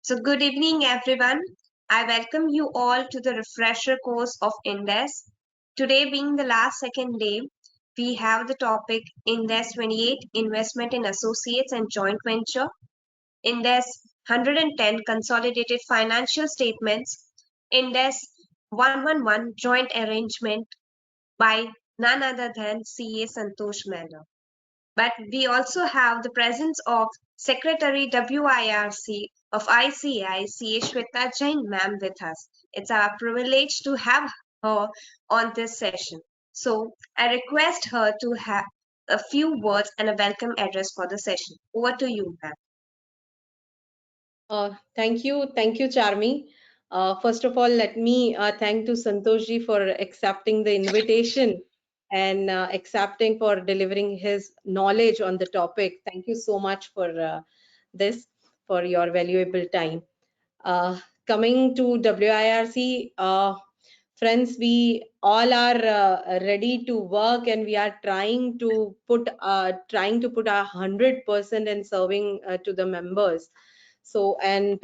So, good evening, everyone. I welcome you all to the refresher course of Ind AS. Today, being the last second day, we have the topic Ind AS 28 Investment in Associates and Joint Venture, Ind AS 110 Consolidated Financial Statements, Ind AS 111 Joint Arrangement by none other than CA Santosh Maller. But we also have the presence of Secretary WIRC of ICI, CA Shweta Jain ma'am with us. It's our privilege to have her on this session. So I request her to have a few words and a welcome address for the session. Over to you, ma'am. Thank you, Charmi. First of all, let me thank to Santoshji for accepting the invitation and accepting for delivering his knowledge on the topic. Thank you so much for this, for your valuable time. Coming to WIRC, friends, we all are ready to work, and we are trying to put our 100% in serving to the members. So, and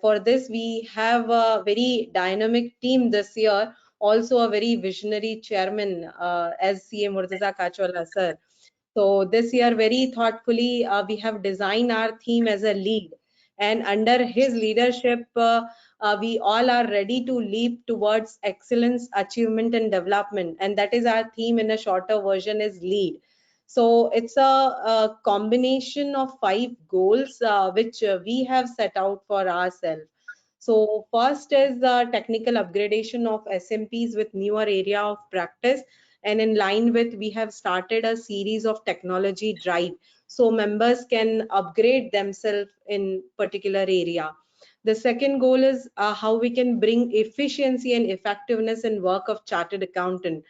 for this, we have a very dynamic team this year, also a very visionary chairman, as CA Murtaza Kachwala sir. So this year, very thoughtfully, we have designed our theme as a lead. And under his leadership, we all are ready to leap towards excellence, achievement, and development. And that is our theme in a shorter version is lead. So it's a combination of 5 goals which we have set out for ourselves. So first is the technical upgradation of SMPs with newer area of practice, and in line with we have started a series of technology drive so members can upgrade themselves in particular area. The second goal is how we can bring efficiency and effectiveness in work of chartered accountant,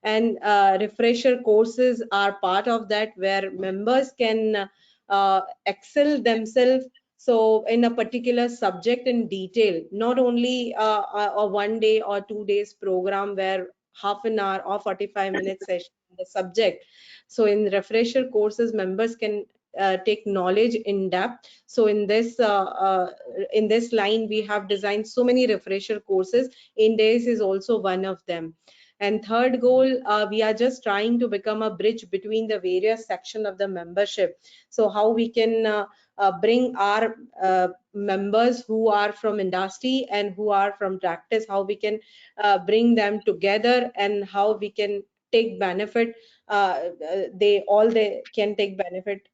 and refresher courses are part of that where members can excel themselves so in a particular subject in detail, not only a 1 day or 2 days program where half an hour or 45 minute session on the subject. So in refresher courses, members can take knowledge in depth. So in this line, we have designed so many refresher courses. Ind AS is also one of them. And third goal, we are just trying to become a bridge between the various section of the membership. So how we can bring our members who are from industry and who are from practice, how we can bring them together and how we can take benefit. They can take benefit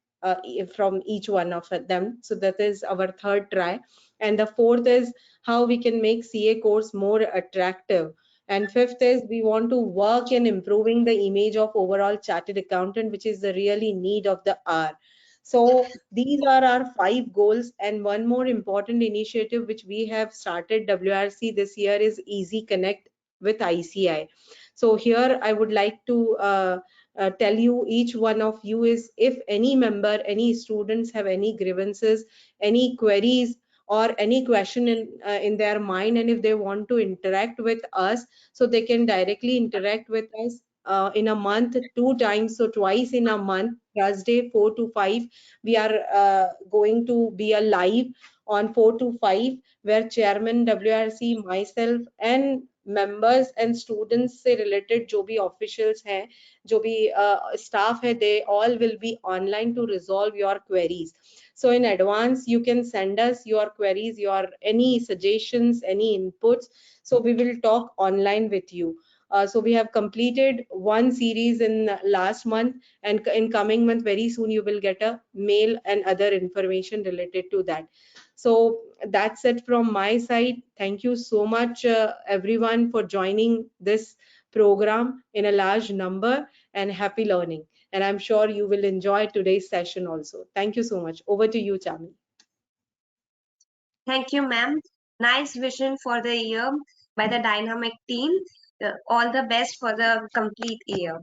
from each one of them. So that is our third try. And the fourth is how we can make CA course more attractive. And fifth is we want to work in improving the image of overall chartered accountant, which is the really need of the hour. So these are our 5 goals. And one more important initiative which we have started WRC this year is Easy Connect with ICI. So here I would like to tell you, each one of you, is if any member, any students have any grievances, any queries, or any question in their mind, and if they want to interact with us, so they can directly interact with us in a month 2 times. So twice in a month, Thursday 4 to 5, we are going to be a live on 4 to 5, where chairman WRC, myself, and members and students से related जो भी officials हैं, जो भी staff है, they all will be online to resolve your queries. So in advance, you can send us your queries, your any suggestions, any inputs. So we will talk online with you. So we have completed one series in last month, and in coming month, very soon, you will get a mail and other information related to that. So that's it from my side. Thank you so much, everyone, for joining this program in a large number, and happy learning. And I'm sure you will enjoy today's session also. Thank you so much. Over to you, Chami. Thank you, ma'am. Nice vision for the year by the dynamic team. All the best for the complete year.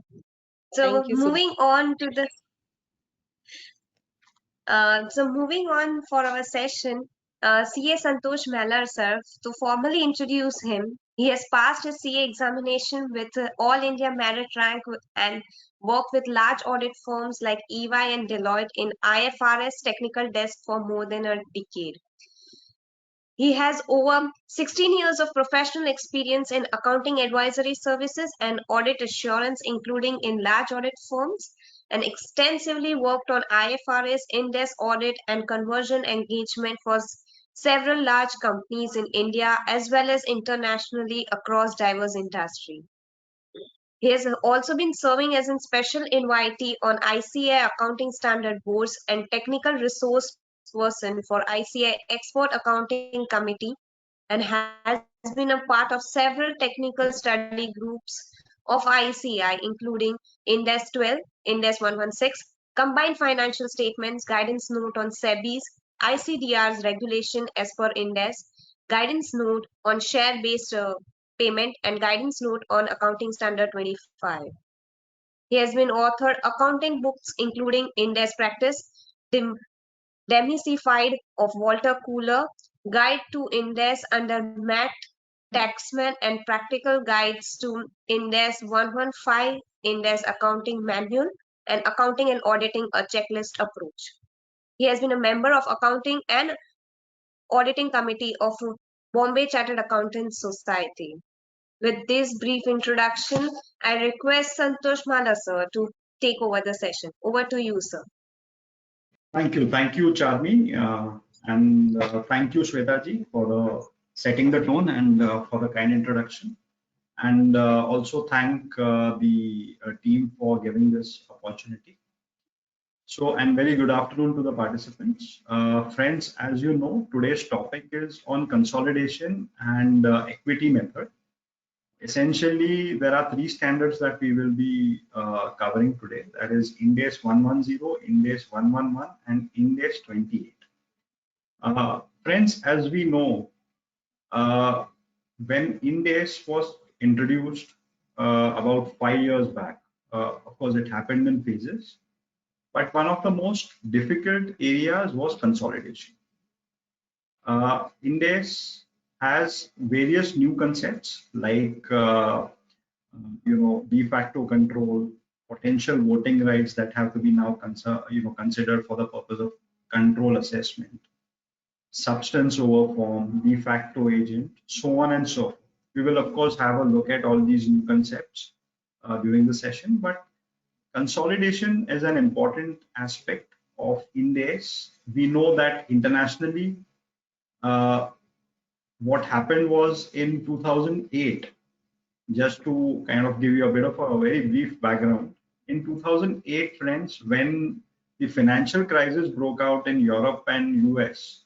So Thank you so much. moving on to the moving on for our session, CA Santosh Maller, sir, to formally introduce him, he has passed his CA examination with All India Merit Rank and worked with large audit firms like EY and Deloitte in IFRS technical desk for more than a decade. He has over 16 years of professional experience in accounting advisory services and audit assurance, including in large audit firms, and extensively worked on IFRS, Ind AS audit, and conversion engagement for several large companies in India as well as internationally across diverse industries. He has also been serving as a special invitee on ICA accounting standard boards and technical resource person for ICA Export Accounting Committee and has been a part of several technical study groups of ICI, including Ind AS 12, Ind AS 116, Combined Financial Statements, Guidance Note on SEBI's ICDR's regulation as per Ind AS, Guidance Note on Share-Based Payment, and Guidance Note on Accounting Standard 25. He has been authored accounting books including Ind AS Practice, Demystified of Walter Cooler, Guide to Ind AS under Matt Taxman, and Practical Guides to Ind AS 115, Ind AS Accounting Manual, and Accounting and Auditing a Checklist Approach. He has been a member of Accounting and Auditing Committee of Bombay Chartered Accountants Society. With this brief introduction, I request Santosh Maller sir to take over the session. Over to you, sir. Thank you, Charmi, and thank you, Shwetaji, for setting the tone and for the kind introduction. And also thank the team for giving this opportunity. So, and very good afternoon to the participants. Friends, as you know, today's topic is on consolidation and equity method. Essentially, there are three standards that we will be covering today. That is Ind AS 110, Ind AS 111, and Ind AS 28. Friends, as we know, when Ind AS was introduced about 5 years back, of course, it happened in phases. But one of the most difficult areas was consolidation. Ind AS has various new concepts like de facto control, potential voting rights that have to be now considered for the purpose of control assessment, substance over form, de facto agent, so on and so forth. We will of course have a look at all these new concepts during the session, but consolidation is an important aspect of Ind AS. We know that internationally, what happened was in 2008, just to kind of give you a bit of a very brief background. In 2008, friends, when the financial crisis broke out in Europe and US,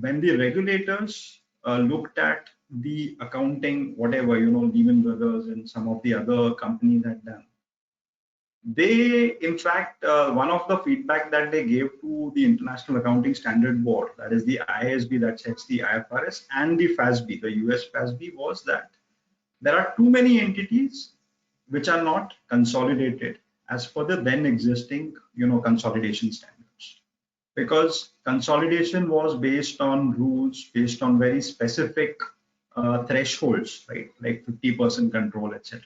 when the regulators looked at the accounting, whatever, Lehman Brothers and some of the other companies had done, they, in fact, one of the feedback that they gave to the International Accounting Standard Board, that is the IASB that sets the IFRS, and the FASB, the US FASB, was that there are too many entities which are not consolidated as per the then existing, consolidation standards. Because consolidation was based on rules, based on very specific thresholds, right, like 50% control, etc.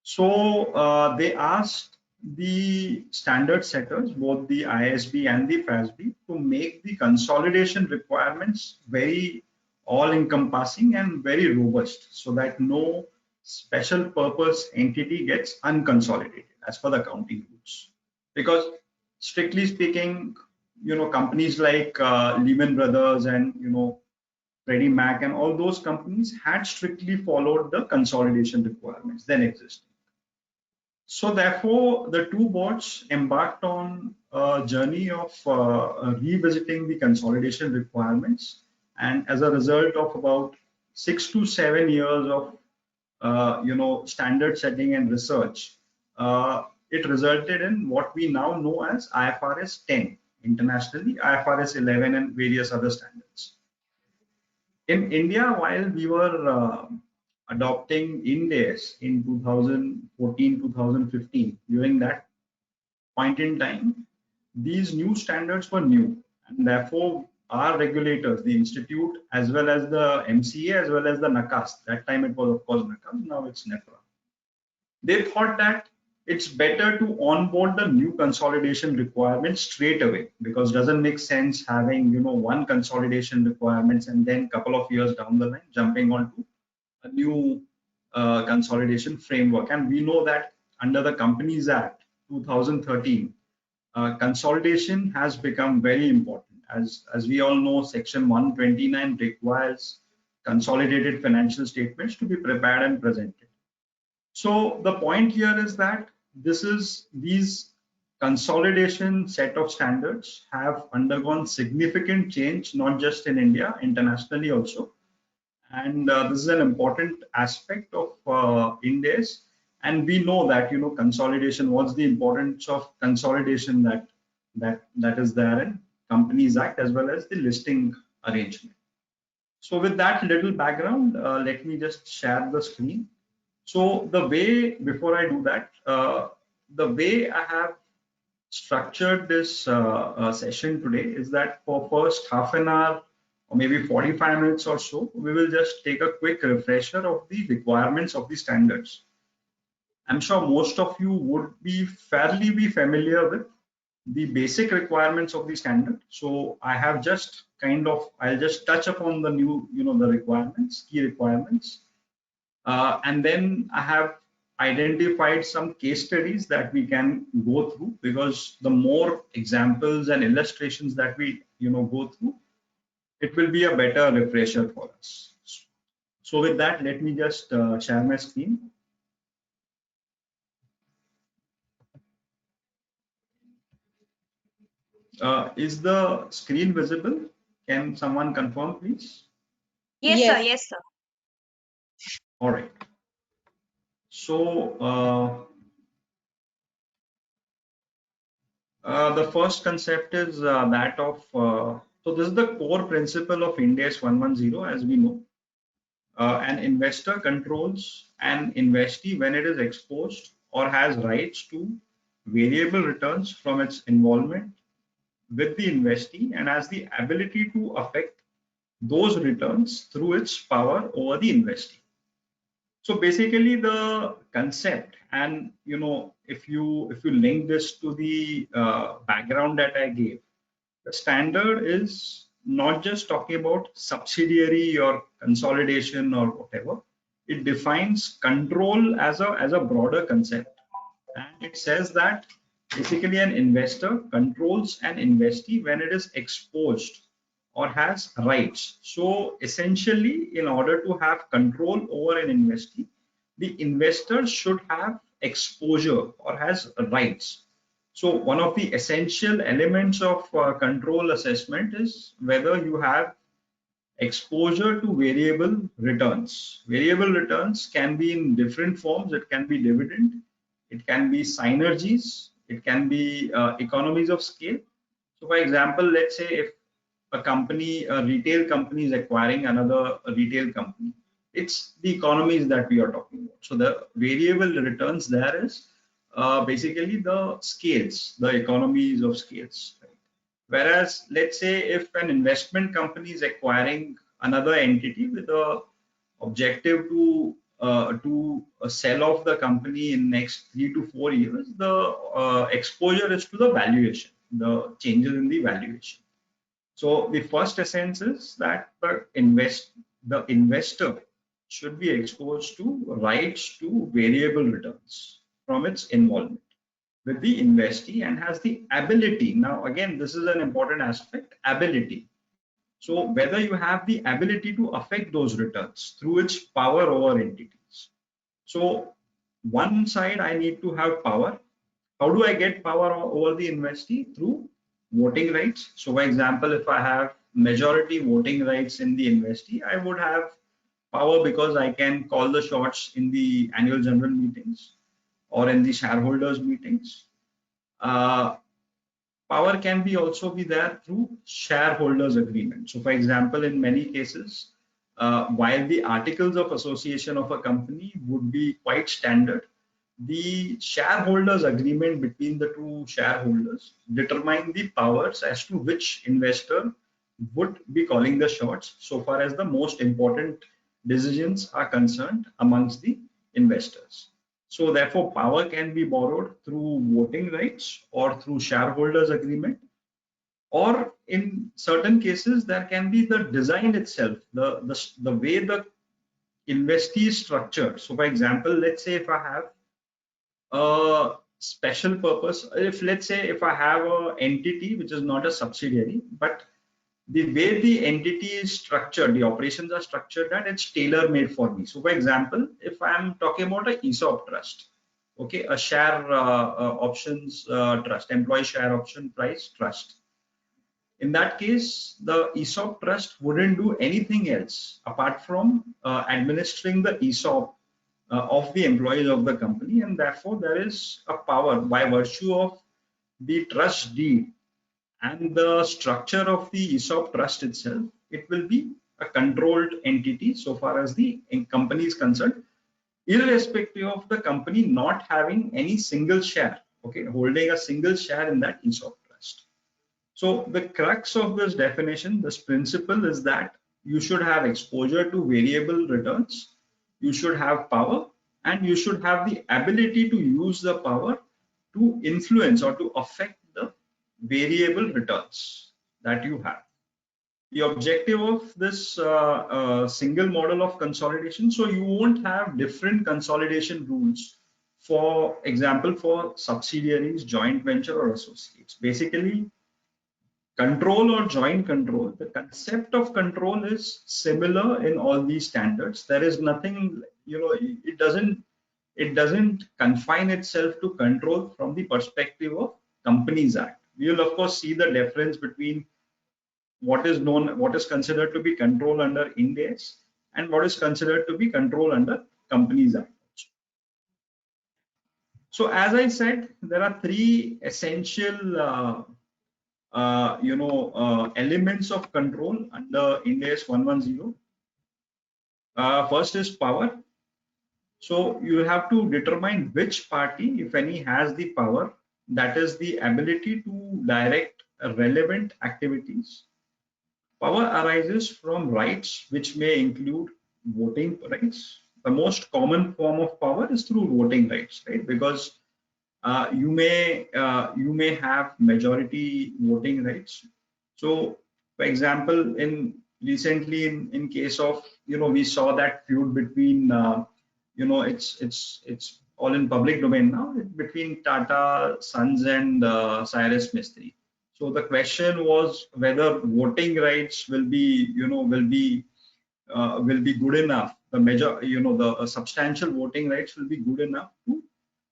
So they asked the standard setters, both the ISB and the FASB, to make the consolidation requirements very all-encompassing and very robust, so that no special purpose entity gets unconsolidated as per the accounting rules. Because strictly speaking, companies like Lehman Brothers and Freddie Mac and all those companies had strictly followed the consolidation requirements then existing. So therefore, the two boards embarked on a journey of revisiting the consolidation requirements, and as a result of about 6 to 7 years of standard setting and research, it resulted in what we now know as IFRS 10 internationally, IFRS 11, and various other standards. In India, while we were adopting Ind AS in 2014-2015, during that point in time, these new standards were new, and therefore our regulators, the institute, as well as the MCA, as well as the NACAS, that time it was of course NACAS, now it's NEPRA, they thought that it's better to onboard the new consolidation requirements straight away, because it doesn't make sense having one consolidation requirements and then couple of years down the line jumping onto a new consolidation framework. And we know that under the Companies Act 2013, consolidation has become very important. As we all know, Section 129 requires consolidated financial statements to be prepared and presented. So the point here is that these consolidation set of standards have undergone significant change, not just in India, internationally also. And this is an important aspect of Ind AS. And we know that consolidation. What's the importance of consolidation that is there in Companies Act as well as the listing arrangement. So with that little background, let me just share the screen. So the way, before I do that, the way I have structured this session today is that for first half an hour or maybe 45 minutes or so, we will just take a quick refresher of the requirements of the standards. I'm sure most of you would be fairly familiar with the basic requirements of the standard. So I have just I'll just touch upon the new, the requirements, key requirements. And then I have identified some case studies that we can go through, because the more examples and illustrations that we go through, it will be a better refresher for us. So with that, let me just share my screen. Is the screen visible? Can someone confirm, please? Yes, Yes. sir. Yes, sir. All right. So the first concept is that of, so this is the core principle of Ind AS 110, as we know. An investor controls an investee when it is exposed or has rights to variable returns from its involvement with the investee, and has the ability to affect those returns through its power over the investee. So basically the concept, and if you link this to the background that I gave, the standard is not just talking about subsidiary or consolidation or whatever. It defines control as a broader concept, and it says that basically an investor controls an investee when it is exposed or has rights. So essentially, in order to have control over an investee, the investor should have exposure or has rights. So one of the essential elements of control assessment is whether you have exposure to variable returns. Variable returns can be in different forms. It can be dividend, it can be synergies, it can be economies of scale. So for example, let's say if a retail company is acquiring another retail company, it's the economies that we are talking about. So the variable returns there is basically the scales, the economies of scales. Right? Whereas, let's say if an investment company is acquiring another entity with a objective to sell off the company in next 3 to 4 years, the exposure is to the valuation, the changes in the valuation. So the first essence is that the investor should be exposed to rights to variable returns from its involvement with the investee, and has the ability. Now again, this is an important aspect, ability. So whether you have the ability to affect those returns through its power over entities. So one side, I need to have power. How do I get power over the investee? Through voting rights. So for example, if I have majority voting rights in the investee, I would have power because I can call the shots in the annual general meetings or in the shareholders meetings. Power can be also be there through shareholders agreement. So for example, in many cases, while the articles of association of a company would be quite standard, the shareholders agreement between the two shareholders determine the powers as to which investor would be calling the shots so far as the most important decisions are concerned amongst the investors. So therefore, power can be borrowed through voting rights or through shareholders agreement, or in certain cases there can be the design itself, the way the investee is structured. So for example, let's say if I have a special purpose, if let's say if I have a entity which is not a subsidiary, but the way the entity is structured, the operations are structured, that it's tailor made for me. So for example, if I'm talking about a ESOP trust, okay, a share options trust, employee share option price trust. In that case, the ESOP trust wouldn't do anything else apart from administering the ESOP of the employees of the company, and therefore there is a power by virtue of the trust deed and the structure of the ESOP trust itself. It will be a controlled entity so far as the company is concerned, irrespective of the company not having any single share, okay, holding a single share in that ESOP trust. So the crux of this definition, this principle, is that you should have exposure to variable returns, you should have power, and you should have the ability to use the power to influence or to affect the variable returns that you have. The objective of this single model of consolidation, so you won't have different consolidation rules, for example, for subsidiaries, joint venture, or associates. Basically, control or joint control, the concept of control is similar in all these standards. There is nothing, it doesn't confine itself to control from the perspective of Companies Act. We will of course see the difference between what is considered to be control under Ind AS and what is considered to be control under Companies Act. So as I said, there are three essential elements of control under Ind AS 110. First is power. So you have to determine which party, if any, has the power, that is the ability to direct relevant activities. Power arises from rights, which may include voting rights. The most common form of power is through voting rights, right? Because you may have majority voting rights. So for example, recently in case of, we saw that feud between it's all in public domain now, between Tata Sons and Cyrus Mistry. So the question was whether voting rights will be good enough, the substantial voting rights will be good enough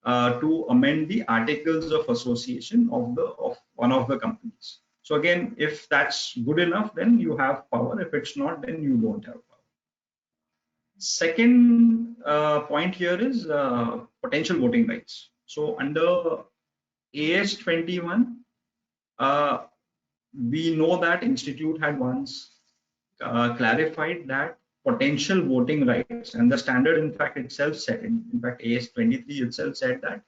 to amend the articles of association of one of the companies. So again, if that's good enough, then you have power. If it's not, then you don't have power. Second point here is potential voting rights. So under AS 21, we know that Institute had once clarified that potential voting rights, and the standard in fact itself said, in fact AS 23 itself said that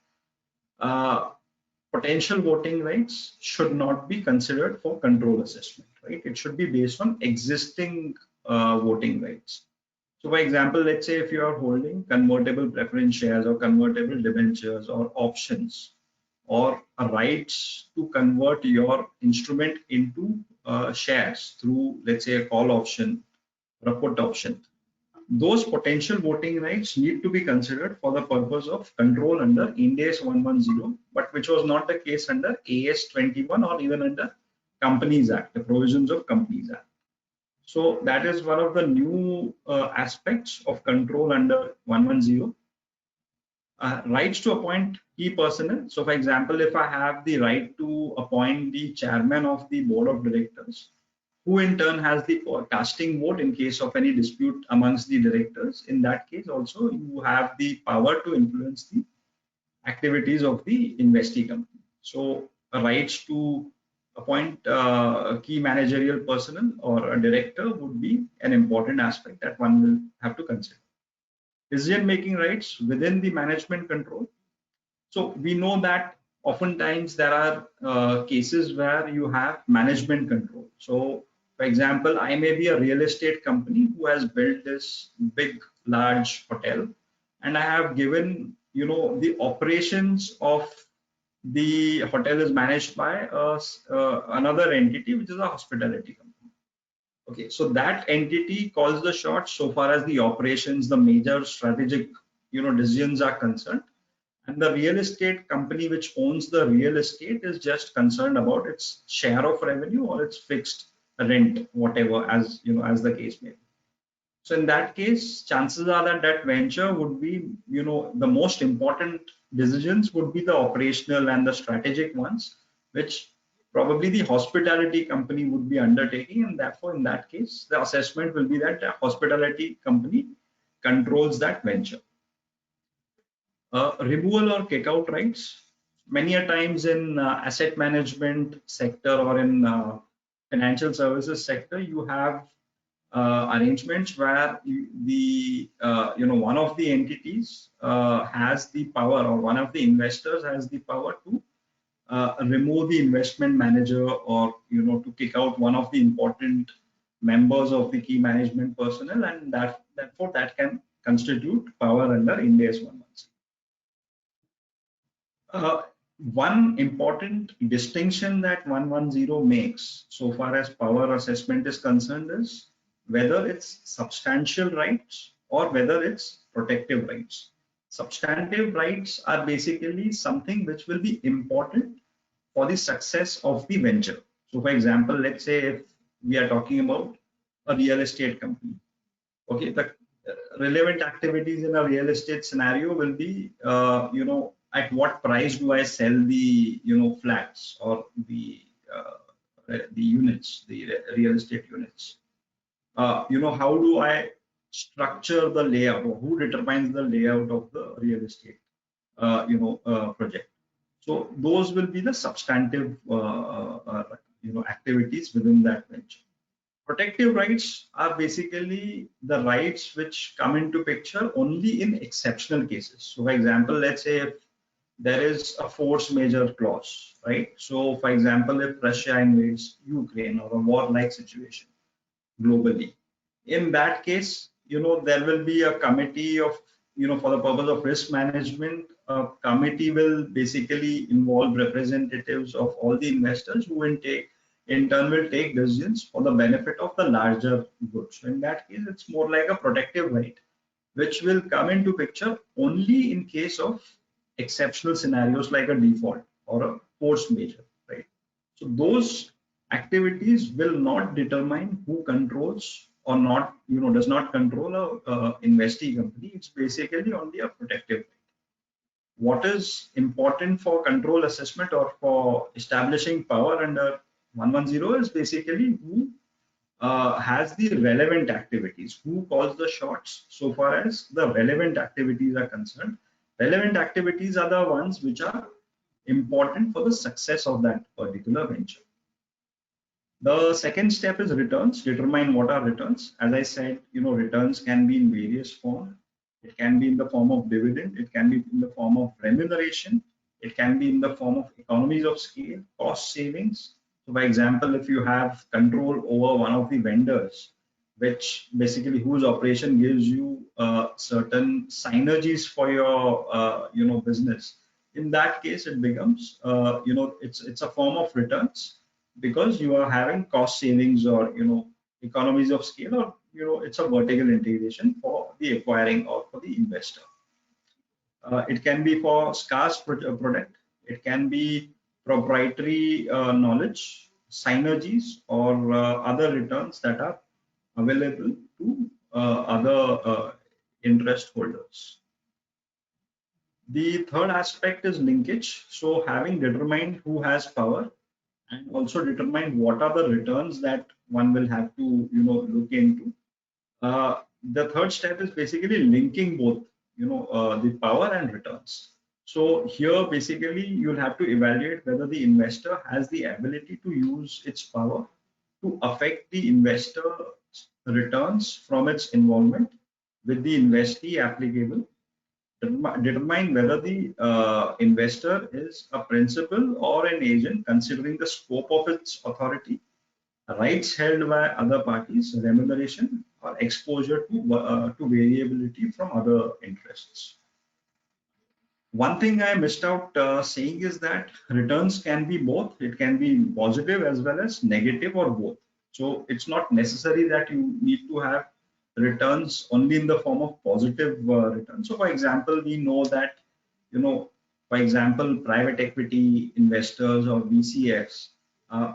potential voting rights should not be considered for control assessment, right? It should be based on existing voting rights. So for example, let's say if you are holding convertible preference shares or convertible debentures or options, or rights to convert your instrument into shares through, let's say, a call option or a put option, those potential voting rights need to be considered for the purpose of control under Ind AS 110, but which was not the case under AS 21 or even under Companies Act, the provisions of Companies Act. So that is one of the new aspects of control under 110. Rights to appoint key personnel. So for example, if I have the right to appoint the chairman of the board of directors, who in turn has the casting vote in case of any dispute amongst the directors, in that case also you have the power to influence the activities of the investee company. So rights to appoint key managerial personnel or a director would be an important aspect that one will have to consider. Decision-making rights within the management control. So we know that oftentimes there are cases where you have management control. So for example, I may be a real estate company who has built this big, large hotel, and I have given the operations of the hotel is managed by another entity, which is a hospitality company. Okay, so that entity calls the shots so far as the operations, the major strategic, decisions are concerned. And the real estate company which owns the real estate is just concerned about its share of revenue or its fixed rent, whatever, as as the case may be. So in that case, chances are that that venture would be, the most important decisions would be the operational and the strategic ones, which probably the hospitality company would be undertaking. And therefore, in that case, the assessment will be that the hospitality company controls that venture. Removal or kick-out rights. Many a times in asset management sector or in financial services sector, you have arrangements where the one of the entities has the power, or one of the investors has the power to remove the investment manager, or to kick out one of the important members of the key management personnel, and therefore that can constitute power under Ind AS 116. One important distinction that 110 makes so far as power assessment is concerned is whether it's substantial rights or whether it's protective rights. Substantive rights are basically something which will be important for the success of the venture. So for example, let's say if we are talking about a real estate company, okay, the relevant activities in a real estate scenario will be, at what price do I sell the, flats or the units, the real estate units. How do I structure the layout, or who determines the layout of the real estate, project. So those will be the substantive, activities within that venture. Protective rights are basically the rights which come into picture only in exceptional cases. So for example, let's say if there is a force majeure clause, right? So for example, if Russia invades Ukraine, or a war-like situation globally, in that case, there will be a committee of, for the purpose of risk management, a committee will basically involve representatives of all the investors who in turn will take decisions for the benefit of the larger good. So in that case, it's more like a protective right, which will come into picture only in case of exceptional scenarios like a default or a force majeure, right? So those activities will not determine who controls or not, does not control a investee company. It's basically only a protective right. What is important for control assessment or for establishing power under 110 is basically who has the relevant activities, who calls the shots so far as the relevant activities are concerned. Relevant activities are the ones which are important for the success of that particular venture. The second step is returns. Determine what are returns. As I said, returns can be in various forms. It can be in the form of dividend. It can be in the form of remuneration. It can be in the form of economies of scale, cost savings. So by example, if you have control over one of the vendors, which basically whose operation gives you certain synergies for your business, in that case it becomes it's a form of returns, because you are having cost savings or economies of scale, or it's a vertical integration for the acquiring or for the investor. It can be for scarce product, it can be proprietary knowledge, synergies, or other returns that are available to other interest holders. The third aspect is linkage. So having determined who has power, and also determine what are the returns that one will have to look into, the third step is basically linking both the power and returns. So here basically you'll have to evaluate whether the investor has the ability to use its power to affect the investor returns from its involvement with the investee applicable. Determine whether the investor is a principal or an agent, considering the scope of its authority, rights held by other parties, remuneration, or exposure to variability from other interests. One thing I missed out saying is that returns can be both. It can be positive as well as negative or both. So it's not necessary that you need to have returns only in the form of positive returns. So for example, we know that, for example, private equity investors or VCFs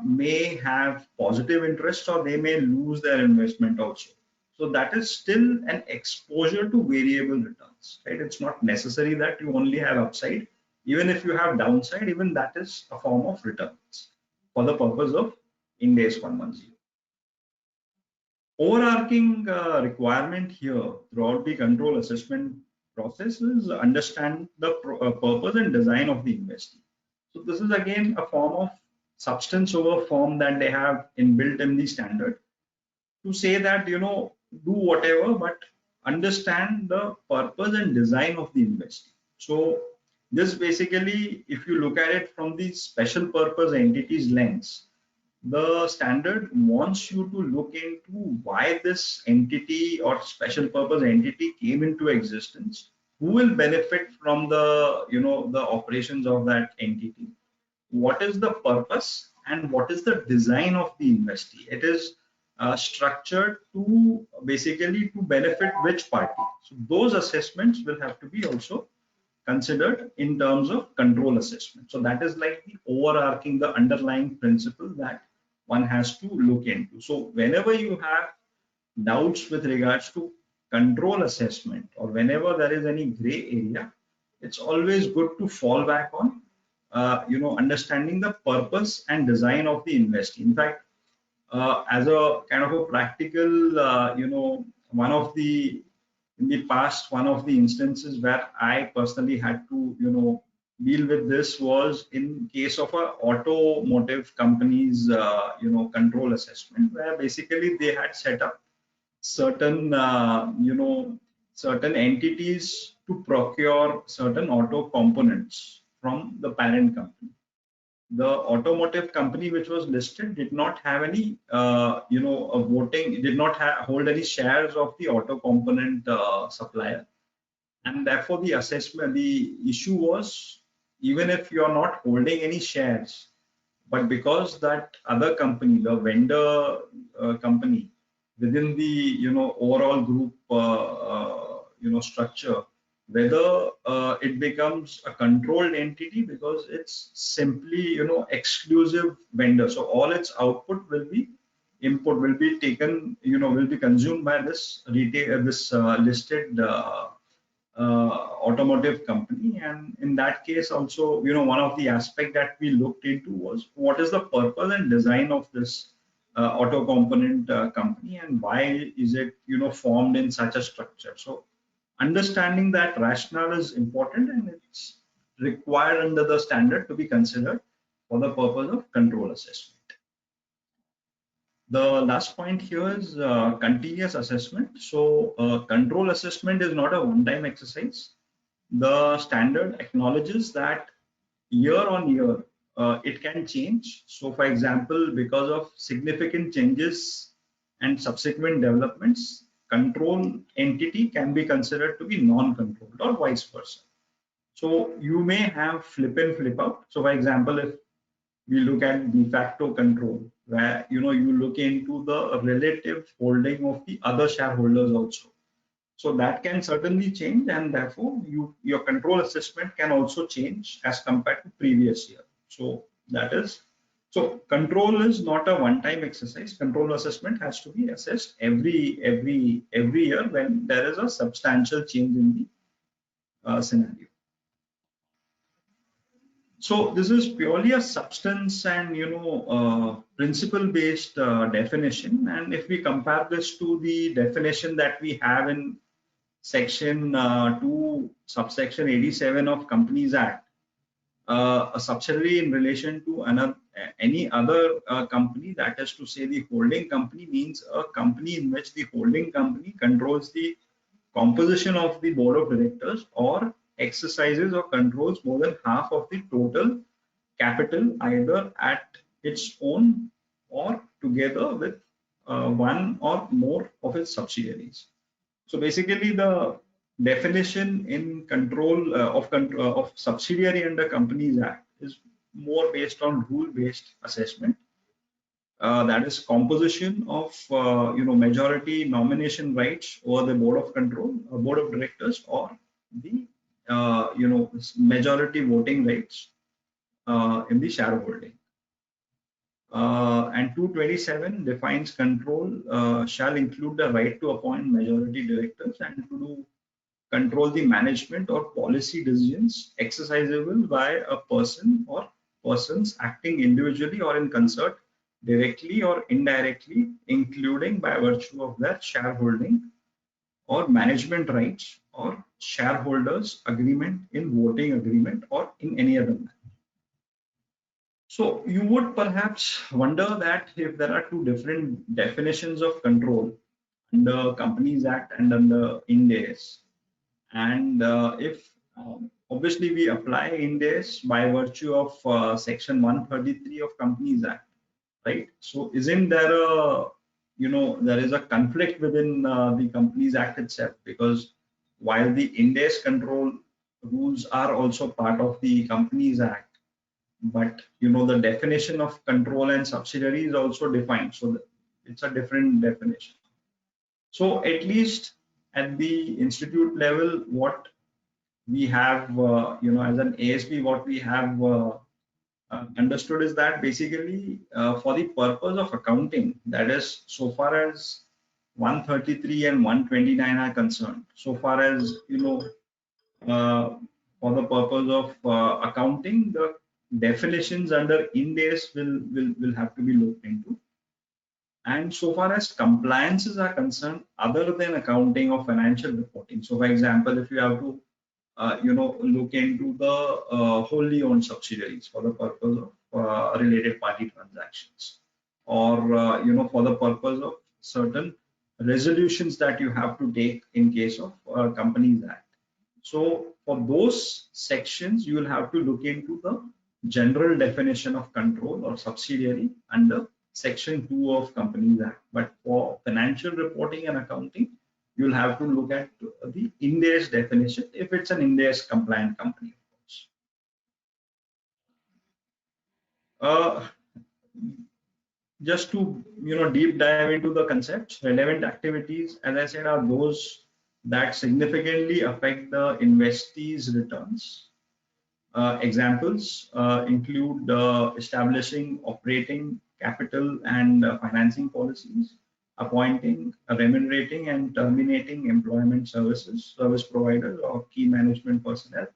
may have positive interest or they may lose their investment also. So that is still an exposure to variable returns, right? It's not necessary that you only have upside. Even if you have downside, even that is a form of returns for the purpose of Ind AS 110. Overarching requirement here throughout the control assessment process is understand the purpose and design of the investee. So this is again a form of substance over form that they have inbuilt in the standard to say that, do whatever, but understand the purpose and design of the investing. So this basically, if you look at it from the special purpose entities lens, the standard wants you to look into why this entity or special purpose entity came into existence, who will benefit from the, the operations of that entity, what is the purpose, and what is the design of the investee. It is structured to basically to benefit which party. So those assessments will have to be also considered in terms of control assessment. So that is like the overarching, the underlying principle that one has to look into. So whenever you have doubts with regards to control assessment, or whenever there is any gray area, it's always good to fall back on understanding the purpose and design of the investee. In fact, as a kind of a practical, one of the in the past, one of the instances where I personally had to, deal with this was in case of a automotive company's, control assessment, where basically they had set up certain, certain entities to procure certain auto components from the parent company. The automotive company which was listed did not have any, a voting, did not hold any shares of the auto component supplier, and therefore the assessment, the issue was, even if you are not holding any shares, but because that other company, the vendor company within the overall group structure, whether it becomes a controlled entity because it's simply exclusive vendor. So all its output will be input will be taken, will be consumed by this retail, this listed automotive company. And in that case also, one of the aspect that we looked into was what is the purpose and design of this auto component company, and why is it formed in such a structure. So understanding that rationale is important, and it's required under the standard to be considered for the purpose of control assessment. The last point here is continuous assessment. So control assessment is not a one-time exercise. The standard acknowledges that year on year it can change. So for example, because of significant changes and subsequent developments, control entity can be considered to be non-controlled or vice versa. So you may have flip in, flip out. So for example, if we look at de facto control, where you look into the relative holding of the other shareholders also. So that can certainly change, and therefore your control assessment can also change as compared to previous year. So that is, so control is not a one-time exercise. Control assessment has to be assessed every year when there is a substantial change in the scenario. So this is purely a substance and principle based definition. And if we compare this to the definition that we have in section 2 subsection 87 of Companies Act, a subsidiary in relation to any other company, that is to say the holding company, means a company in which the holding company controls the composition of the board of directors or exercises or controls more than half of the total capital, either at its own or together with one or more of its subsidiaries. So basically the definition in control of subsidiary under Companies Act is more based on rule-based assessment. That is composition of majority nomination rights over the board of control, board of directors, or the majority voting rights in the shareholding. And 227 defines control shall include the right to appoint majority directors and to do control the management or policy decisions exercisable by a person or persons acting individually or in concert, directly or indirectly, including by virtue of their shareholding or management rights or shareholders agreement in voting agreement or in any other manner. So you would perhaps wonder that if there are two different definitions of control under Companies Act and under Ind AS, and if obviously we apply Ind AS by virtue of section 133 of Companies Act, right? So isn't there a there is a conflict within the Companies Act itself, because while the Ind AS control rules are also part of the Companies Act, but the definition of control and subsidiary is also defined, so it's a different definition. So at least at the institute level, what we have as an ASB, what we have understood is that basically for the purpose of accounting, that is so far as 133 and 129 are concerned, so far as for the purpose of accounting, the definitions under Ind AS will have to be looked into. And so far as compliances are concerned, other than accounting or financial reporting, so for example, if you have to look into the wholly owned subsidiaries for the purpose of related party transactions, or for the purpose of certain resolutions that you have to take in case of Companies Act. So for those sections, you will have to look into the general definition of control or subsidiary under section 2 of Companies Act. But for financial reporting and accounting, you'll have to look at the Ind AS definition if it's an Ind AS compliant company, of course. Just to deep dive into the concepts, relevant activities, as I said, are those that significantly affect the investee's returns. Examples include establishing operating capital and financing policies, appointing, remunerating, and terminating employment service providers or key management personnel,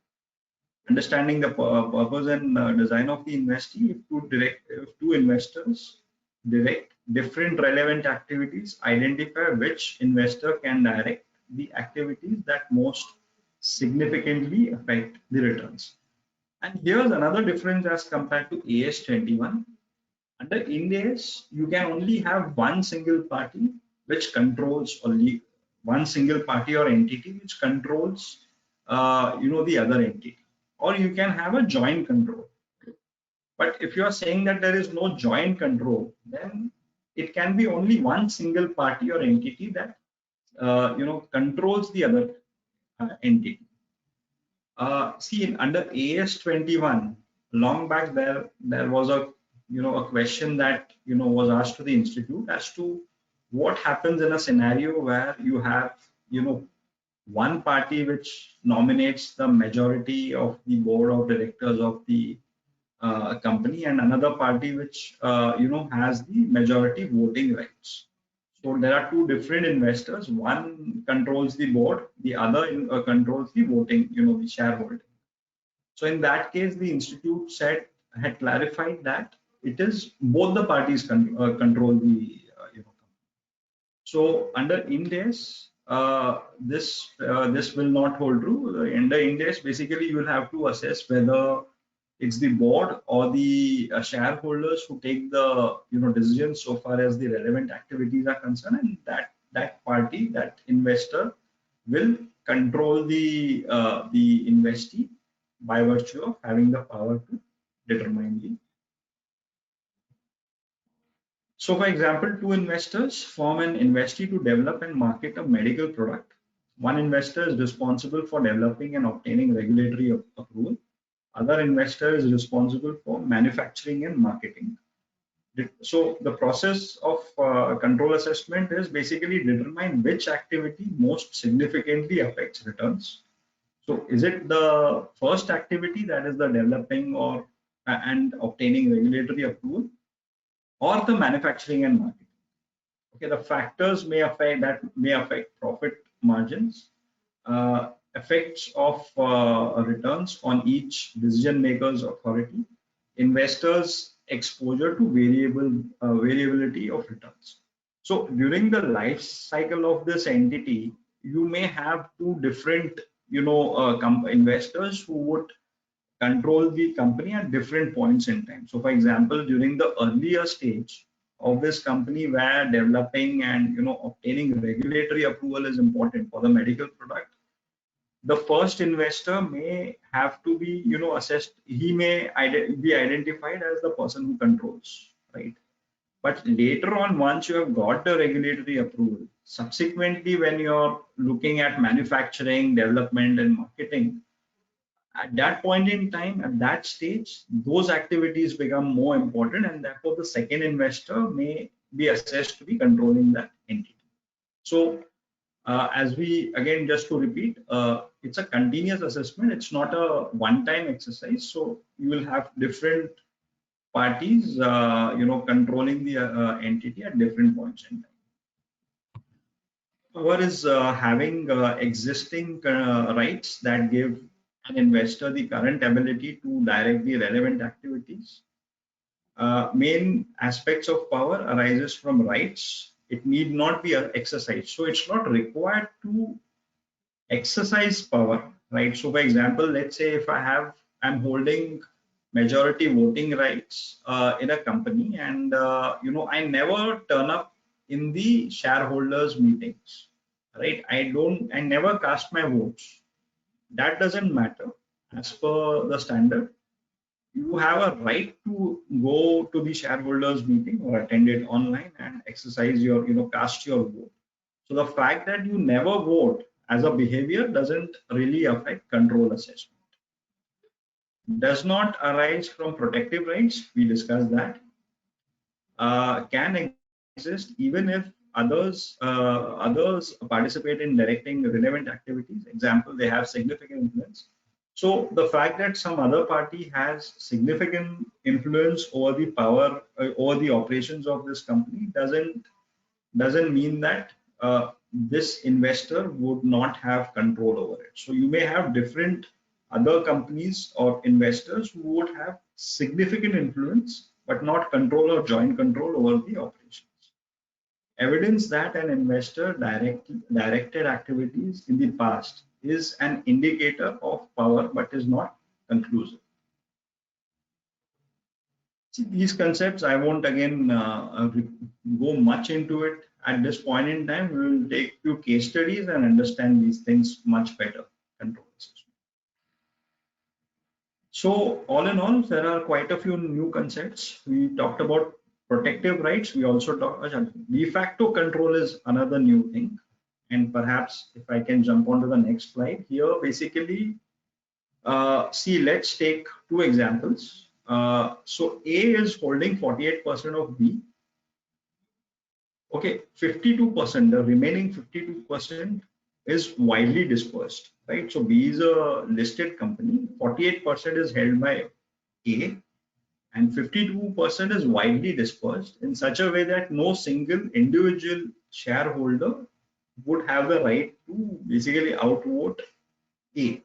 understanding the purpose and design of the investee. If two investors direct different relevant activities, identify which investor can direct the activities that most significantly affect the returns. And here's another difference as compared to AS 21. Under Ind AS, you can only have one single party which controls only one single party or entity which controls the other entity, or you can have a joint control. But if you are saying that there is no joint control, then it can be only one single party or entity that controls the other entity. See, under AS 21, long back there was a a question that was asked to the institute as to what happens in a scenario where you have one party which nominates the majority of the board of directors of the company, and another party which has the majority voting rights. So there are two different investors. One controls the board, the other controls the voting, the shareholding. So in that case, the institute had clarified that it is both the parties control the So under Ind AS, this will not hold true. Under Ind AS, basically you will have to assess whether it's the board or the shareholders who take the decisions so far as the relevant activities are concerned, and that party, that investor, will control the investee by virtue of having the power to determine the. So for example, two investors form an investee to develop and market a medical product. One investor is responsible for developing and obtaining regulatory approval. Other investor is responsible for manufacturing and marketing. So the process of control assessment is basically determine which activity most significantly affects returns. So is it the first activity, that is the developing or and obtaining regulatory approval, or the manufacturing and marketing? Okay, the factors may affect profit margins, effects of returns on each decision maker's authority, investors' exposure to variability of returns. So during the life cycle of this entity, you may have two different, investors who would control the company at different points in time. So, for example, during the earlier stage of this company, where developing and obtaining regulatory approval is important for the medical product, the first investor may have to be assessed. He may be identified as the person who controls, right? But later on, once you have got the regulatory approval, subsequently when you're looking at manufacturing, development and marketing, at that point in time, at that stage, those activities become more important, and therefore the second investor may be assessed to be controlling that entity. So as we, again, just to repeat, it's a continuous assessment. It's not a one-time exercise. So you will have different parties, controlling the entity at different points in time. Power is having existing rights that give an investor the current ability to direct the relevant activities. Main aspects of power arises from rights. It need not be exercised. So it's not required to exercise power, right? So for example, let's say if I'm holding majority voting rights in a company, and I never turn up in the shareholders meetings, right? I never cast my votes. That doesn't matter. As per the standard, you have a right to go to the shareholders meeting or attend it online and exercise your, cast your vote. So the fact that you never vote as a behavior doesn't really affect control assessment. Does not arise from protective rights. We discussed that. Can exist even if others participate in directing relevant activities. Example, they have significant influence. So the fact that some other party has significant influence over the power, over the operations of this company doesn't mean that this investor would not have control over it. So you may have different other companies or investors who would have significant influence but not control or joint control over the operations. Evidence that an investor directed activities in the past is an indicator of power but is not conclusive. See, these concepts, I won't again go much into it at this point in time. We will take few case studies and understand these things much better. Control assessment. So all in all, there are quite a few new concepts. We talked about protective rights. We also talked de facto control is another new thing. And perhaps if I can jump on to the next slide here, basically, see, let's take two examples. So A is holding 48% of B. Okay, 52%, the remaining 52% is widely dispersed, right? So B is a listed company, 48% is held by A, and 52% is widely dispersed in such a way that no single individual shareholder would have the right to basically outvote A.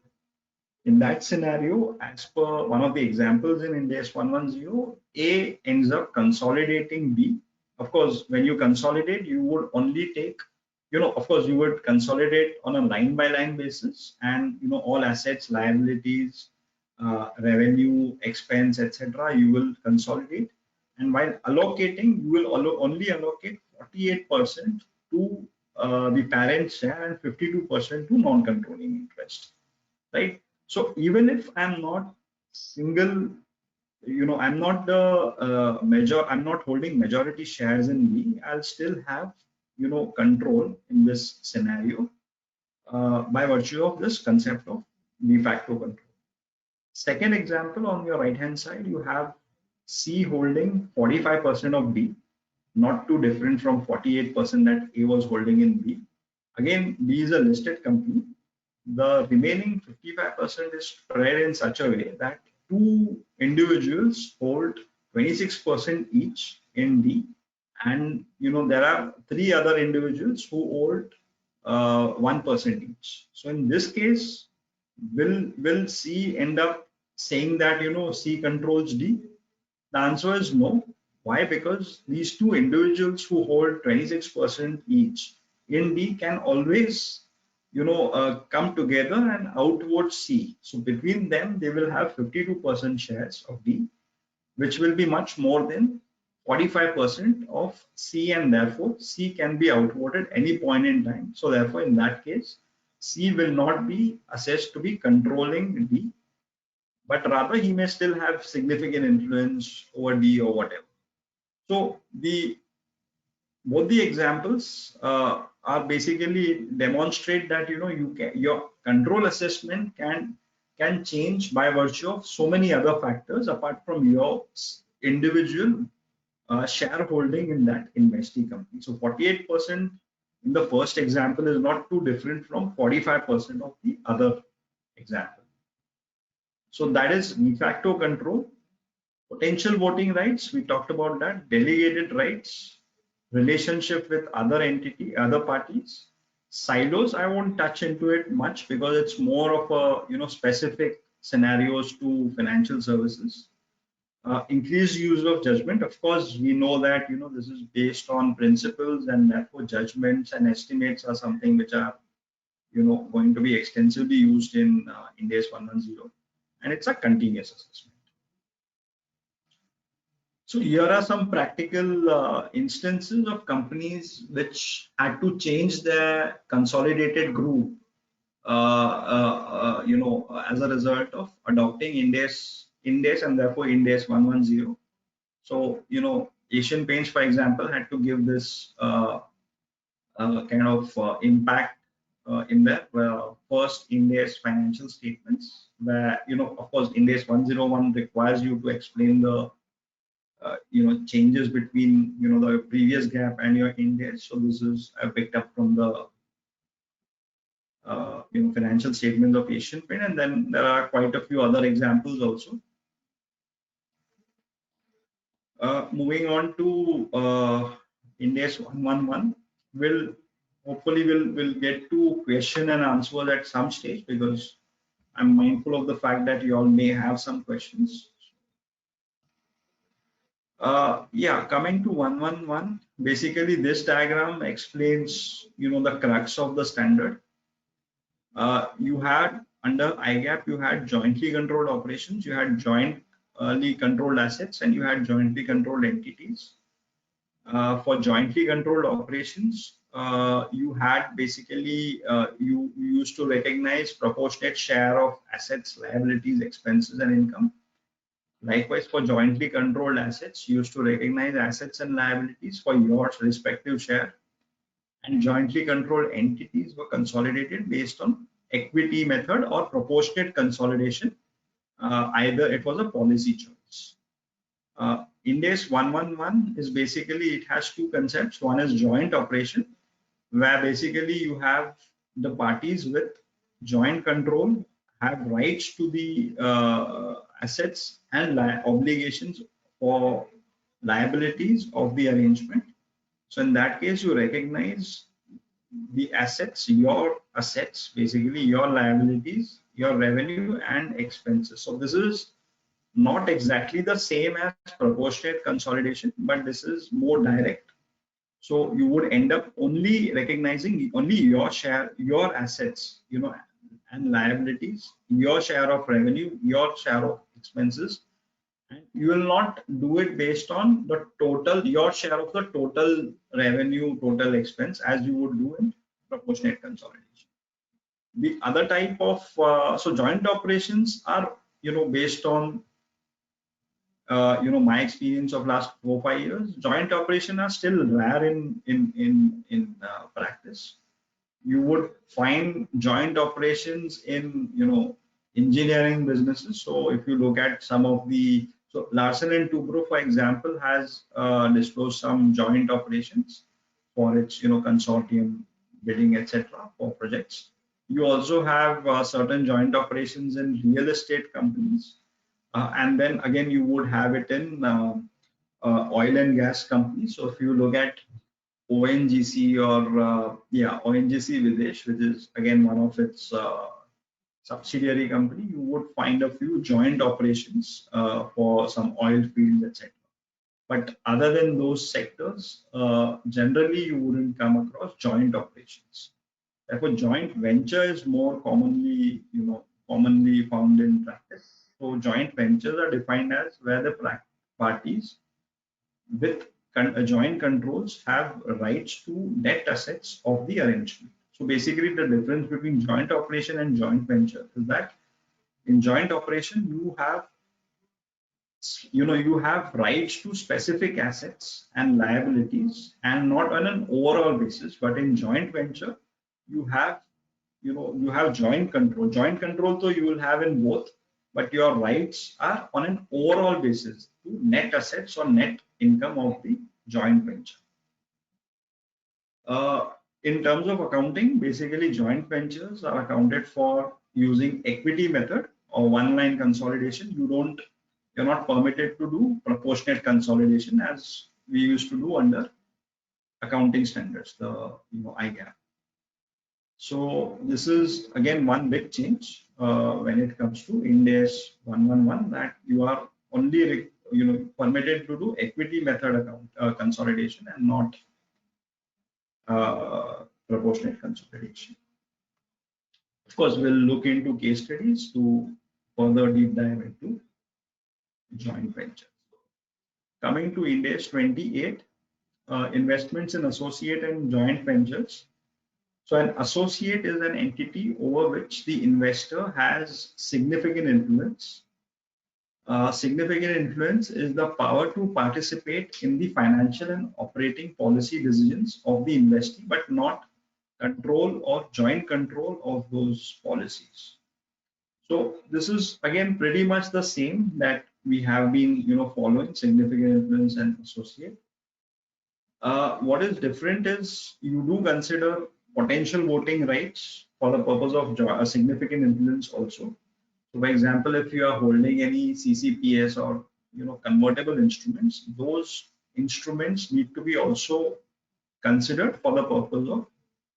In that scenario, as per one of the examples in Ind AS 110, A ends up consolidating B. Of course, when you consolidate, you would only take, of course, you would consolidate on a line by line basis, and all assets, liabilities, revenue, expense, etc. you will consolidate. And while allocating, you will only allocate 48% to the parent share and 52% to non-controlling interest, right? So even if I'm not single, I'm not the I'm not holding majority shares in B, I'll still have, control in this scenario. by virtue of this concept of de facto control. Second example, on your right hand side, you have C holding 45% of B, not too different from 48% that A was holding in B. Again, B is a listed company. The remaining 55% is spread in such a way that two individuals hold 26% each in D, and there are three other individuals who hold 1% each. So in this case, will C end up saying that C controls D? The answer is no. Why? Because these two individuals who hold 26% each in D can always come together and outvote C. So between them, they will have 52% shares of D, which will be much more than 45% of C, and therefore C can be outvoted any point in time. So therefore, in that case, C will not be assessed to be controlling D, but rather he may still have significant influence over D or whatever. So both the examples are basically demonstrate that your control assessment can change by virtue of so many other factors apart from your individual shareholding in that investee company. So 48% in the first example is not too different from 45% of the other example. So that is de facto control. Potential voting rights, we talked about that. Delegated rights, relationship with other other parties. Silos, I won't touch into it much because it's more of a specific scenarios to financial services. Increased use of judgment. Of course, we know that this is based on principles, and therefore judgments and estimates are something which are going to be extensively used in Ind AS 110, and it's a continuous assessment. So here are some practical instances of companies which had to change their consolidated group, as a result of adopting Ind AS, and therefore Ind AS 110. So Asian Paints, for example, had to give this kind of impact in their first Ind AS financial statements, where of course Ind AS 101 requires you to explain the changes between the previous gap and your Ind AS. So this is picked up from the financial statements of Asian Paint, and then there are quite a few other examples also. Moving on to Ind AS 111, will hopefully we'll get to question and answer at some stage, because I'm mindful of the fact that you all may have some questions. Yeah, coming to 111, basically this diagram explains the crux of the standard. You had under IGAP, you had jointly controlled operations, you had jointly controlled assets, and you had jointly controlled entities. For jointly controlled operations, you had basically you used to recognize proportionate share of assets, liabilities, expenses, and income. Likewise, for jointly controlled assets, you used to recognize assets and liabilities for your respective share, and jointly controlled entities were consolidated based on equity method or proportionate consolidation. Either it was a policy choice. Ind AS 111 is basically, it has two concepts. One is joint operation, where basically you have the parties with joint control have rights to the assets and obligations for liabilities of the arrangement. So in that case, you recognize the assets, your assets, basically your liabilities, your revenue and expenses. So this is not exactly the same as proportionate consolidation, but this is more direct. So you would end up only recognizing only your share, your assets, and liabilities, your share of revenue, your share of expenses, and you will not do it based on the total, your share of the total revenue, total expense, as you would do in proportionate consolidation. The other type of so joint operations are based on my experience of last 4-5 years. Joint operation are still rare in practice. You would find joint operations in, engineering businesses. So if you look at some of the, so Larsen and Toubro, for example, has disclosed some joint operations for its, consortium bidding, etc., for projects. You also have certain joint operations in real estate companies, and then again you would have it in oil and gas companies. So if you look at ONGC or ONGC Videsh, which is again one of its subsidiary company, you would find a few joint operations for some oil fields, etc. But other than those sectors, generally you wouldn't come across joint operations. Therefore, joint venture is more commonly, commonly found in practice. So joint ventures are defined as where the parties with joint controls have rights to net assets of the arrangement. So basically, the difference between joint operation and joint venture is that in joint operation you have rights to specific assets and liabilities, and not on an overall basis. But in joint venture, you have you have joint control, so you will have in both, but your rights are on an overall basis to net assets or net income of the joint venture. In terms of accounting, basically joint ventures are accounted for using equity method or one line consolidation. You're not permitted to do proportionate consolidation as we used to do under accounting standards, the IGAAP. So this is again one big change when it comes to Ind AS 111, that you are only permitted to do equity method account consolidation and not proportionate consolidation. Of course, we'll look into case studies to further deep dive into joint ventures. Coming to Ind AS 28, investments in associate and joint ventures. So an associate is an entity over which the investor has significant influence. Significant influence is the power to participate in the financial and operating policy decisions of the investee, but not control or joint control of those policies. So this is again pretty much the same that we have been following, significant influence and associate. What is different is you do consider potential voting rights for the purpose of a significant influence also. So, for example, if you are holding any CCPS or convertible instruments, those instruments need to be also considered for the purpose of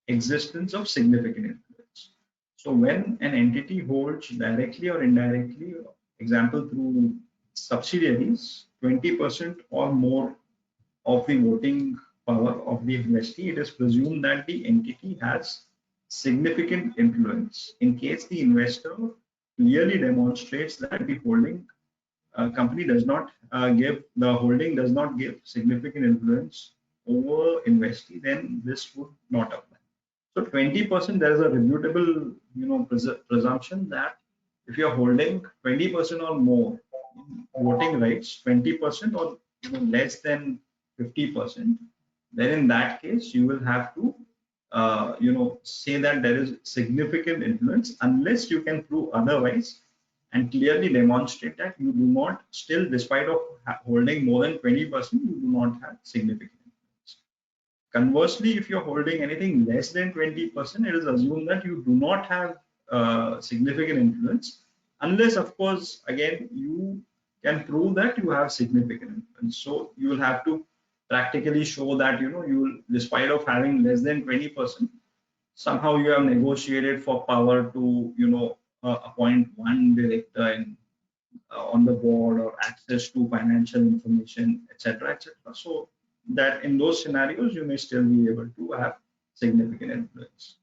existence of significant influence. So, when an entity holds directly or indirectly, example through subsidiaries, 20% or more of the voting power of the investee, it is presumed that the entity has significant influence. In case the investor clearly demonstrates that the holding company does not give significant influence over investee, then this would not apply. So 20%, there is a reputable presumption that if you are holding 20% or more voting rights, 20% or less than 50%, then in that case you will have to say that there is significant influence, unless you can prove otherwise and clearly demonstrate that you do not, still despite of holding more than 20%, you do not have significant influence. Conversely, if you're holding anything less than 20%, it is assumed that you do not have significant influence, unless of course again you can prove that you have significant influence. So you will have to practically show that you will, despite of having less than 20%, somehow you have negotiated for power to appoint one director in, on the board, or access to financial information, etc., etc. So that in those scenarios you may still be able to have significant influence.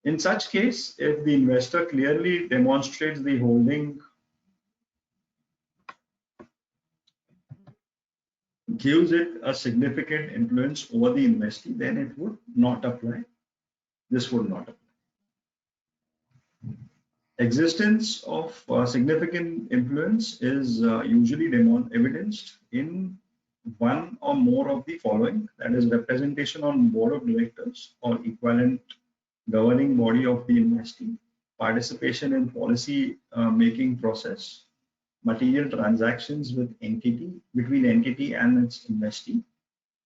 In such case, if the investor clearly demonstrates the holding gives it a significant influence over the investee, then it would not apply. This would not apply. Existence of significant influence is usually evidenced in one or more of the following, that is representation on board of directors or equivalent governing body of the investee, participation in policy making process, material transactions with entity between entity and its investee,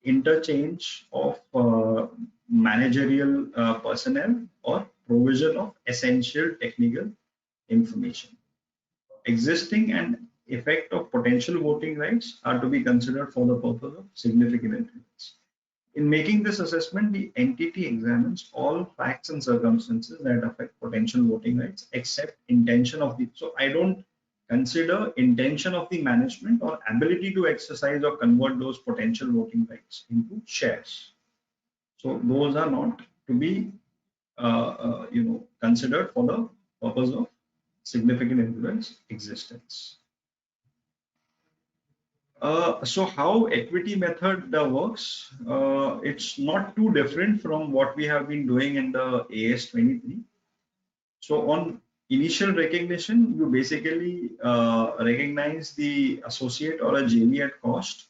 interchange of managerial personnel or provision of essential technical information. Existing and effect of potential voting rights are to be considered for the purpose of significant influence. In making this assessment, the entity examines all facts and circumstances that affect potential voting rights except intention of the. So I don't consider intention of the management or ability to exercise or convert those potential voting rights into shares. So those are not to be considered for the purpose of significant influence existence. So how equity method works, it's not too different from what we have been doing in the AS23. So on initial recognition, you basically recognize the associate or a JV at cost.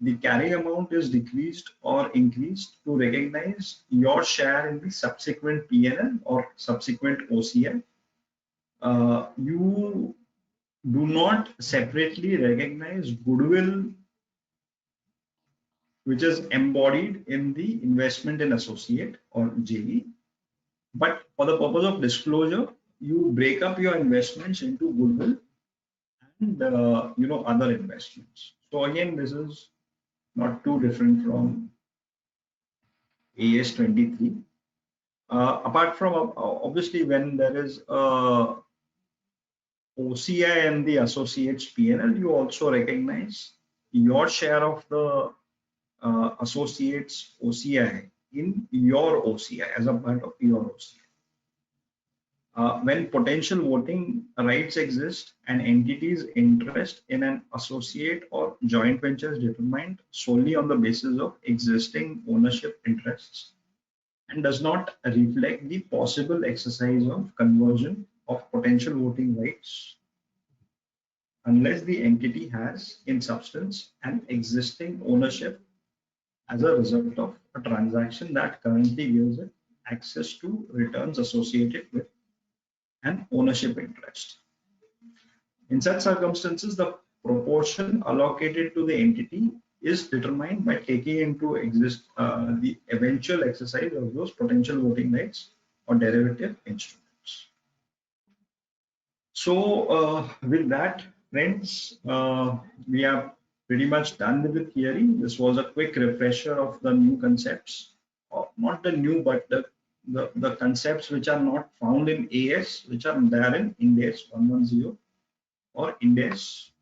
The carrying amount is decreased or increased to recognize your share in the subsequent P&L or subsequent OCI. You do not separately recognize goodwill which is embodied in the investment in associate or JV. But for the purpose of disclosure, you break up your investments into goodwill and other investments. So again, this is not too different from AS23. Apart from obviously when there is a OCI and the associates P&L, you also recognize your share of the associates OCI in your OCI as a part of your OCI. When potential voting rights exist, an entity's interest in an associate or joint venture is determined solely on the basis of existing ownership interests and does not reflect the possible exercise of conversion of potential voting rights unless the entity has in substance an existing ownership as a result of a transaction that currently gives it access to returns associated with an ownership interest. In such circumstances, the proportion allocated to the entity is determined by taking into the eventual exercise of those potential voting rights or derivative instruments. So with that, friends, we are pretty much done with the theory. This was a quick refresher of the new concepts, or not the new, but the concepts which are not found in AS, which are there in Ind AS 110 or Ind AS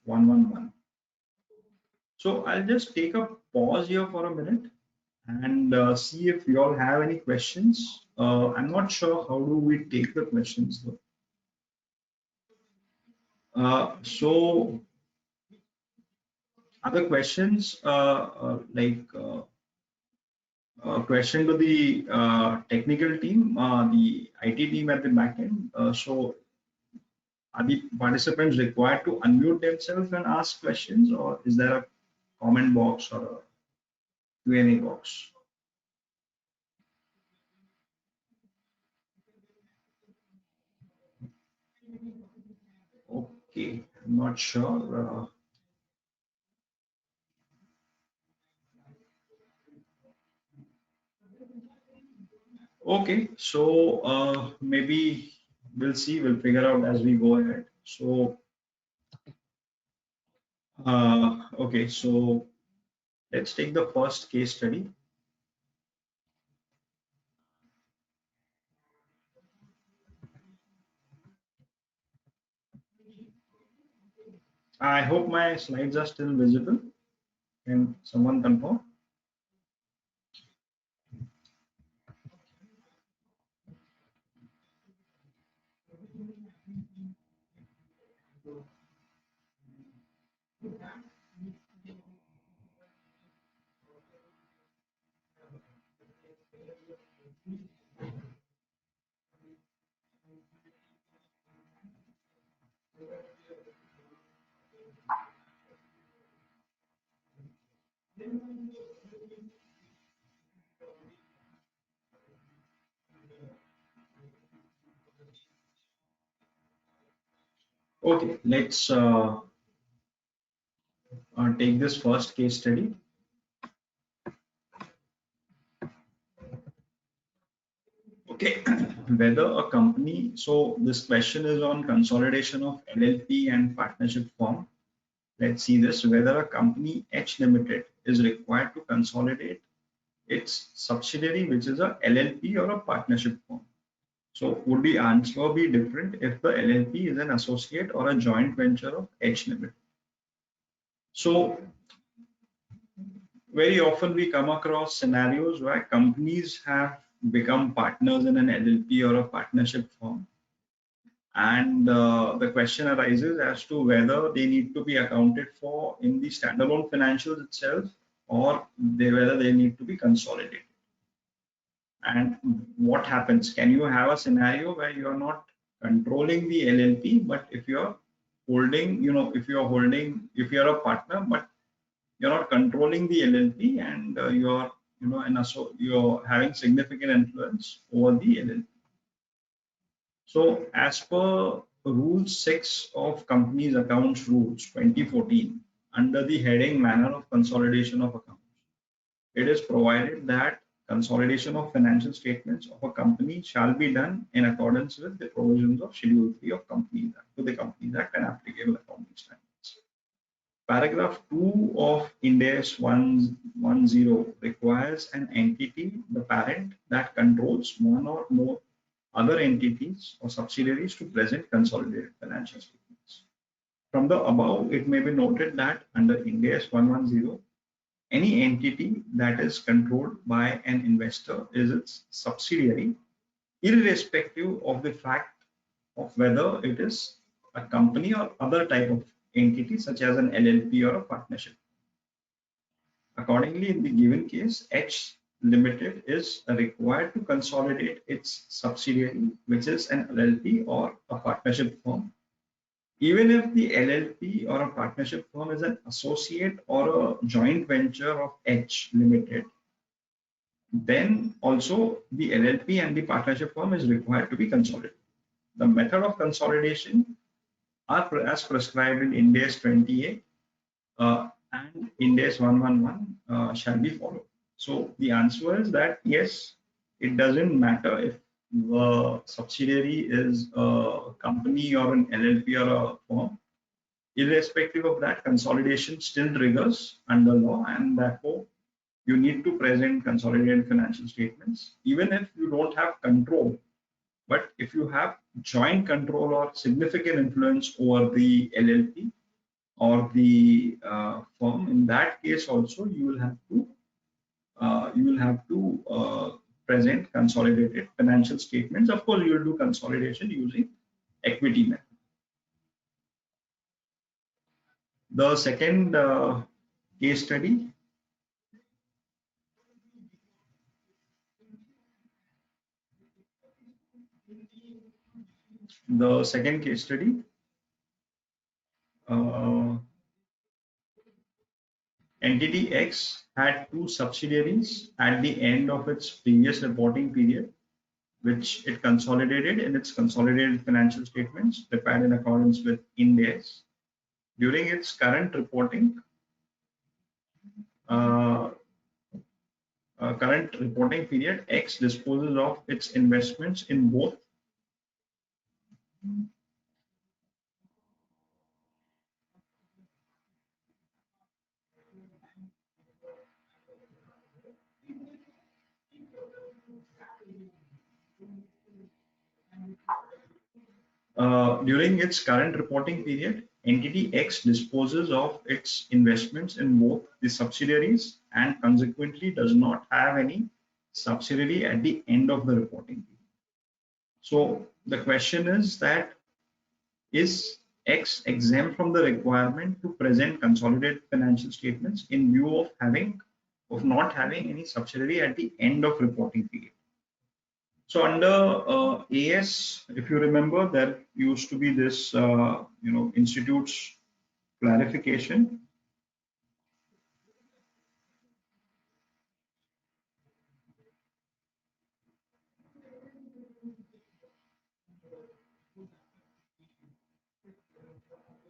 111. So I'll just take a pause here for a minute and see if you all have any questions. I'm not sure how do we take the questions though. So other questions question to the technical team, the IT team at the back end. So are the participants required to unmute themselves and ask questions, or is there a comment box or a Q&A box? Okay, I'm not sure. Okay, so maybe we'll see, we'll figure out as we go ahead. So, okay, so let's take the first case study. I hope my slides are still visible. Can someone confirm? Okay, let's take this first case study. Okay, whether a company, so this question is on consolidation of LLP and partnership form. Let's see this, whether a company H Limited is required to consolidate its subsidiary, which is a LLP or a partnership form. So would the answer be different if the LLP is an associate or a joint venture of H Limited? So very often we come across scenarios where companies have become partners in an LLP or a partnership firm, and the question arises as to whether they need to be accounted for in the standalone financials itself, or whether they need to be consolidated. And what happens? Can you have a scenario where you are not controlling the LLP, but if you're holding, if you're a partner, but you're not controlling the LLP, and you're, and so you're having significant influence over the LLP. So as per Rule 6 of Companies Accounts Rules 2014, under the heading Manner of Consolidation of Accounts, it is provided that consolidation of financial statements of a company shall be done in accordance with the provisions of Schedule 3 of Companies Act, to the Companies Act and applicable accounting standards. Paragraph 2 of Ind AS 110 requires an entity, the parent, that controls one or more other entities or subsidiaries to present consolidated financial statements. From the above, it may be noted that under Ind AS 110, any entity that is controlled by an investor is its subsidiary, irrespective of the fact of whether it is a company or other type of entity such as an LLP or a partnership. Accordingly, in the given case, H Limited is required to consolidate its subsidiary, which is an LLP or a partnership firm, even if the LLP or a partnership firm is an associate or a joint venture of H Limited. Then also the LLP and the partnership firm is required to be consolidated. The method of consolidation are as prescribed in Ind AS 28 and Ind AS 111 shall be followed. So the answer is that yes, it doesn't matter if the subsidiary is a company or an LLP or a firm. Irrespective of that, consolidation still triggers under law, and therefore you need to present consolidated financial statements, even if you don't have control. But if you have joint control or significant influence over the LLP or the firm, in that case also you will have to present consolidated financial statements. Of course, you will do consolidation using equity method. The second case study, the second case study, uh, entity X had two subsidiaries at the end of its previous reporting period, which it consolidated in its consolidated financial statements prepared in accordance with Ind AS. During its uh, current reporting period, X disposes of its investments in both during its current reporting period, entity X disposes of its investments in both the subsidiaries and consequently does not have any subsidiary at the end of the reporting period. So the question is that, is X exempt from the requirement to present consolidated financial statements in view of not having any subsidiary at the end of reporting period? So under AS, if you remember, there used to be this, institutes clarification.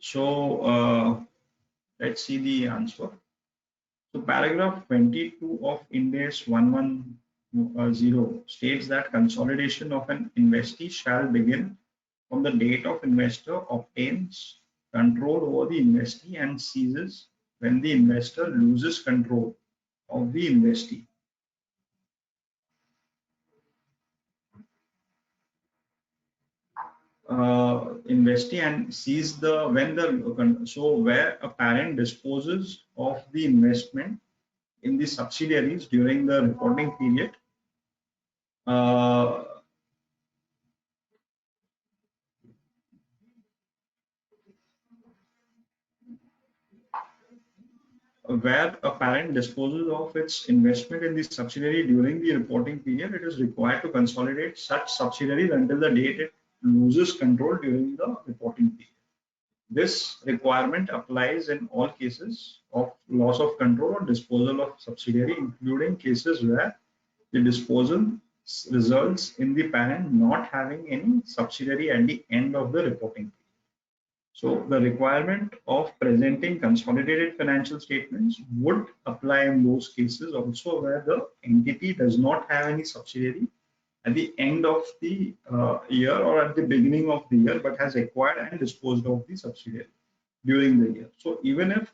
So let's see the answer. So paragraph 22 of Ind AS 110 states that consolidation of an investee shall begin from the date of investor obtains control over the investee and ceases when the investor loses control of the investee. Investee and sees the when the so where a parent disposes of the investment in the subsidiaries during the reporting period, uh, where a parent disposes of its investment in the subsidiary during the reporting period, it is required to consolidate such subsidiaries until the date it loses control during the reporting period. This requirement applies in all cases of loss of control or disposal of subsidiary, including cases where the disposal results in the parent not having any subsidiary at the end of the reporting period. So the requirement of presenting consolidated financial statements would apply in those cases also where the entity does not have any subsidiary at the end of the year or at the beginning of the year, but has acquired and disposed of the subsidiary during the year. So even if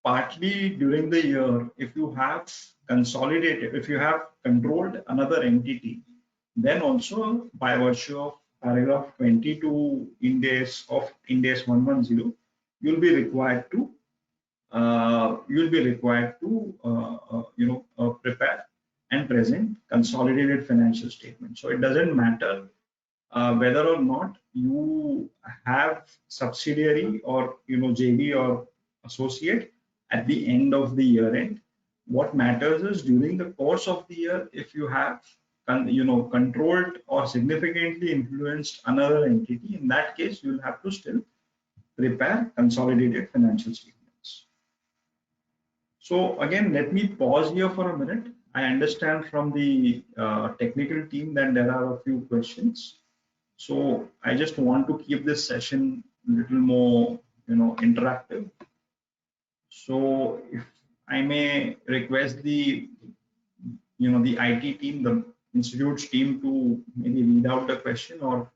partly during the year, if you have consolidated, if you have controlled another entity, then also by virtue of paragraph 22 Ind AS of Ind AS 110, you'll be required to prepare and present consolidated financial statement. So it doesn't matter whether or not you have subsidiary or JV or associate at the end of the year end. What matters is during the course of the year, if you have controlled or significantly influenced another entity, in that case you'll have to still prepare consolidated financial statements. So again, let me pause here for a minute. I understand from the technical team that there are a few questions. So I just want to keep this session a little more, interactive. So if I may request the, the IT team, the institute's team to maybe read out the question or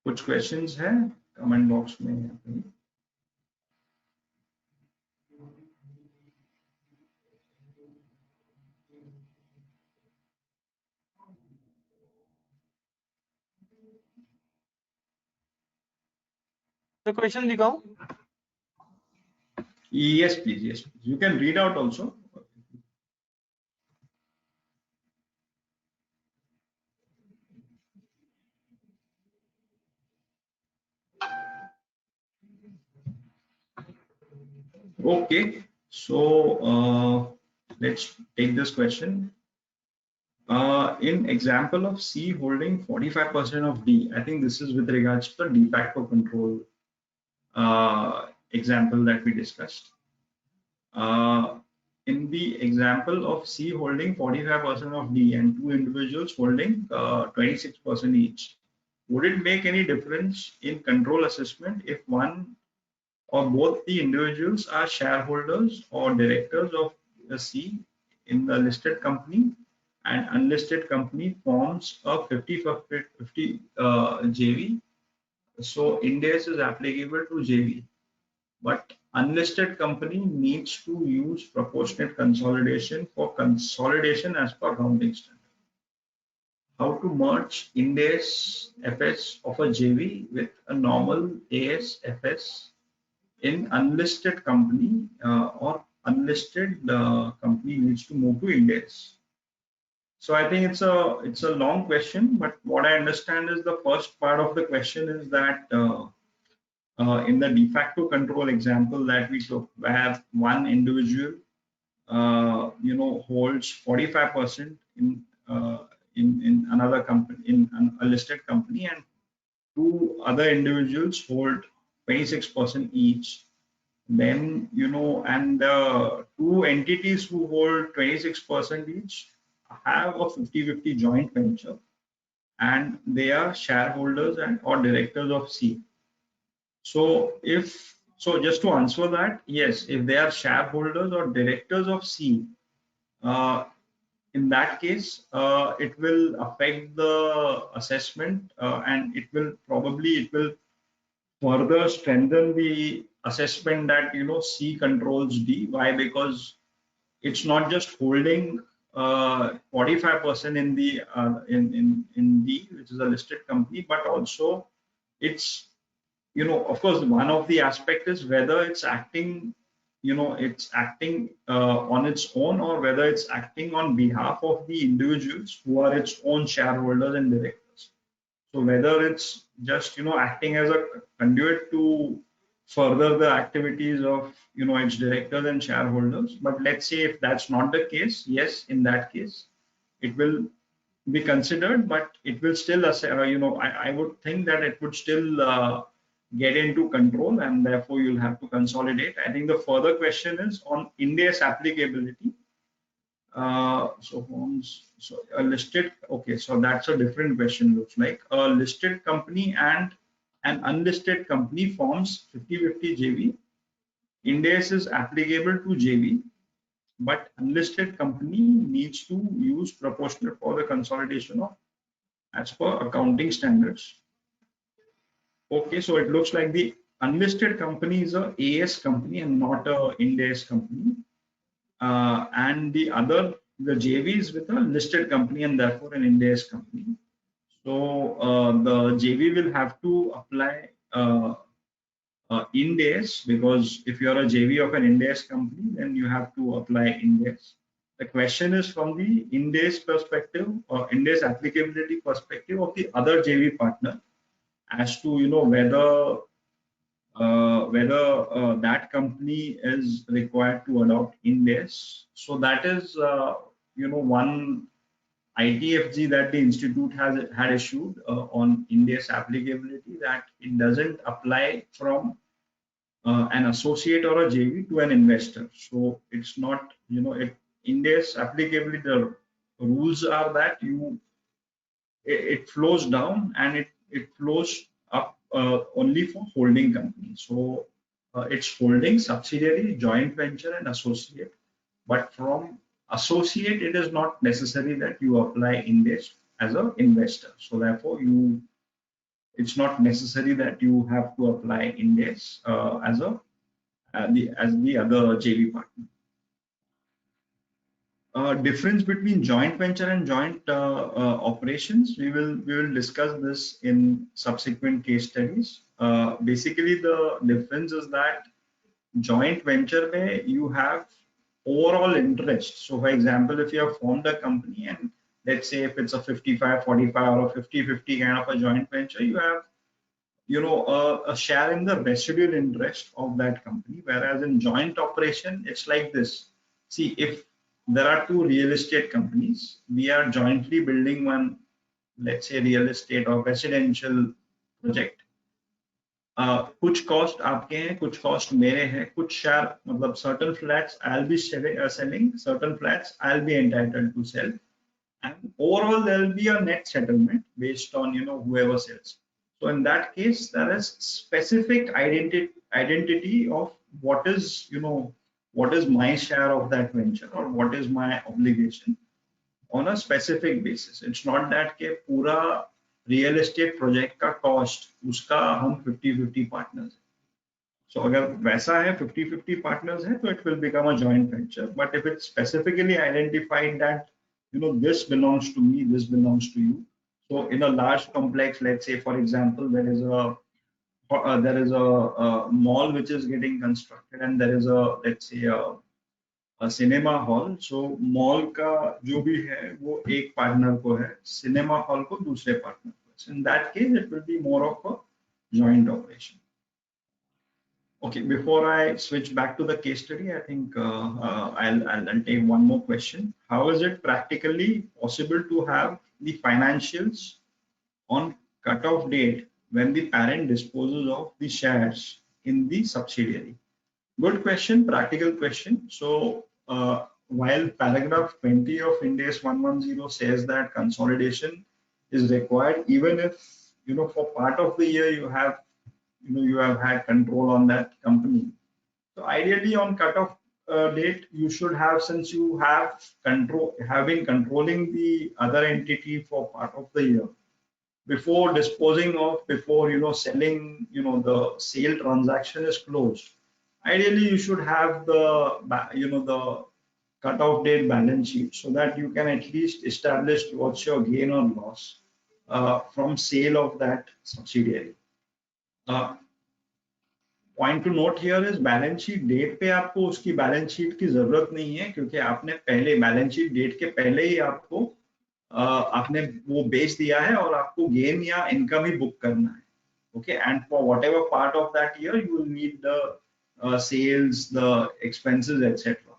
कुछ questions है comment box में. The question दिखाऊं? Yes, please. Yes, please. You can read out also. Okay, so let's take this question. In example of C holding 45% of D, I think this is with regards to the de facto control example that we discussed. In the example of C holding 45% of D and two individuals holding 26% each, would it make any difference in control assessment if one or both the individuals are shareholders or directors of the C in the listed company and unlisted company forms a 50-50 JV? So Ind AS is applicable to JV, but unlisted company needs to use proportionate consolidation for consolidation as per accounting standard. How to merge Ind AS FS of a JV with a normal AS FS in unlisted company or unlisted company needs to move to Ind AS. So I think it's a long question, but what I understand is the first part of the question is that in the de facto control example that we took, where one individual holds 45% in another company, in a listed company, and two other individuals hold 26% each. Then, and the two entities who hold 26% each have a 50-50 joint venture, and they are shareholders and or directors of C. So just to answer that, yes, if they are shareholders or directors of C, uh, in that case, it will affect the assessment, and it will further strengthen the assessment that C controls D. Why? Because it's not just holding 45% in the in D, which is a listed company, but also it's of course, one of the aspect is whether it's acting, it's acting on its own, or whether it's acting on behalf of the individuals who are its own shareholders and directors. So whether it's just, acting as a conduit to further the activities of, its directors and shareholders. But let's say if that's not the case, yes, in that case, it will be considered, but it will still, I would think that it would still get into control, and therefore you'll have to consolidate. I think the further question is on Ind AS applicability. So a listed, okay, so that's a different question. Looks like a listed company and an unlisted company forms 50-50 JV. Ind AS is applicable to JV, but unlisted company needs to use proportional for the consolidation of as per accounting standards. Okay, so it looks like the unlisted company is a AS company and not a Ind AS company. And the JV is with a listed company and therefore an Ind AS company. So the JV will have to apply Ind AS, because if you are a JV of an Ind AS company, then you have to apply Ind AS. The question is from the Ind AS perspective or Ind AS applicability perspective of the other JV partner, as to whether that company is required to adopt Ind AS. So that is one ITFG that the institute has had issued on Ind AS applicability, that it doesn't apply from an associate or a JV to an investor. So it's not, Ind AS applicability, the rules are that it flows down, and it flows up only for holding companies. So it's holding, subsidiary, joint venture, and associate. But from associate, it is not necessary that you apply Ind AS as an investor. So therefore, it's not necessary that you have to apply Ind AS as the other JV partner. Difference between joint venture and joint operations, we will discuss this in subsequent case studies. Basically, the difference is that joint venture where you have overall interest. So for example, if you have formed a company, and let's say if it's a 55-45 or a 50-50 kind of a joint venture, you have a share in the residual interest of that company. Whereas in joint operation, it's like this. See, if there are two real estate companies, we are jointly building one, let's say real estate or residential project. कुछ cost आपके हैं, कुछ cost मेरे हैं, कुछ share, मतलब certain flats I'll be selling, certain flats I'll be entitled to sell, and overall there will be a net settlement based on whoever sells. So in that case, there is specific identity of what is what is my share of that venture, or what is my obligation on a specific basis. It's not that के पूरा real estate project का cost उसका हम 50-50 partners हैं. So अगर वैसा है 50-50 partners है, तो it will become a joint venture. But if it's specifically identified that this belongs to me, this belongs to you. So in a large complex, let's say for example, there is a mall which is getting constructed, and there is let's say a cinema hall. So mall का जो भी है वो एक partner को है, cinema hall को दूसरे partner को. So in that case, it will be more of a joint operation. Okay, before I switch back to the case study, I think I'll take one more question. How is it practically possible to have the financials on cutoff date when the parent disposes of the shares in the subsidiary? Good question, practical question. So while paragraph 20 of Ind AS 110 says that consolidation is required, even if for part of the year you have had control on that company. So ideally on cutoff date, you should have, since you have been controlling the other entity for part of the year, before disposing of, before selling, the sale transaction is closed. Ideally, you should have the cutoff date balance sheet so that you can at least establish what's your gain or loss from sale of that subsidiary. Point to note here is balance sheet date पे आपको उसकी balance sheet की जरूरत नहीं है, क्योंकि आपने पहले बैलेंस शीट डेट के पहले ही आपने वो बेच दिया है और आपको गेन या इनकम ही बुक करना है. Okay, and for whatever part of that year you will need the sales, the expenses etcetera.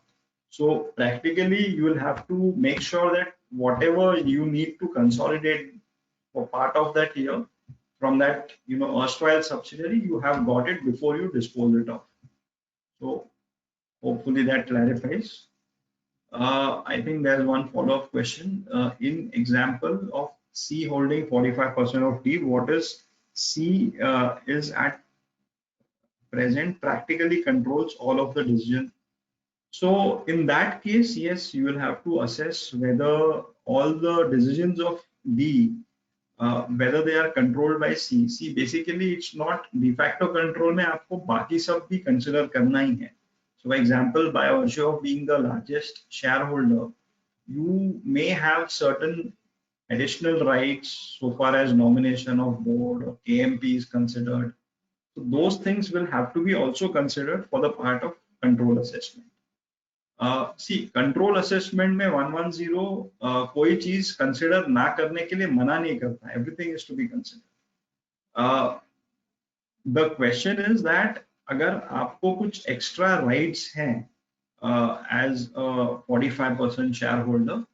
So practically you will have to make sure that whatever you need to consolidate for part of that year from that erstwhile subsidiary, you have got it before you dispose it off. So hopefully that clarifies. I think there's one follow-up question. In example of C holding 45% of D, what is C is at present practically controls all of the decision. So in that case, yes, you will have to assess whether all the decisions of D, whether they are controlled by C. See, basically, it's not de facto control में आपको बाकी सब भी consider करना ही है. So, for example, by virtue of being the largest shareholder, you may have certain additional rights so far as nomination of board or KMP is considered. So those things will have to be also considered for the part of control assessment. See control assessment में 110 कोई चीज consider ना करने के लिए मना नहीं करता. Everything is to be consider. The question is that अगर आपको कुछ एक्स्ट्रा राइट्स हैं as 45% shareholder,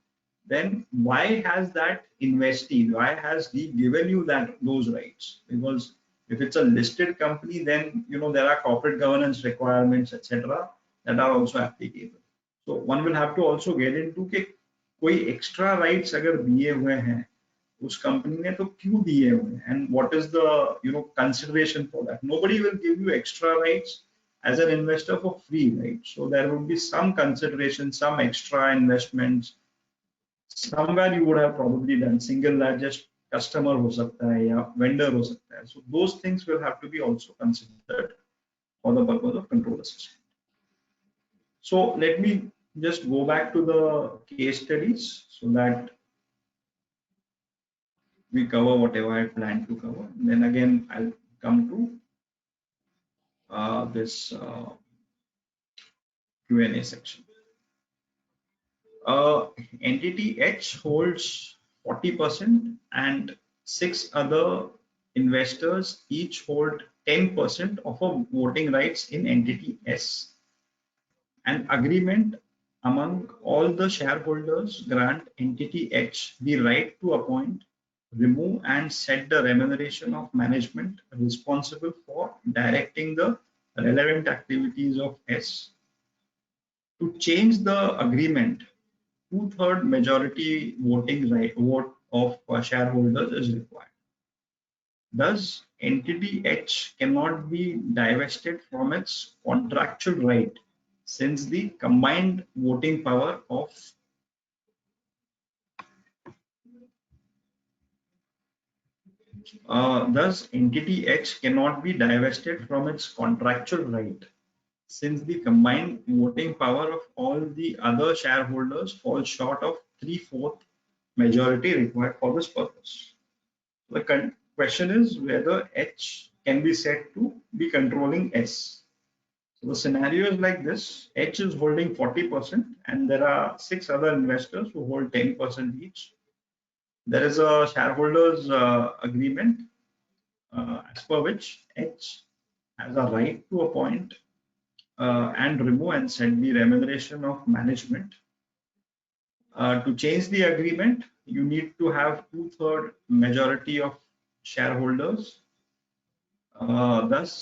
then why has that investee, why has he given you those rights? Because if it's a listed company, then there are corporate governance requirements, etc., that are also applicable. So one will have to also get into कि कोई extra rights अगर दिए हुए हैं उस company ने तो क्यों दिए हुए हैं, and what is the consideration for that. Nobody will give you extra rights as an investor for free, right? So there would be some consideration, some extra investments. Somewhere you would have probably done single largest customer हो सकता है या vendor हो सकता है. So those things will have to be also considered for the purpose of control assessment. So let me just go back to the case studies so that we cover whatever I planned to cover. And then again, I'll come to this Q&A section. Entity H holds 40% and 6 other investors each hold 10% of a voting rights in entity S. An agreement among all the shareholders grant entity H the right to appoint, remove, and set the remuneration of management responsible for directing the relevant activities of S. To change the agreement, 2/3 majority vote of shareholders is required. Thus, entity H cannot be divested from its contractual right, since the combined voting power of thus entity H cannot be divested from its contractual right, since the combined voting power of all the other shareholders falls short of 3/4 majority required for this purpose. The question is whether H can be said to be controlling S. So the scenario is like this: H is holding 40% and there are 6 other investors who hold 10% each. There is a shareholders agreement as per which H has a right to appoint and remove and set the remuneration of management. To change the agreement, you need to have 2/3 majority of shareholders. Thus,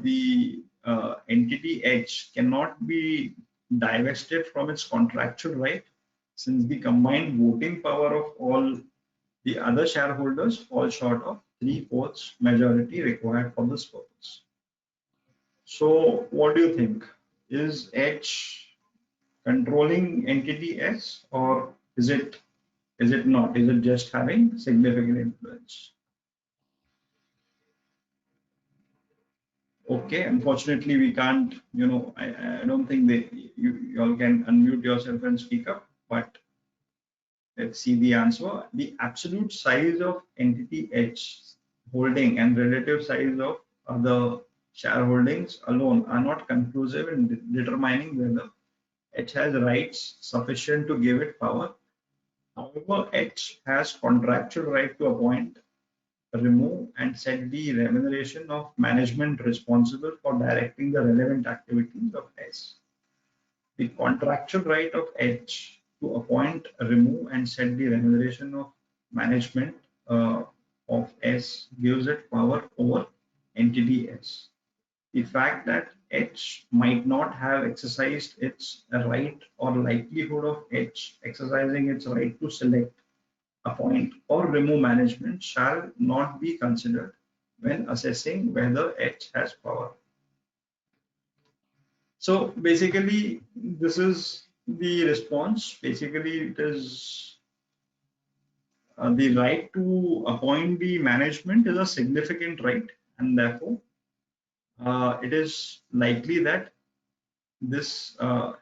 the entity H cannot be divested from its contractual right, since the combined voting power of all the other shareholders falls short of 3/4 majority required for this purpose. So what do you think? Is H controlling entity S, or is it not? Is it just having significant influence? Okay, unfortunately we can't, I don't think that you all can unmute yourself and speak up, but let's see the answer. The absolute size of entity H holding and relative size of other shareholdings alone are not conclusive in determining whether H has rights sufficient to give it power. However, H has contractual right to appoint, remove, and set the remuneration of management responsible for directing the relevant activities of S. The contractual right of H to appoint, remove, and set the remuneration of management of S gives it power over entity S. The fact that H might not have exercised its right, or likelihood of H exercising its right to select, appoint, or remove management shall not be considered when assessing whether H has power. So basically, this is the response. Basically, it is the right to appoint the management is a significant right, and therefore it is likely that this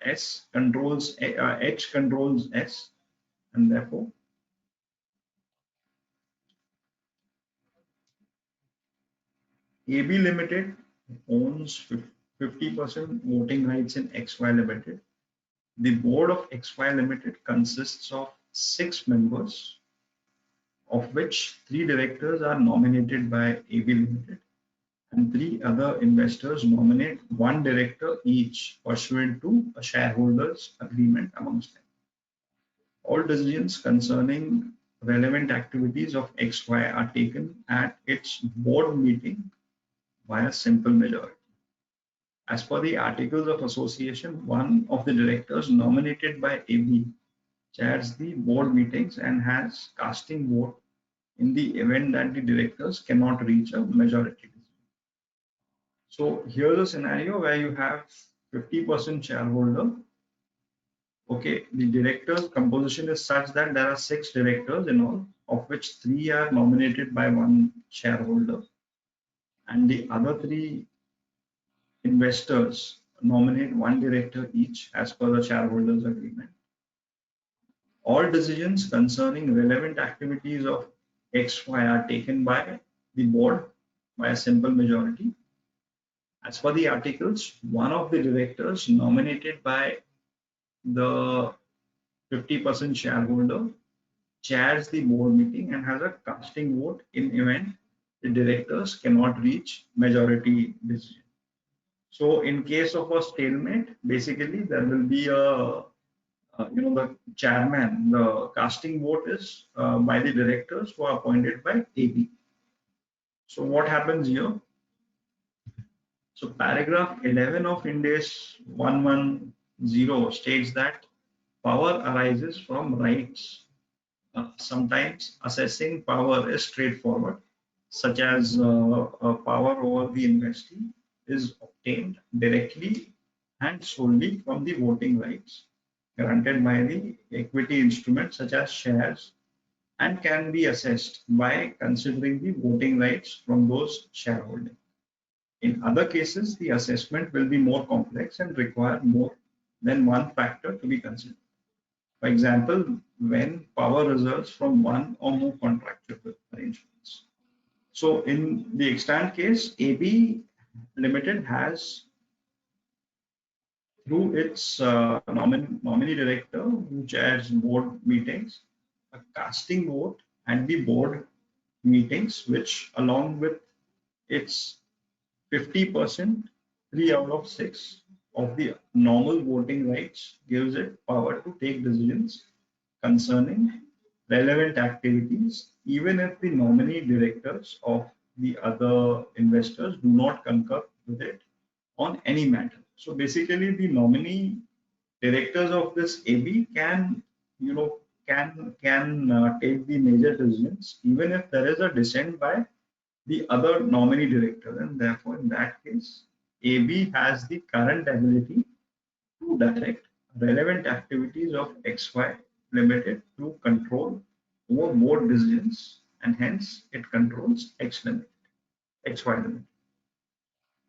H controls S, and therefore AB Limited owns 50% voting rights in XY Limited. The board of XY Limited consists of 6 members, of which 3 directors are nominated by AB Limited, and 3 other investors nominate 1 director each pursuant to a shareholders agreement amongst them. All decisions concerning relevant activities of XY are taken at its board meeting by a simple majority. As per the Articles of Association, one of the directors nominated by AB chairs the board meetings and has casting vote in the event that the directors cannot reach a majority. So here's a scenario where you have 50% shareholder. Okay, the director composition is such that there are 6 directors in all, of which 3 are nominated by 1 shareholder, and the other 3 investors nominate 1 director each as per the shareholders agreement. All decisions concerning relevant activities of XY are taken by the board by a simple majority. As per the articles, one of the directors nominated by the 50% shareholder chairs the board meeting and has a casting vote in event the directors cannot reach majority decision. So in case of a stalemate, basically there will be the chairman, the casting vote is by the directors who are appointed by AB. So what happens here? So paragraph 11 of Ind AS 110 states that power arises from rights. Sometimes assessing power is straightforward, such as power over the investee is obtained directly and solely from the voting rights granted by the equity instruments such as shares, and can be assessed by considering the voting rights from those shareholding. In other cases, the assessment will be more complex and require more than one factor to be considered. For example, when power results from one or more contractual arrangements. So in the extant case, AB Limited has, through its nominee director who chairs board meetings, a casting vote at the board meetings, which along with its 50%, 3 out of 6 of the normal voting rights gives it power to take decisions concerning relevant activities, even if the nominee directors of the other investors do not concur with it, on any matter. So basically, the nominee directors of this AB can, take the major decisions even if there is a dissent by the other nominee director, and therefore in that case, AB has the current ability to direct relevant activities of XY Limited to control over more decisions, and hence it controls XY Limited.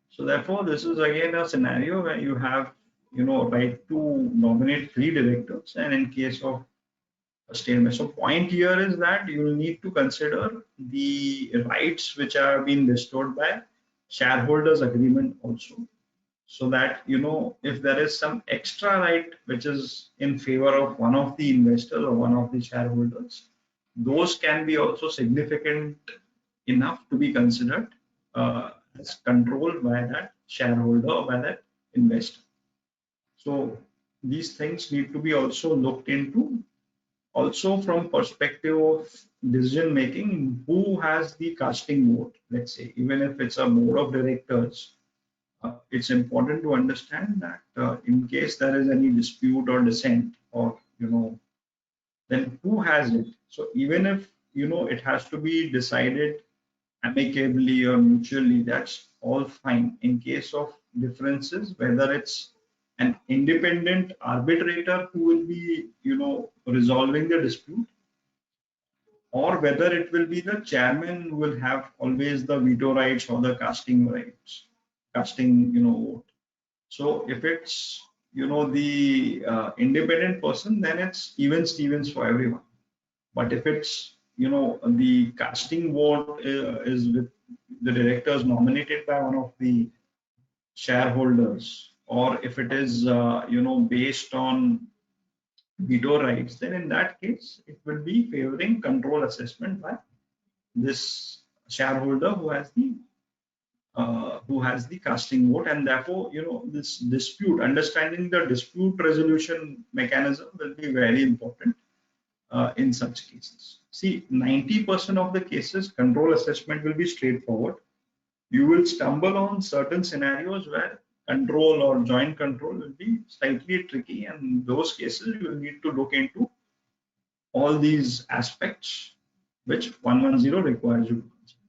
So therefore, this is again a scenario where you have, right to nominate three directors, and in case of a stalemate. So point here is that you will need to consider the rights which are being bestowed by shareholders agreement also, so that if there is some extra right which is in favor of one of the investors or one of the shareholders, those can be also significant enough to be considered as controlled by that shareholder or by that investor. So these things need to be also looked into, also from perspective of decision making, who has the casting vote. Let's say even if it's a board of directors, it's important to understand that in case there is any dispute or dissent, or then who has it. So even if it has to be decided amicably or mutually, that's all fine. In case of differences, whether it's an independent arbitrator who will be resolving the dispute, or whether it will be the chairman who will have always the veto rights or the casting vote. So if it's the independent person, then it's even Stevens for everyone. But if it's the casting vote is with the directors nominated by one of the shareholders, or if it is based on veto rights, then in that case it will be favoring control assessment by this shareholder who has the casting vote, and therefore this dispute, understanding the dispute resolution mechanism will be very important in such cases. See, 90% of the cases control assessment will be straightforward. You will stumble on certain scenarios where control or joint control will be slightly tricky, and in those cases you will need to look into all these aspects which 110 requires you to consider.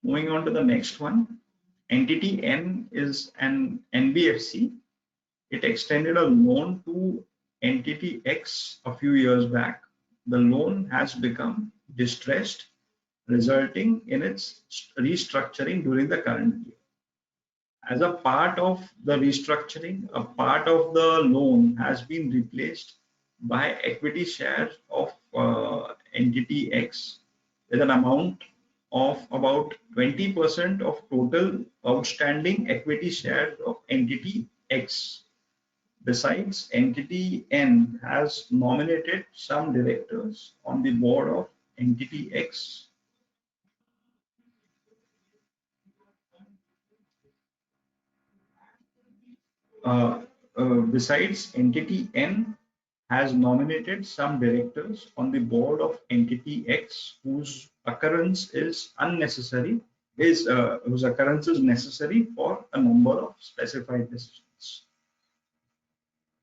Moving on to the next one, entity N is an NBFC. It extended a loan to entity X a few years back. The loan has become distressed, resulting in its restructuring during the current year. As a part of the restructuring, a part of the loan has been replaced by equity shares of entity X with an amount of about 20% of total outstanding equity shares of entity X. Besides, entity N has nominated some directors on the board of entity X. Besides, entity N has nominated some directors on the board of entity X whose occurrence is unnecessary, whose occurrence is necessary for a number of specified decisions.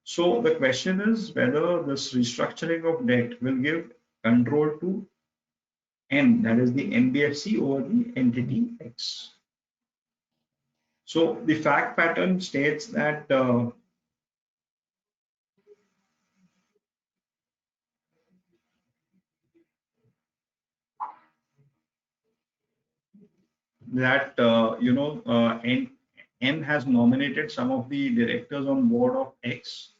So the question is whether this restructuring of debt will give control to N, that is the NBFC, over the entity X. So the fact pattern states that N has nominated some of the directors on board of X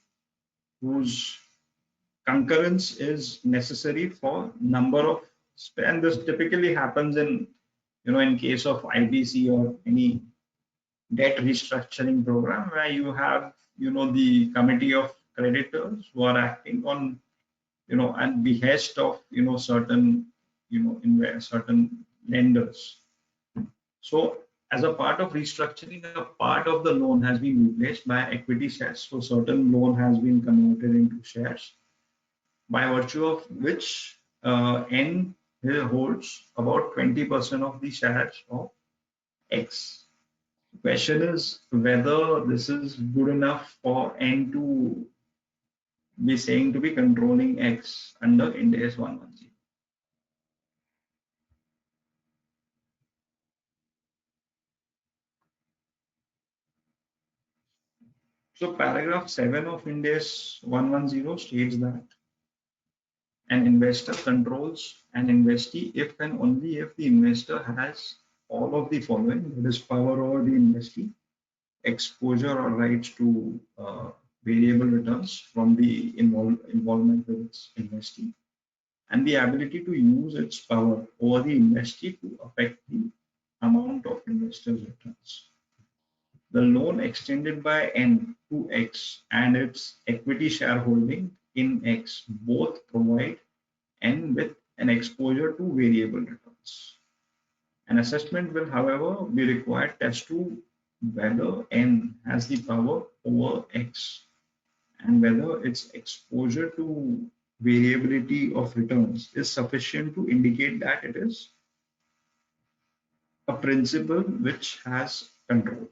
whose concurrence is necessary for number of, and this typically happens in case of IBC or any debt restructuring program, where you have the committee of creditors who are acting on at behest of certain certain lenders. So as a part of restructuring, a part of the loan has been replaced by equity shares. So certain loan has been converted into shares, by virtue of which N holds about 20% of the shares of X. Question is whether this is good enough for N to be saying to be controlling X under Ind AS 110. So paragraph 7 of Ind AS 110 states that an investor controls an investee if and only if the investor has all of the following: that is, power over the investee, exposure or rights to variable returns from the involvement with its investee, and the ability to use its power over the investee to affect the amount of investor's returns. The loan extended by N to X and its equity shareholding in X both provide N with an exposure to variable returns. An assessment will, however, be required as to whether N has the power over X and whether its exposure to variability of returns is sufficient to indicate that it is a principle which has control.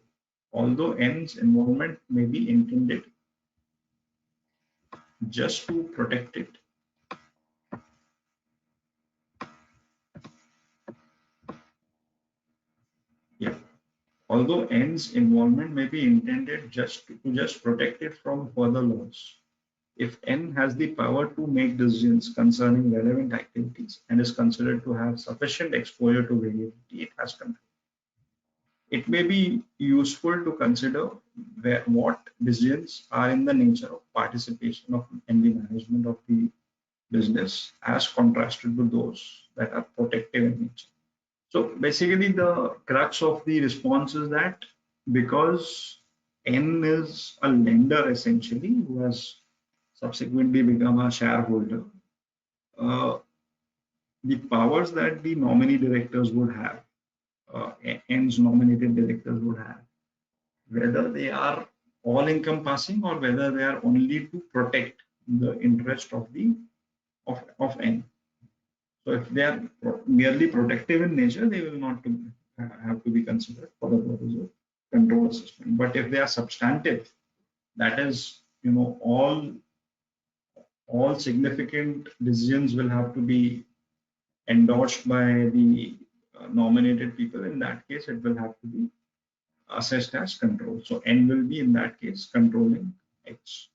Although N's involvement may be intended just to protect it, yeah. Although N's involvement may be intended just protect it from further loss, if N has the power to make decisions concerning relevant activities and is considered to have sufficient exposure to variability, it has control. It may be useful to consider what decisions are in the nature of participation in the management of the business as contrasted to those that are protective in nature. So basically, the crux of the response is that because N is a lender essentially who has subsequently become a shareholder, uh, the powers that the nominee directors would have, N's nominated directors would have, whether they are all encompassing or whether they are only to protect the interest of the of N. So if they are merely protective in nature, they will not have to be considered for the purpose of control assessment. But if they are substantive, that is, all significant decisions will have to be endorsed by the nominated people. In that case, it will have to be assessed as control. So N will be in that case controlling X.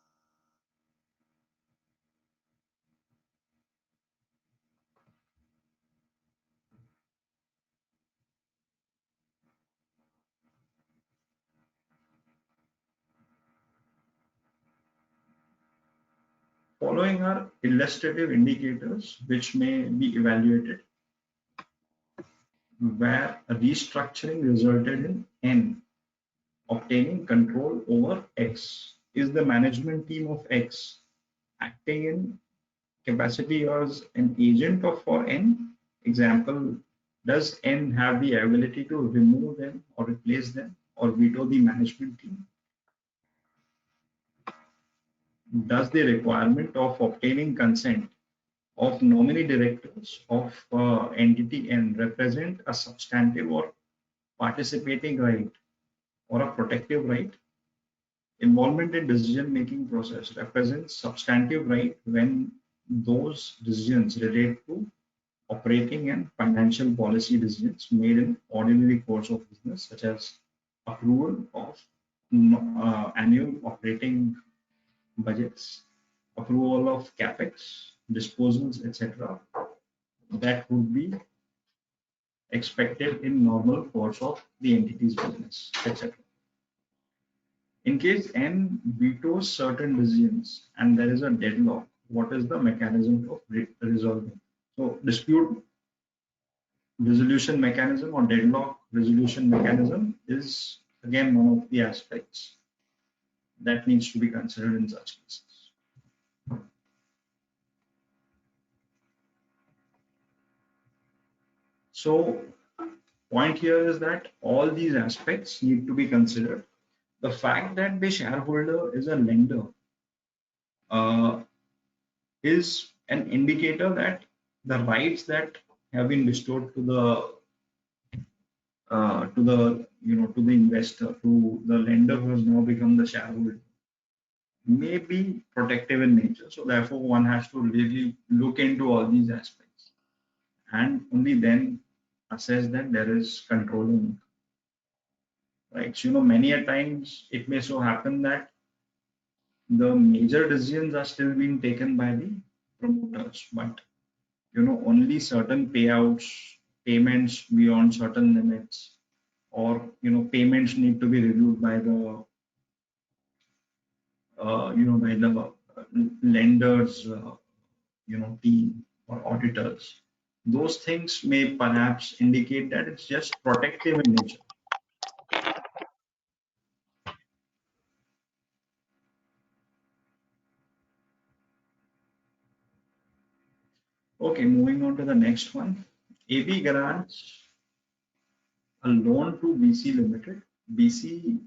Following are illustrative indicators which may be evaluated where a restructuring resulted in N obtaining control over X. Is the management team of X acting in capacity as an agent of for N? Example, does N have the ability to remove them or replace them or veto the management team? Does the requirement of obtaining consent of nominee directors of entity N represent a substantive or participating right or a protective right? Involvement in decision-making process represents substantive right when those decisions relate to operating and financial policy decisions made in ordinary course of business, such as approval of annual operating budgets, approval of capex, disposals, etc. That would be expected in normal course of the entity's business, etc. In case N vetoes certain decisions and there is a deadlock, what is the mechanism of resolving? So dispute resolution mechanism or deadlock resolution mechanism is again one of the aspects that needs to be considered in such cases. So point here is that all these aspects need to be considered. The fact that the shareholder is a lender uh, is an indicator that the rights that have been bestowed to the to the investor, to the lender who has now become the shareholder, may be protective in nature. So therefore, one has to really look into all these aspects and only then assess that there is controlling, right? So, many a times it may so happen that the major decisions are still being taken by the promoters, but only certain payments beyond certain limits, or payments need to be reviewed by the lenders, team or auditors. Those things may perhaps indicate that it's just protective in nature. Okay, moving on to the next one. AB grants a loan to BC Limited. BC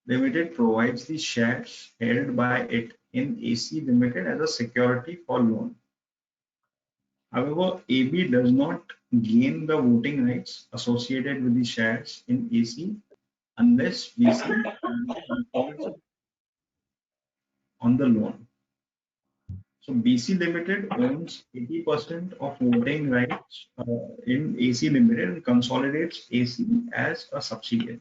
Limited provides the shares held by it in AC Limited as a security for loan. However, AB does not gain the voting rights associated with the shares in AC unless BC defaults on the loan. So BC Limited owns 80% of voting rights in AC Limited and consolidates AC as a subsidiary.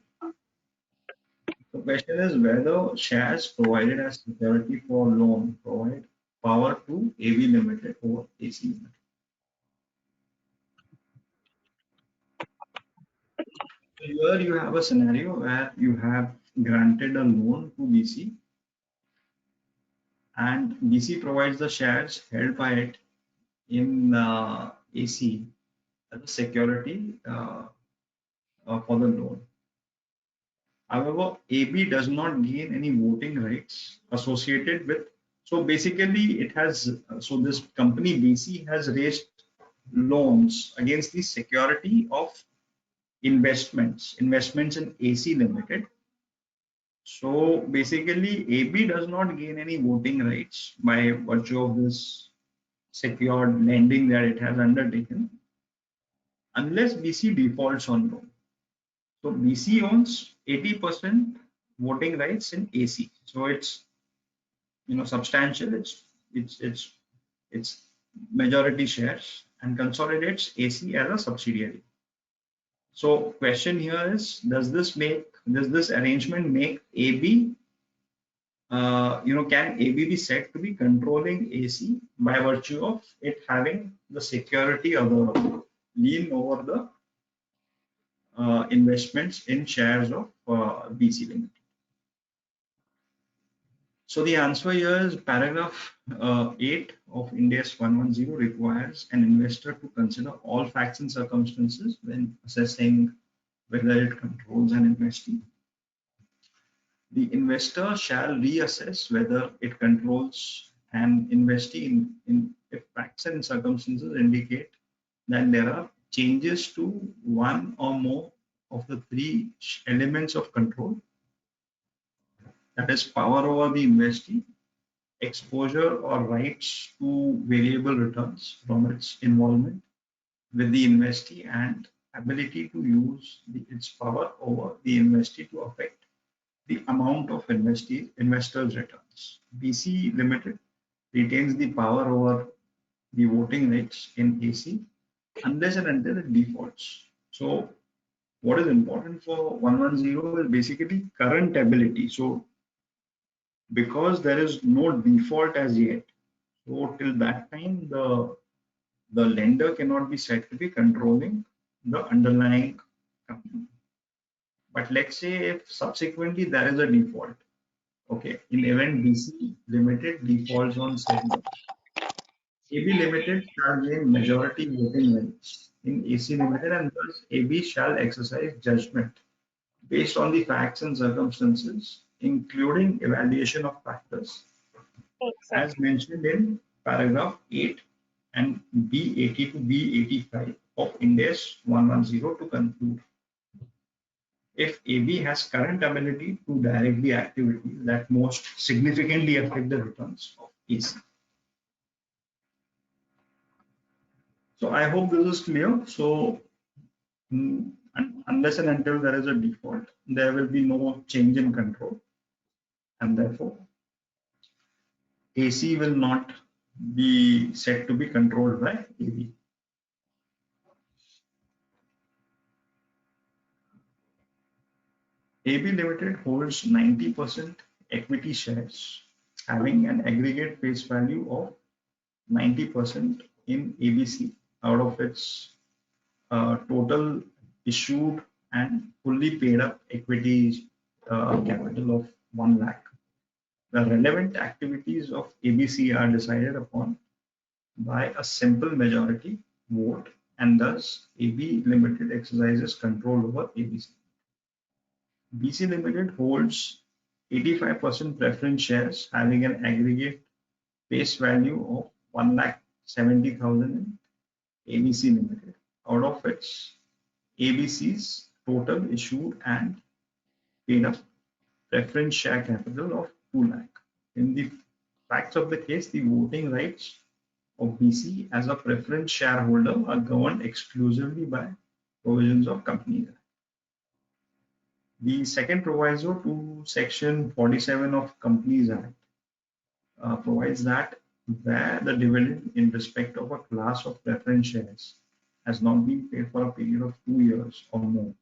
The question is whether shares provided as security for loan provide power to AB Limited or AC Limited. So here you have a scenario where you have granted a loan to BC and BC provides the shares held by it in AC as a security for the loan. However, AB does not gain any voting rights associated with. So basically, so this company BC has raised loans against the security of investments in AC Limited. So basically, AB does not gain any voting rights by virtue of this secured lending that it has undertaken unless BC defaults on loan. So BC owns 80% voting rights in AC. So it's substantial. It's majority shares and consolidates AC as a subsidiary. So question here is, does this arrangement make AB can AB be said to be controlling AC by virtue of it having the security or the lien over the investments in shares of BC Limited? So the answer here is paragraph 8 of Ind AS 110 requires an investor to consider all facts and circumstances when assessing whether it controls an investee. The investor shall reassess whether it controls an investee if facts and circumstances indicate that there are changes to one or more of the three elements of control, that is power over the investee, exposure or rights to variable returns from its involvement with the investee, and ability to use its power over the investee to affect the amount of investors' returns. BC Limited retains the power over the voting rights in AC unless and until it defaults. So what is important for 110 is basically current ability. So because there is no default as yet, so till that time the lender cannot be said to be controlling the underlying company. But let's say if subsequently there is a default, okay, in event BC Limited defaults on said loan, AB Limited shall gain majority voting rights in AC Limited, and thus AB shall exercise judgment based on the facts and circumstances, including evaluation of factors as Exactly. mentioned in paragraph 8 and B80 to B85 of Ind AS 110 to conclude. If AB has current ability to direct the activities that most significantly affect the returns of AC. So I hope this is clear. So And unless and until there is a default, there will be no change in control, and therefore AC will not be said to be controlled by AB. AB Limited holds 90% equity shares having an aggregate face value of 90% in ABC out of its total issued and fully paid up equity capital of 1 lakh. The relevant activities of ABC are decided upon by a simple majority vote, and thus AB Limited exercises control over ABC. BC Limited holds 85% preference shares having an aggregate face value of 1,70,000 in ABC Limited out of its ABC's total issued and paid up preference share capital of 2 lakh. In the facts of the case, the voting rights of BC as a preference shareholder are governed exclusively by provisions of Companies Act. The second proviso to Section 47 of Companies Act provides that where the dividend in respect of a class of preference shares has not been paid for a period of 2 years or more,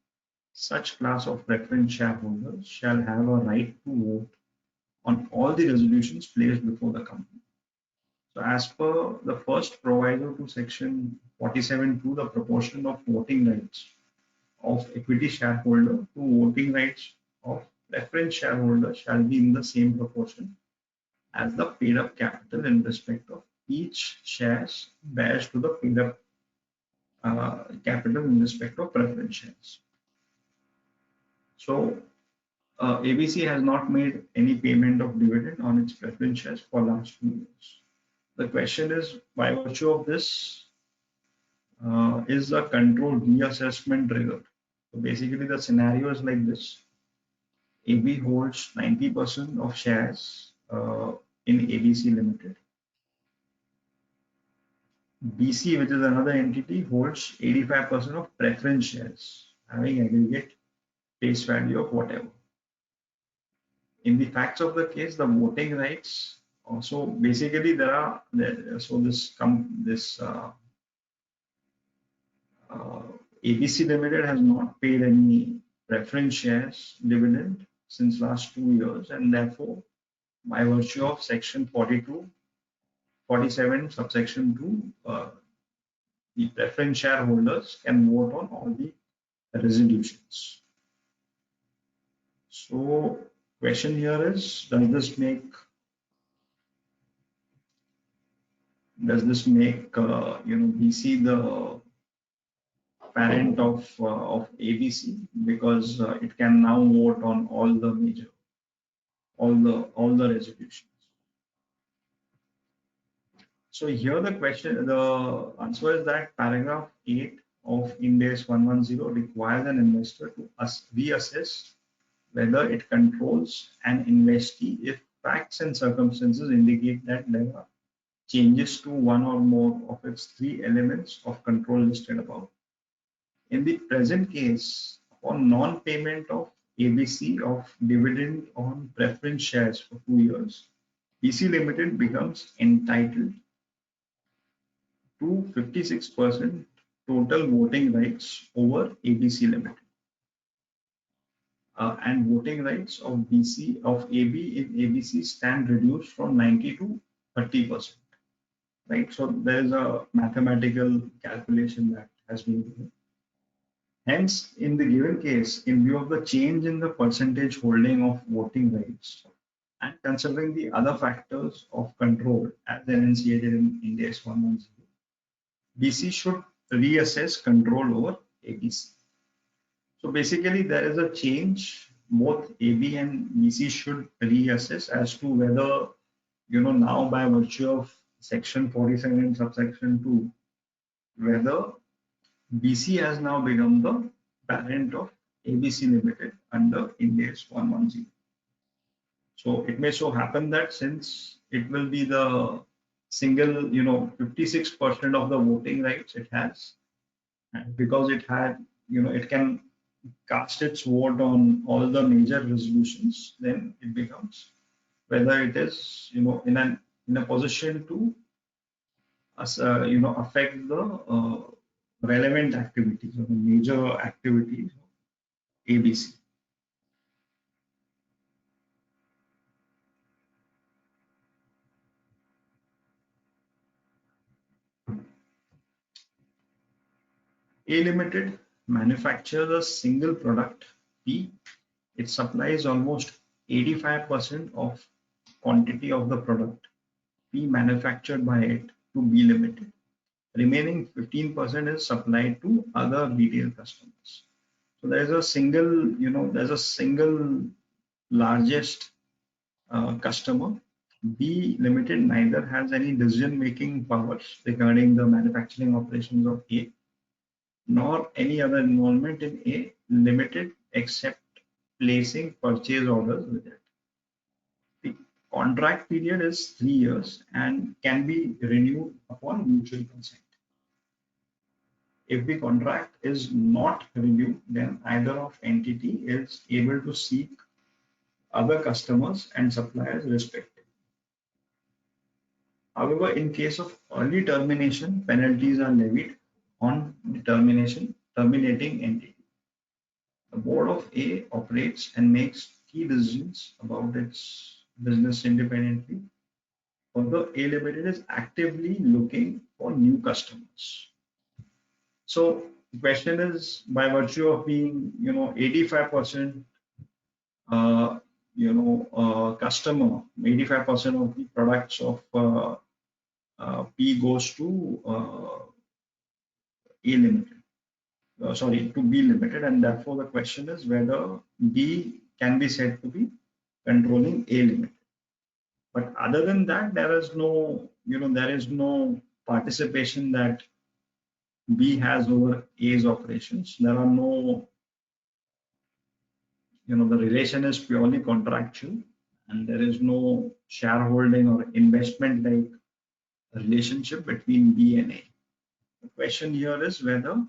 such class of preference shareholders shall have a right to vote on all the resolutions placed before the company. So as per the first proviso to Section 47(2), the proportion of voting rights of equity shareholder to voting rights of preference shareholder shall be in the same proportion as the paid up capital in respect of each shares bears to the paid up capital in respect of preference shares. So ABC has not made any payment of dividend on its preference shares for last 2 years. The question is, by virtue of this, is the control reassessment triggered? So basically the scenario is like this. AB holds 90% of shares in ABC Limited. BC, which is another entity, holds 85% of preference shares, having aggregate face value of whatever. In the facts of the case, the voting rights also basically ABC Limited has not paid any preference shares dividend since last 2 years, and therefore, by virtue of Section 47, subsection 2, the preference shareholders can vote on all the resolutions. So, question here is, does this make BC the parent of ABC, because it can now vote on all the resolutions? So here the answer is that paragraph 8 of Ind AS 110 requires an investor to reassess whether it controls an investee if facts and circumstances indicate that there are changes to one or more of its 3 elements of control listed above. In the present case, upon non-payment of ABC of dividend on preference shares for 2 years, BC Limited becomes entitled to 56% total voting rights over ABC Limited. And voting rights of AB in ABC stand reduced from 90 to 30%. Right? So there is a mathematical calculation that has been given. Hence, in the given case, in view of the change in the percentage holding of voting rights and considering the other factors of control as enunciated in Ind AS 110, BC should reassess control over ABC. So basically, there is a change. Both AB and BC should reassess as to whether, now by virtue of Section 47 subsection 2, whether BC has now become the parent of ABC Limited under Ind AS 110. So it may so happen that since it will be the single, 56% of the voting rights it has, and because it had it can cast its vote on all the major resolutions, then it becomes whether it is in a position to affect the relevant activities or the major activities ABC. A Limited manufactures a single product P. It supplies almost 85% of quantity of the product P manufactured by it to B Limited. Remaining 15% is supplied to other retail customers. So there's a single largest customer. B Limited neither has any decision-making powers regarding the manufacturing operations of A, nor any other involvement in A Limited except placing purchase orders with it. The contract period is 3 years and can be renewed upon mutual consent. If the contract is not renewed, then either of entity is able to seek other customers and suppliers respectively. However, in case of early termination, penalties are levied on the terminating entity. The board of A operates and makes key decisions about its business independently. Further, A Limited is actively looking for new customers. So the question is, by virtue of being 85% customer, 85% of the products of P goes to A Limited, to B Limited, and therefore the question is whether B can be said to be controlling A Limited. But other than that, there is no participation that B has over A's operations. There are no, the relation is purely contractual, and there is no shareholding or investment like relationship between B and A. The question here is whether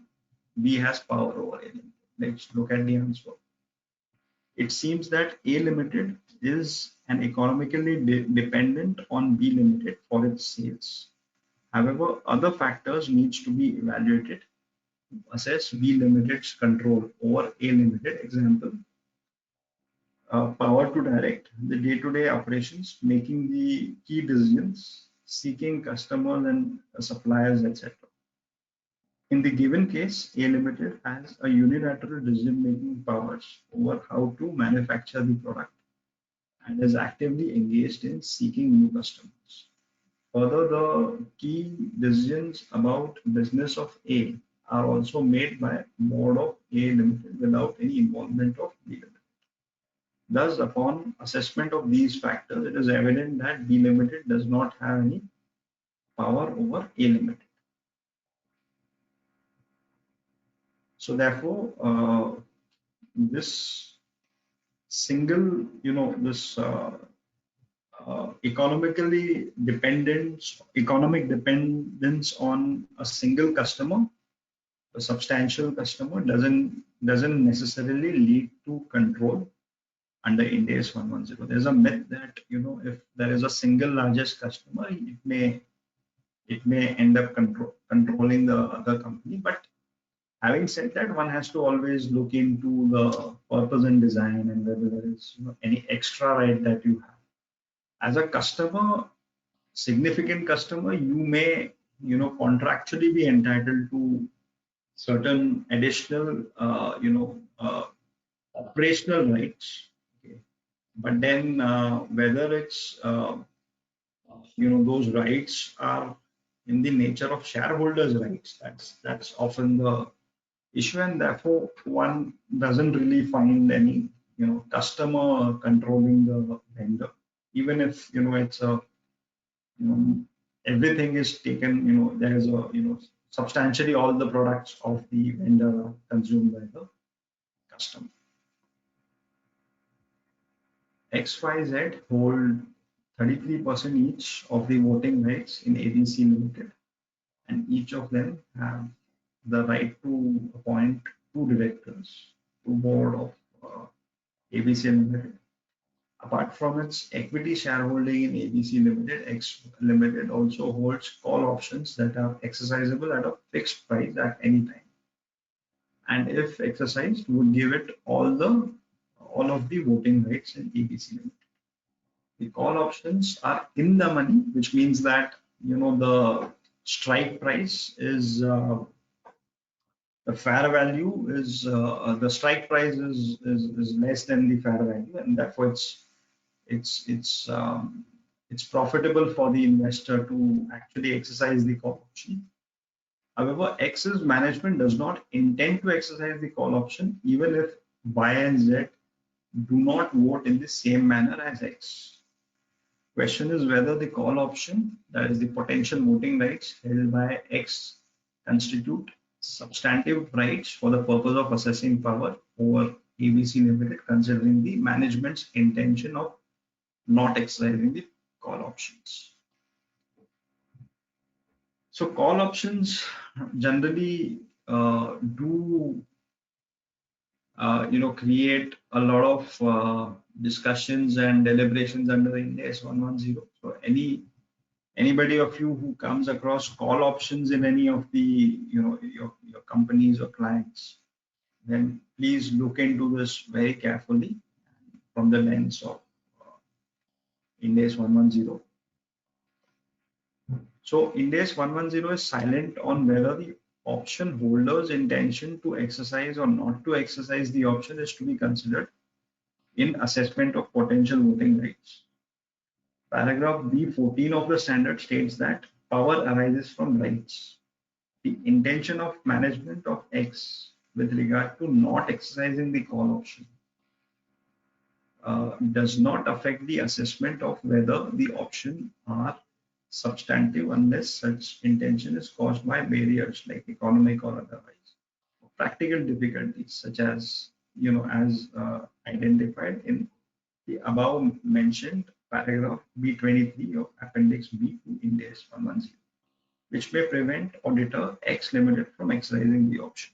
B has power over A Limited. Let's look at the answer. It seems that A Limited is an economically dependent on B Limited for its sales. However, other factors needs to be evaluated to assess B Limited's control over A Limited. Example, power to direct the day-to-day operations, making the key decisions, seeking customers and suppliers, etc. In the given case, A Limited has a unilateral decision-making powers over how to manufacture the product and is actively engaged in seeking new customers. Further, the key decisions about business of A are also made by board of A Limited without any involvement of B Limited. Thus, upon assessment of these factors, it is evident that B Limited does not have any power over A Limited. So therefore, this single, economic dependence on a single customer, a substantial customer, doesn't necessarily lead to control under Ind AS 110. There's a myth that if there is a single largest customer, it may end up controlling the other company. But having said that, one has to always look into the purpose and design and whether there is any extra right that you have. As a customer, significant customer, you may contractually be entitled to certain additional operational rights. Okay. But then whether it's those rights are in the nature of shareholders' rights, that's often the issue, and therefore one doesn't really find any customer controlling the vendor, even if it's a everything is taken, there is a substantially all the products of the vendor are consumed by the customer. XYZ hold 33% each of the voting rights in ABC Limited, and each of them have the right to appoint two directors, two board of ABC Limited. Apart from its equity shareholding in ABC Limited, X Limited also holds call options that are exercisable at a fixed price at any time, and if exercised, would give it all of the voting rights in ABC Limited. The call options are in the money, which means that the strike price is the fair value is the strike price is less than the fair value, and therefore it's it's um, it's profitable for the investor to actually exercise the call option. However, X's management does not intend to exercise the call option, even if Y and Z do not vote in the same manner as X. Question is whether the call option, that is the potential voting rights held by X, constitute substantive rights for the purpose of assessing power over ABC Limited, considering the management's intention of not exercising the call options. So call options generally do create a lot of discussions and deliberations under Ind AS 110. So anybody of you who comes across call options in any of the your companies or clients, then please look into this very carefully from the lens of Ind AS 110. So Ind AS 110 is silent on whether the option holder's intention to exercise or not to exercise the option is to be considered in assessment of potential voting rights. Paragraph B14 of the standard states that power arises from rights. The intention of management of X with regard to not exercising the call option does not affect the assessment of whether the option are substantive unless such intention is caused by barriers like economic or otherwise, practical difficulties such as identified in the above mentioned paragraph B23 of Appendix B to Ind AS 110, which may prevent or deter X Limited from exercising the option.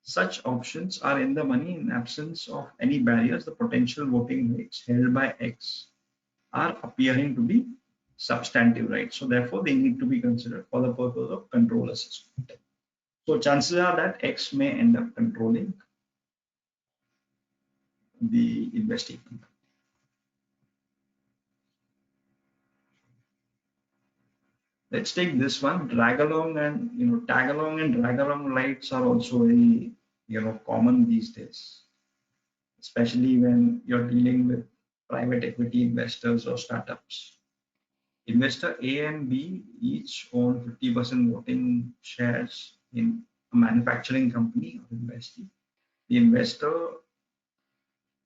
Such options are in the money in absence of any barriers. The potential voting rights held by X are appearing to be substantive rights. So therefore, they need to be considered for the purpose of control assessment. So chances are that X may end up controlling the investing company. Let's take this one. Drag along and tag along and drag along rights are also very common these days, especially when you're dealing with private equity investors or startups. Investor A and B each own 50% voting shares in a manufacturing company or investee. The investor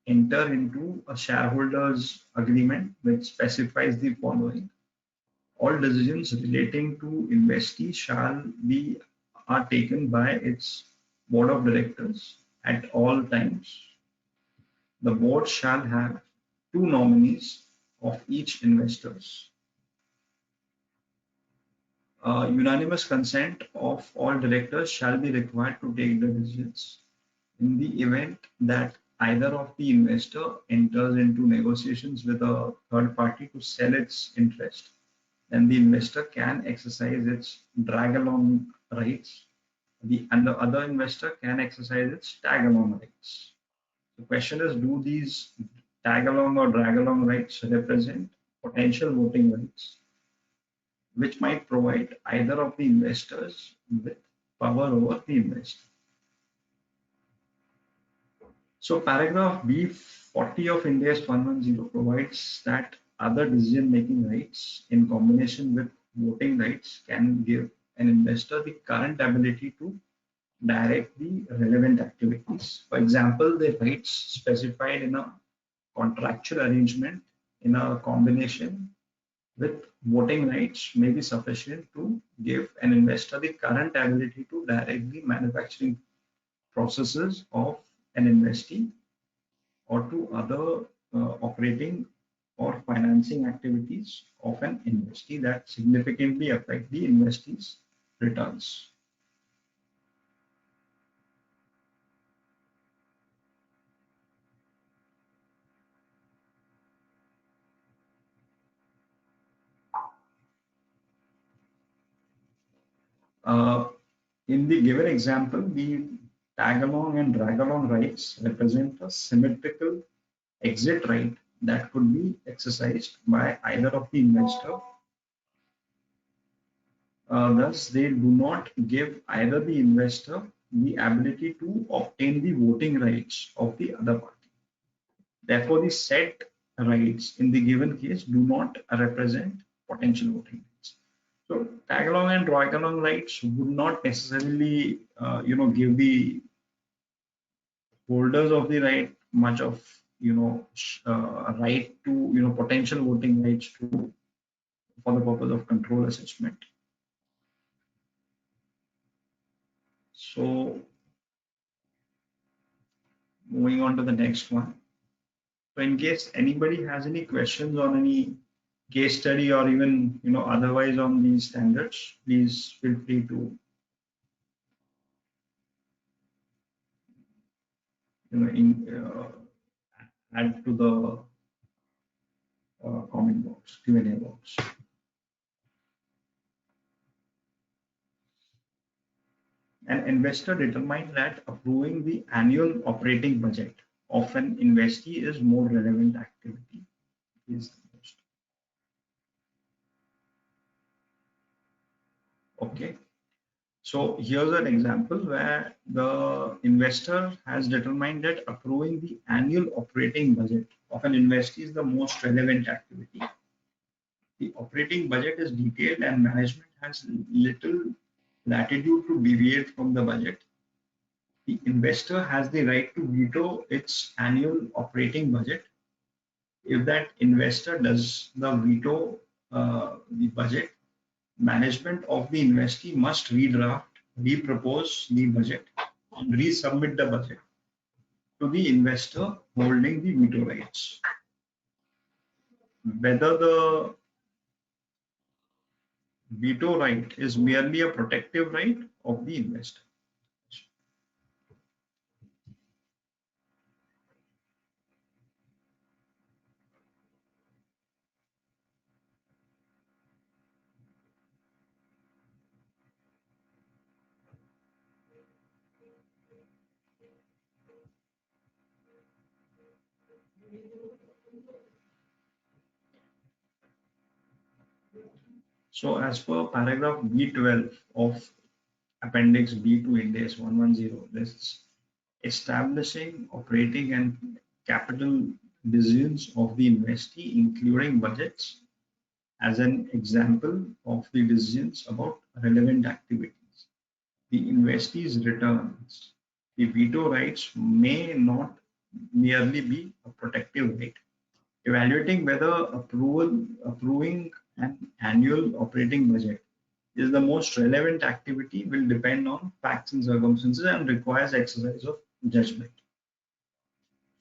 enter into a shareholders agreement which specifies the following: all decisions relating to investee are taken by its board of directors at all times. The board shall have two nominees of each investors. Unanimous consent of all directors shall be required to take the decisions. In the event that either of the investor enters into negotiations with a third party to sell its interest, then the investor can exercise its drag along rights. And the other investor can exercise its tag along rights. The question is, do these tag along or drag along rights represent potential voting rights, which might provide either of the investors with power over the investor? So paragraph B40 of Ind AS 110 provides that other decision-making rights in combination with voting rights can give an investor the current ability to direct the relevant activities. For example, the rights specified in a contractual arrangement in a combination with voting rights may be sufficient to give an investor the current ability to direct the manufacturing processes of an investee or to other operating or financing activities of an investee that significantly affect the investee's returns. In the given example, the tag-along and drag-along rights represent a symmetrical exit right that could be exercised by either of the investor. Thus, they do not give either the investor the ability to obtain the voting rights of the other party. Therefore, the set rights in the given case do not represent potential voting rights. So, tag-along and drag-along rights would not necessarily, give the holders of the right much of, right to, potential voting rights to for the purpose of control assessment. So moving on to the next one. So in case anybody has any questions on any case study or even otherwise on these standards, please feel free to add to the comment box, Q&A box. An investor determined that approving the annual operating budget of an investee is more relevant activity. Is okay. So here's an example where the investor has determined that approving the annual operating budget of an investee is the most relevant activity. The operating budget is detailed and management has little latitude to deviate from the budget. The investor has the right to veto its annual operating budget. If that investor does the veto the budget, management of the investee must redraft, repropose the budget, and resubmit the budget to the investor holding the veto rights. Whether the veto right is merely a protective right of the investor. So as per paragraph B12 of Appendix B to Ind AS 110, lists establishing, operating, and capital decisions of the investee, including budgets, as an example of the decisions about relevant activities. The investee's returns. The veto rights may not merely be a protective right. Evaluating whether approving an annual operating budget is the most relevant activity will depend on facts and circumstances and requires exercise of judgment.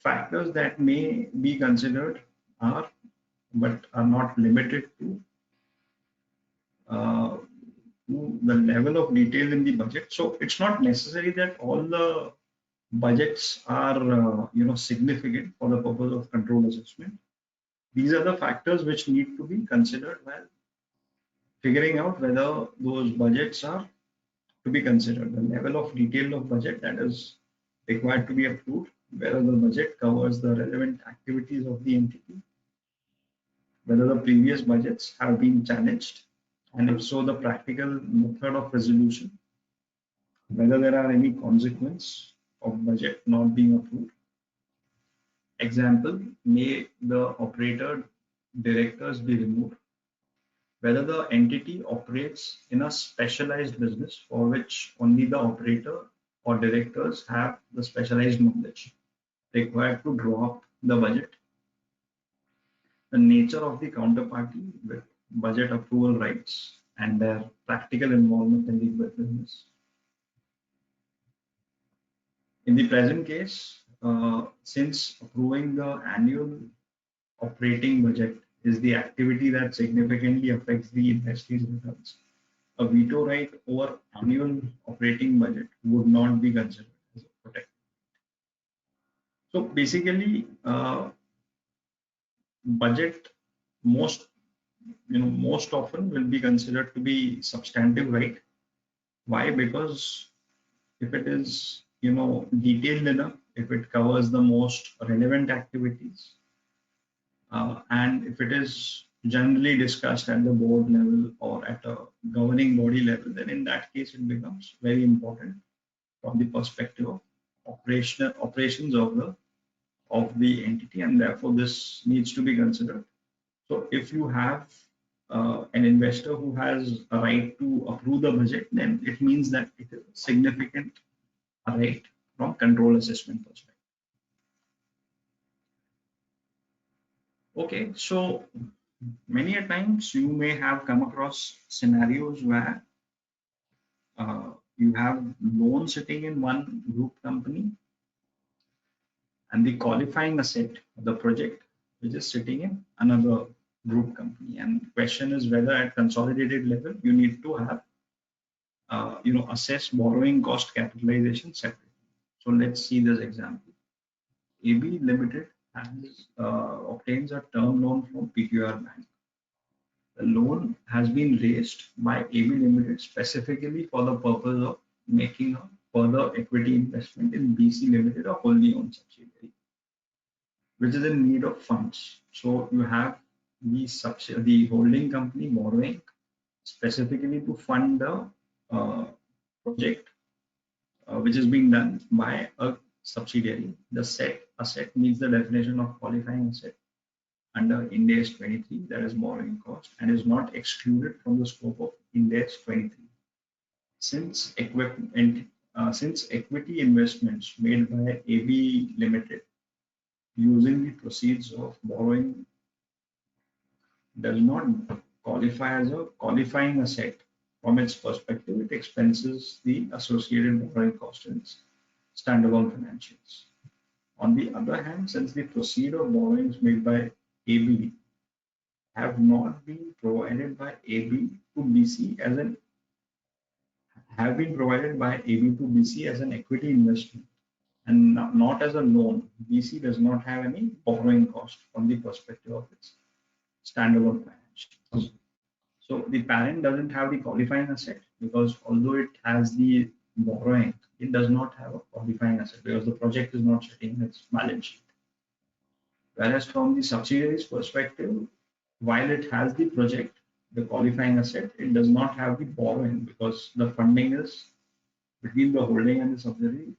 Factors that may be considered are, but are not limited uh, to the level of detail in the budget. So it's not necessary that all the budgets are significant for the purpose of control assessment. These are the factors which need to be considered while figuring out whether those budgets are to be considered. The level of detail of budget that is required to be approved, whether the budget covers the relevant activities of the entity, whether the previous budgets have been challenged, and if so, the practical method of resolution, whether there are any consequence of budget not being approved. Example, may the operator directors be removed, whether the entity operates in a specialized business for which only the operator or directors have the specialized knowledge required to draw up the budget, the nature of the counterparty with budget approval rights and their practical involvement in the business. In the present case, since approving the annual operating budget is the activity that significantly affects the investee's returns, a veto right over annual operating budget would not be considered as a protective. So basically, budget most often will be considered to be substantive right, Why? Because if it is, detailed enough, if it covers the most relevant activities, and if it is generally discussed at the board level or at a governing body level, then in that case it becomes very important from the perspective of operations of the entity, and therefore this needs to be considered. So if you have an investor who has a right to approve the budget, then it means that it is a significant right from control assessment perspective. Okay, so many a times you may have come across scenarios where you have loan sitting in one group company and the qualifying asset of the project which is sitting in another group company. And the question is whether at consolidated level you need to have assess borrowing cost capitalization separately. So let's see this example. AB Limited has obtains a term loan from PQR Bank. The loan has been raised by AB Limited specifically for the purpose of making a further equity investment in BC Limited, a wholly owned subsidiary, which is in need of funds. So you have the holding company borrowing specifically to fund the project which is being done by a subsidiary. The said asset meets the definition of qualifying asset under Ind AS 23, that is borrowing cost, and is not excluded from the scope of Ind AS 23. Since equity investments made by AB Limited using the proceeds of borrowing does not qualify as a qualifying asset from its perspective, it expenses the associated borrowing cost in its standalone financials. On the other hand, since the proceeds of borrowings made by AB have not been provided by AB to BC as an equity investment and not as a loan, BC does not have any borrowing cost from the perspective of its standalone financials. So the parent doesn't have the qualifying asset because although it has the borrowing, it does not have a qualifying asset because the project is not sitting in its balance sheet. Whereas from the subsidiary's perspective, while it has the project, the qualifying asset, it does not have the borrowing because the funding is between the holding and the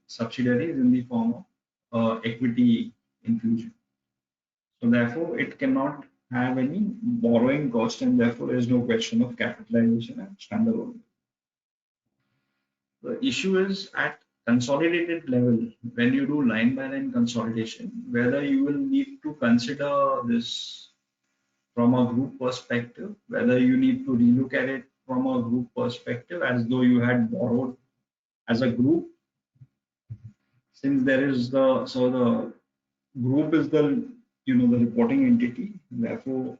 subsidiary is in the form of equity infusion. So therefore, it cannot have any borrowing cost, and therefore there is no question of capitalization at standalone. The issue is at consolidated level, when you do line by line consolidation, whether you will need to consider this from a group perspective, whether you need to relook at it from a group perspective as though you had borrowed as a group, since there is the group is the reporting entity, therefore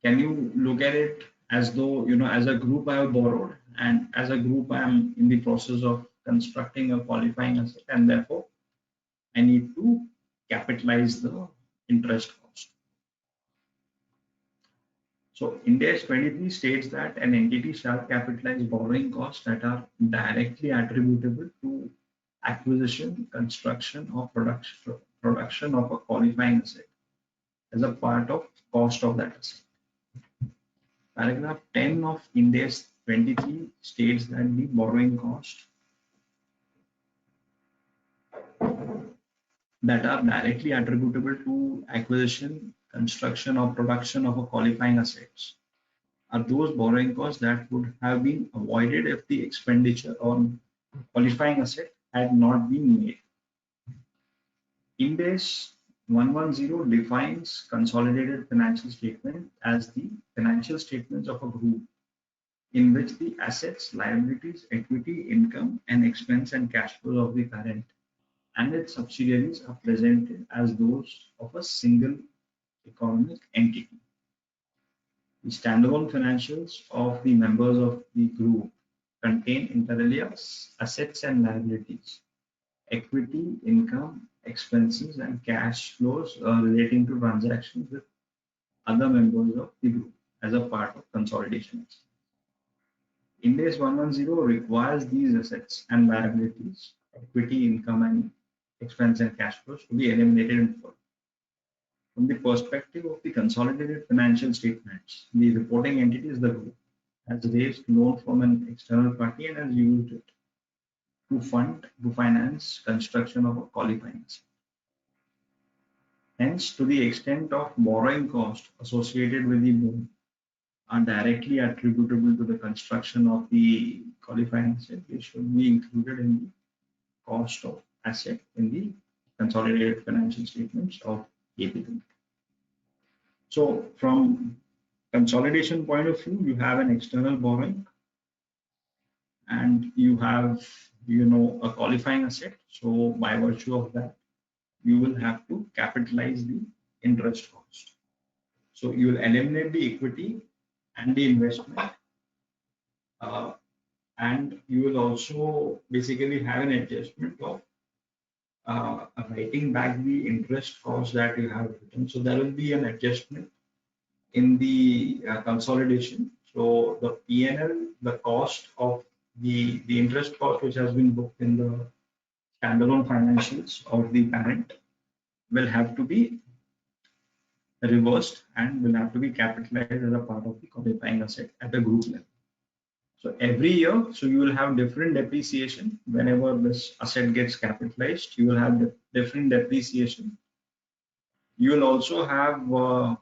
can you look at it as though as a group I have borrowed and as a group I am in the process of constructing a qualifying asset and therefore I need to capitalize the interest cost. So Ind AS 23 states that an entity shall capitalize borrowing costs that are directly attributable to acquisition, construction, or production of a qualifying asset as a part of cost of that asset. Paragraph 10 of Ind AS 23 states that the borrowing cost that are directly attributable to acquisition, construction, or production of a qualifying assets are those borrowing costs that would have been avoided if the expenditure on qualifying asset had not been made. Ind AS 110 defines consolidated financial statement as the financial statements of a group in which the assets, liabilities, equity, income, and expense and cash flows of the parent and its subsidiaries are presented as those of a single economic entity. The standalone financials of the members of the group contain inter alia assets and liabilities, equity, income, expenses, and cash flows relating to transactions with other members of the group as a part of consolidation. Ind AS 110 requires these assets and liabilities, equity, income, and expense and cash flows to be eliminated in full. From the perspective of the consolidated financial statements, the reporting entity is the group, has raised loan from an external party and has used it to finance construction of a qualifying asset. Hence, to the extent of borrowing cost associated with the loan are directly attributable to the construction of the qualifying asset, they should be included in the cost of asset in the consolidated financial statements of AP. So from consolidation point of view, you have an external borrowing and you have a qualifying asset. So by virtue of that, you will have to capitalize the interest cost. So you will eliminate the equity and the investment, and you will also basically have an adjustment of writing back the interest cost that you have written. So there will be an adjustment in the consolidation. So the P&L, the cost of the interest cost which has been booked in the standalone financials of the parent will have to be reversed and will have to be capitalized as a part of the qualifying asset at a group level. So every year, so you will have different depreciation. Whenever this asset gets capitalized, you will have different depreciation. You will also have, a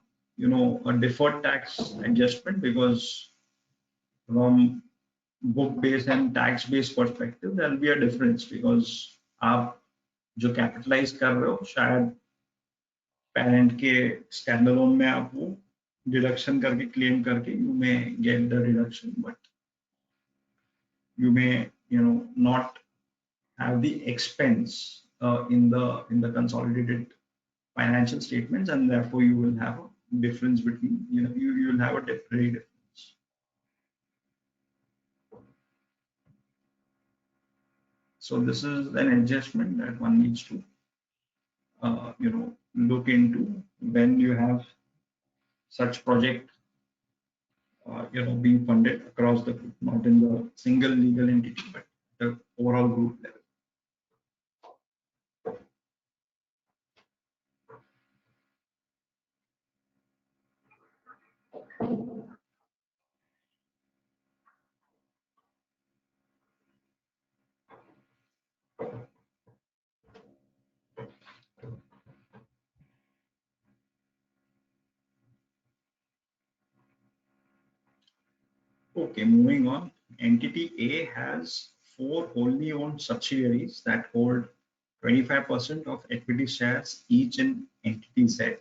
deferred tax adjustment, because from book based and tax based perspective, there will be a difference, because आप जो capitalise कर रहे हो शायद parent के standalone में आप वो डिडक्शन करके क्लेम करके you may get the deduction, but you may not have the expense in the consolidated financial statements, and therefore you will have a difference between you will have a temporary difference. So this is an adjustment that one needs to look into when you have such project being funded across the group, not in the single legal entity but the overall group level. Okay, moving on. Entity A has 4 wholly owned subsidiaries that hold 25% of equity shares each in Entity Z.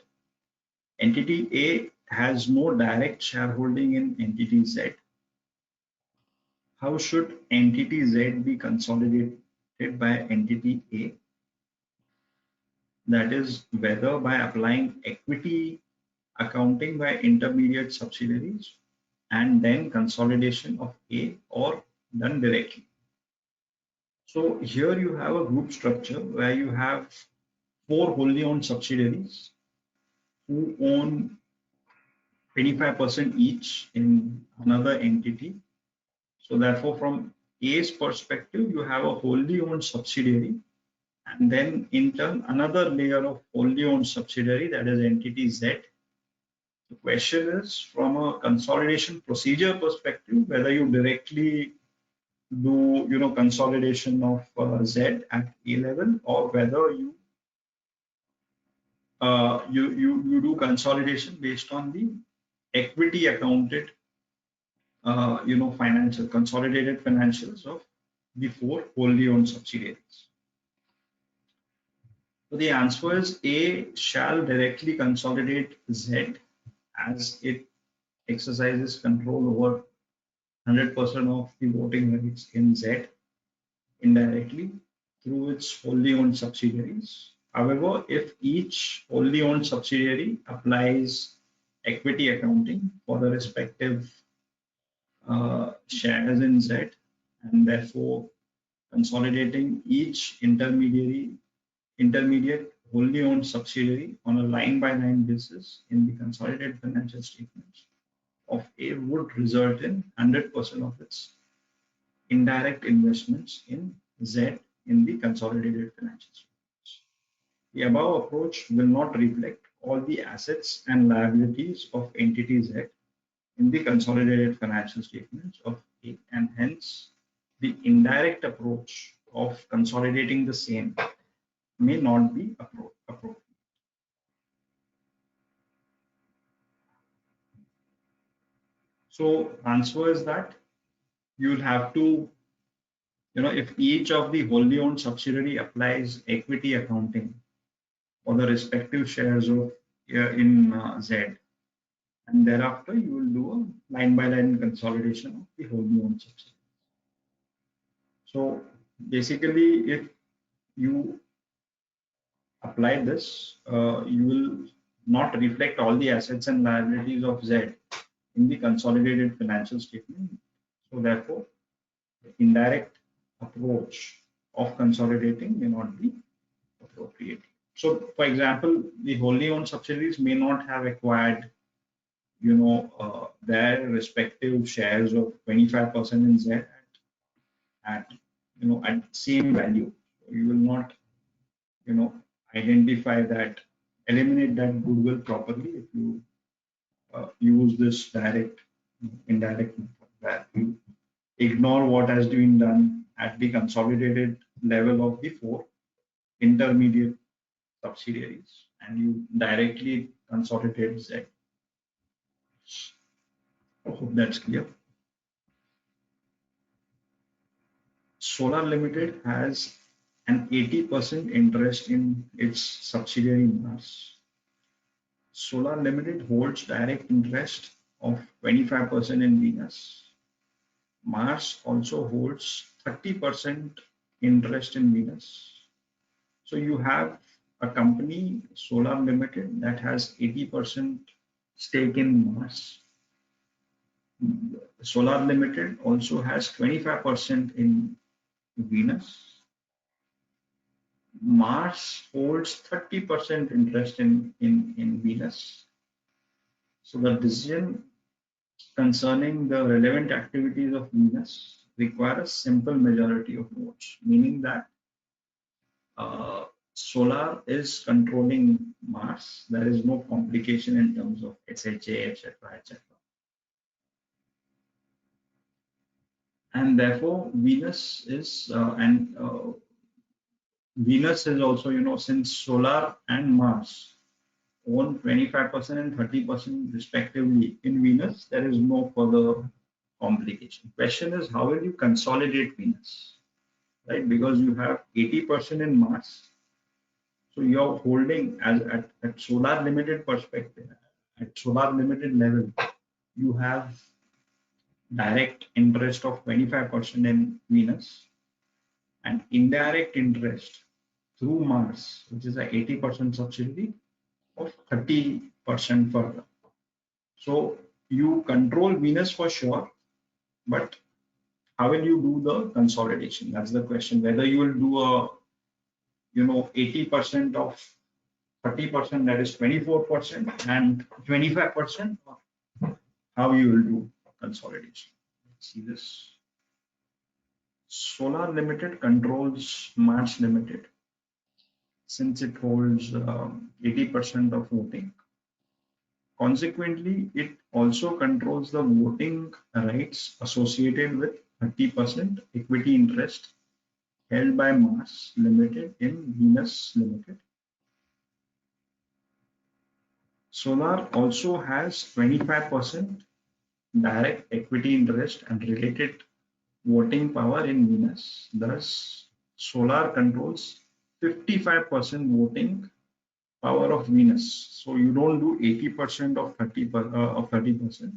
Entity A has no direct shareholding in Entity Z. How should Entity Z be consolidated by Entity A? That is, whether by applying equity accounting by intermediate subsidiaries and then consolidation of A, or done directly. So here you have a group structure where you have 4 wholly owned subsidiaries who own 25% each in another entity. So therefore, from A's perspective, you have a wholly owned subsidiary, and then in turn another layer of wholly owned subsidiary, that is entity Z. The question is, from a consolidation procedure perspective, whether you directly do consolidation of Z at A level, or whether you do consolidation based on the equity accounted consolidated financials of the 4 wholly owned subsidiaries. So the answer is A shall directly consolidate Z, as it exercises control over 100% of the voting rights in Z indirectly through its wholly owned subsidiaries. However, if each wholly owned subsidiary applies equity accounting for the respective shares in Z, and therefore consolidating each intermediate wholly owned subsidiary on a line-by-line basis in the consolidated financial statements of A, would result in 100% of its indirect investments in Z in the consolidated financial statements. The above approach will not reflect all the assets and liabilities of entity Z in the consolidated financial statements of A, and hence the indirect approach of consolidating the same may not be appropriate. So answer is that you'll have to, if each of the wholly owned subsidiary applies equity accounting for the respective shares of in Z, and thereafter you will do a line by line consolidation of the wholly owned subsidiary. So basically, if you apply this, you will not reflect all the assets and liabilities of Z in the consolidated financial statement. So therefore, the indirect approach of consolidating may not be appropriate. So for example, the wholly owned subsidiaries may not have acquired, their respective shares of 25% in Z at same value. You will not, identify that, eliminate that goodwill properly if you use this indirect method, where you ignore what has been done at the consolidated level of the four intermediate subsidiaries and you directly consolidate Z. I hope that's clear. Solar Limited has an 80% interest in its subsidiary Mars. Solar Limited holds direct interest of 25% in Venus. Mars also holds 30% interest in Venus. So you have a company, Solar Limited, that has 80% stake in Mars. Solar Limited also has 25% in Venus. Mars holds 30% interest in Venus. So the decision concerning the relevant activities of Venus require a simple majority of votes, meaning that Solar is controlling Mars. There is no complication in terms of SHA, etc., etc. And therefore, Venus is Venus is also, since Solar and Mars own 25% and 30% respectively in Venus, there is no further complication. Question is, how will you consolidate Venus, right? Because you have 80% in Mars, so you're holding at Solar Limited perspective, at Solar Limited level, you have direct interest of 25% in Venus and indirect interest through Mars, which is a 80% subsidiary of 30% further. So you control Venus for sure, but how will you do the consolidation? That's the question. Whether you will do a 80% of 30%, that is 24%, and 25%, how you will do consolidation. Let's see this. Solar Limited controls Mars Limited since it holds 80% of voting. Consequently, it also controls the voting rights associated with 30% equity interest held by Mars Limited in Venus Limited. Solar also has 25% direct equity interest and related voting power in Venus. Thus, Solar controls 55% voting power of Venus. So you don't do 80% of 30%,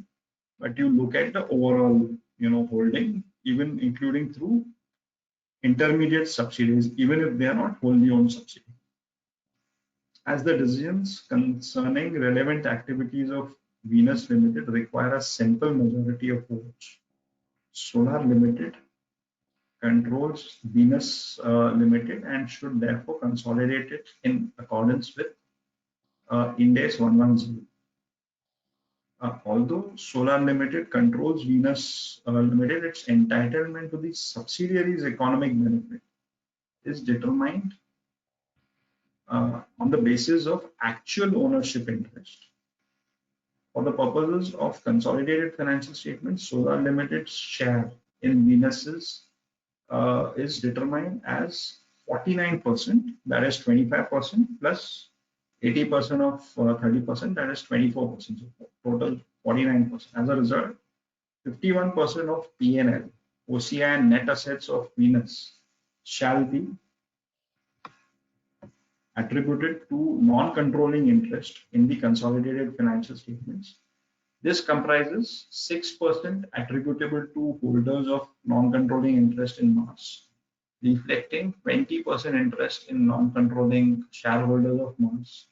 but you look at the overall, holding, even including through intermediate subsidiaries, even if they are not wholly owned subsidiaries. As the decisions concerning relevant activities of Venus Limited require a simple majority of votes, Solar Limited controls Venus Limited and should therefore consolidate it in accordance with Ind AS 110. Although Solar Limited controls Venus Limited, its entitlement to the subsidiary's economic benefit is determined on the basis of actual ownership interest. For the purposes of consolidated financial statements, Solar Limited's share in Venus's is determined as 49%, that is 25% plus 80% of 30%, that is 24%. So total 49%. As a result, 51% of P&L, OCI and net assets of Venus shall be attributed to non-controlling interest in the consolidated financial statements. This comprises 6% attributable to holders of non-controlling interest in Mars, reflecting 20% interest in non-controlling shareholders of Mars,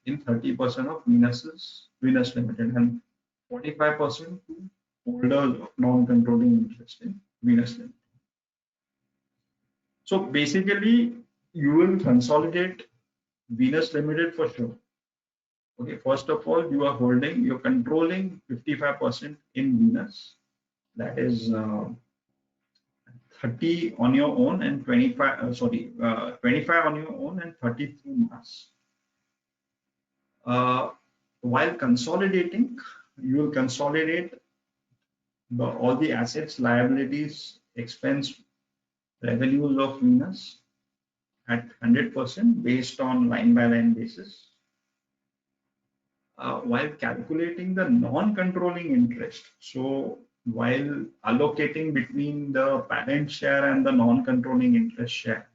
in 30% of Venus Limited, and 45% to holders of non-controlling interest in Venus Limited. So basically, you will consolidate Venus Limited for sure. Okay, first of all, you're controlling 55% in Venus. That is 30 on your own and 25 on your own and 30 through Mars. While consolidating, you will consolidate all the assets, liabilities, expense, revenues of Venus at 100% based on line by line basis. While calculating the non-controlling interest, so while allocating between the parent share and the non-controlling interest share,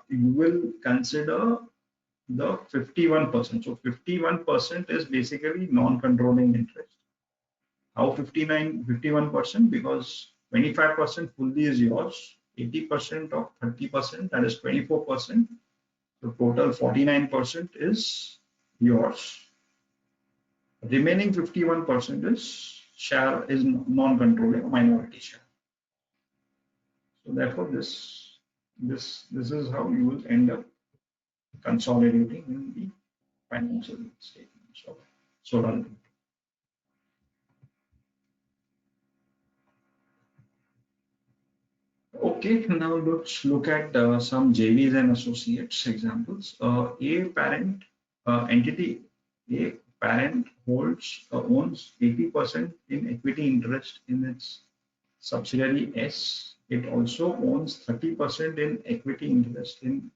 you will consider the 51%. So 51% is basically non-controlling interest. How 51%? Because 25% fully is yours, 80% of 30%, that is 24%. So total 49% is yours. Remaining 51% is non-controlling minority share. So therefore, this is how you will end up consolidating in the financial statements of Solar Limited. Okay, now let's look at some JVs and associates examples. A parent entity, A parent owns 80% in equity interest in its subsidiary S. It also owns 30% in equity interest in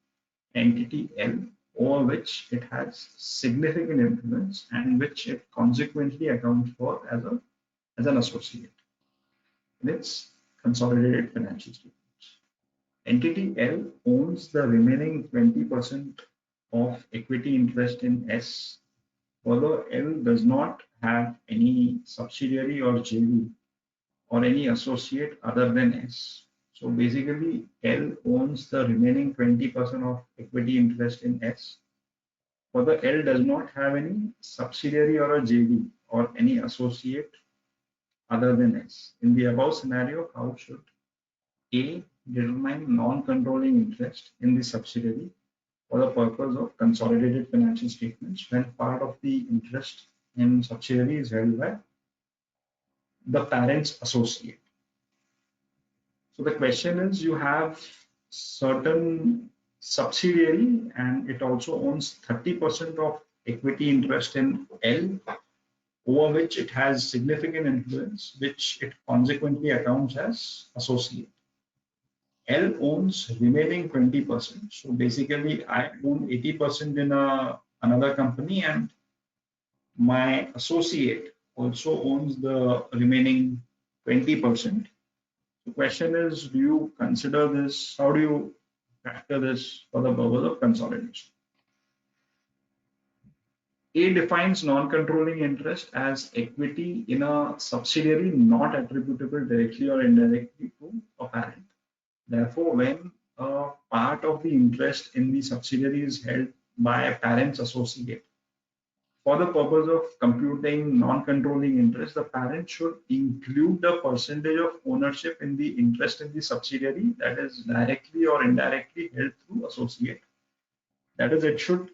entity L, over which it has significant influence and which it consequently accounts for as an associate in its consolidated financial statements. Entity L owns the remaining 20% of equity interest in S, although L does not have any subsidiary or JV or any associate other than S. So basically, L owns the remaining 20% of equity interest in S, although L does not have any subsidiary or a JV or any associate other than S. In the above scenario, how should A determine non-controlling interest in the subsidiary for the purpose of consolidated financial statements when part of the interest in subsidiary is held by the parent's associate? So the question is, you have certain subsidiary and it also owns 30% of equity interest in L, over which it has significant influence, which it consequently accounts as associate. L owns remaining 20%. So basically, I own 80% in another company, and my associate also owns the remaining 20%. The question is, do you consider this? How do you factor this for the purpose of consolidation? A defines non-controlling interest as equity in a subsidiary not attributable directly or indirectly to a parent. Therefore, when a part of the interest in the subsidiary is held by a parent's associate, for the purpose of computing non-controlling interest, the parent should include the percentage of ownership in the interest in the subsidiary that is directly or indirectly held through associate. That is, it should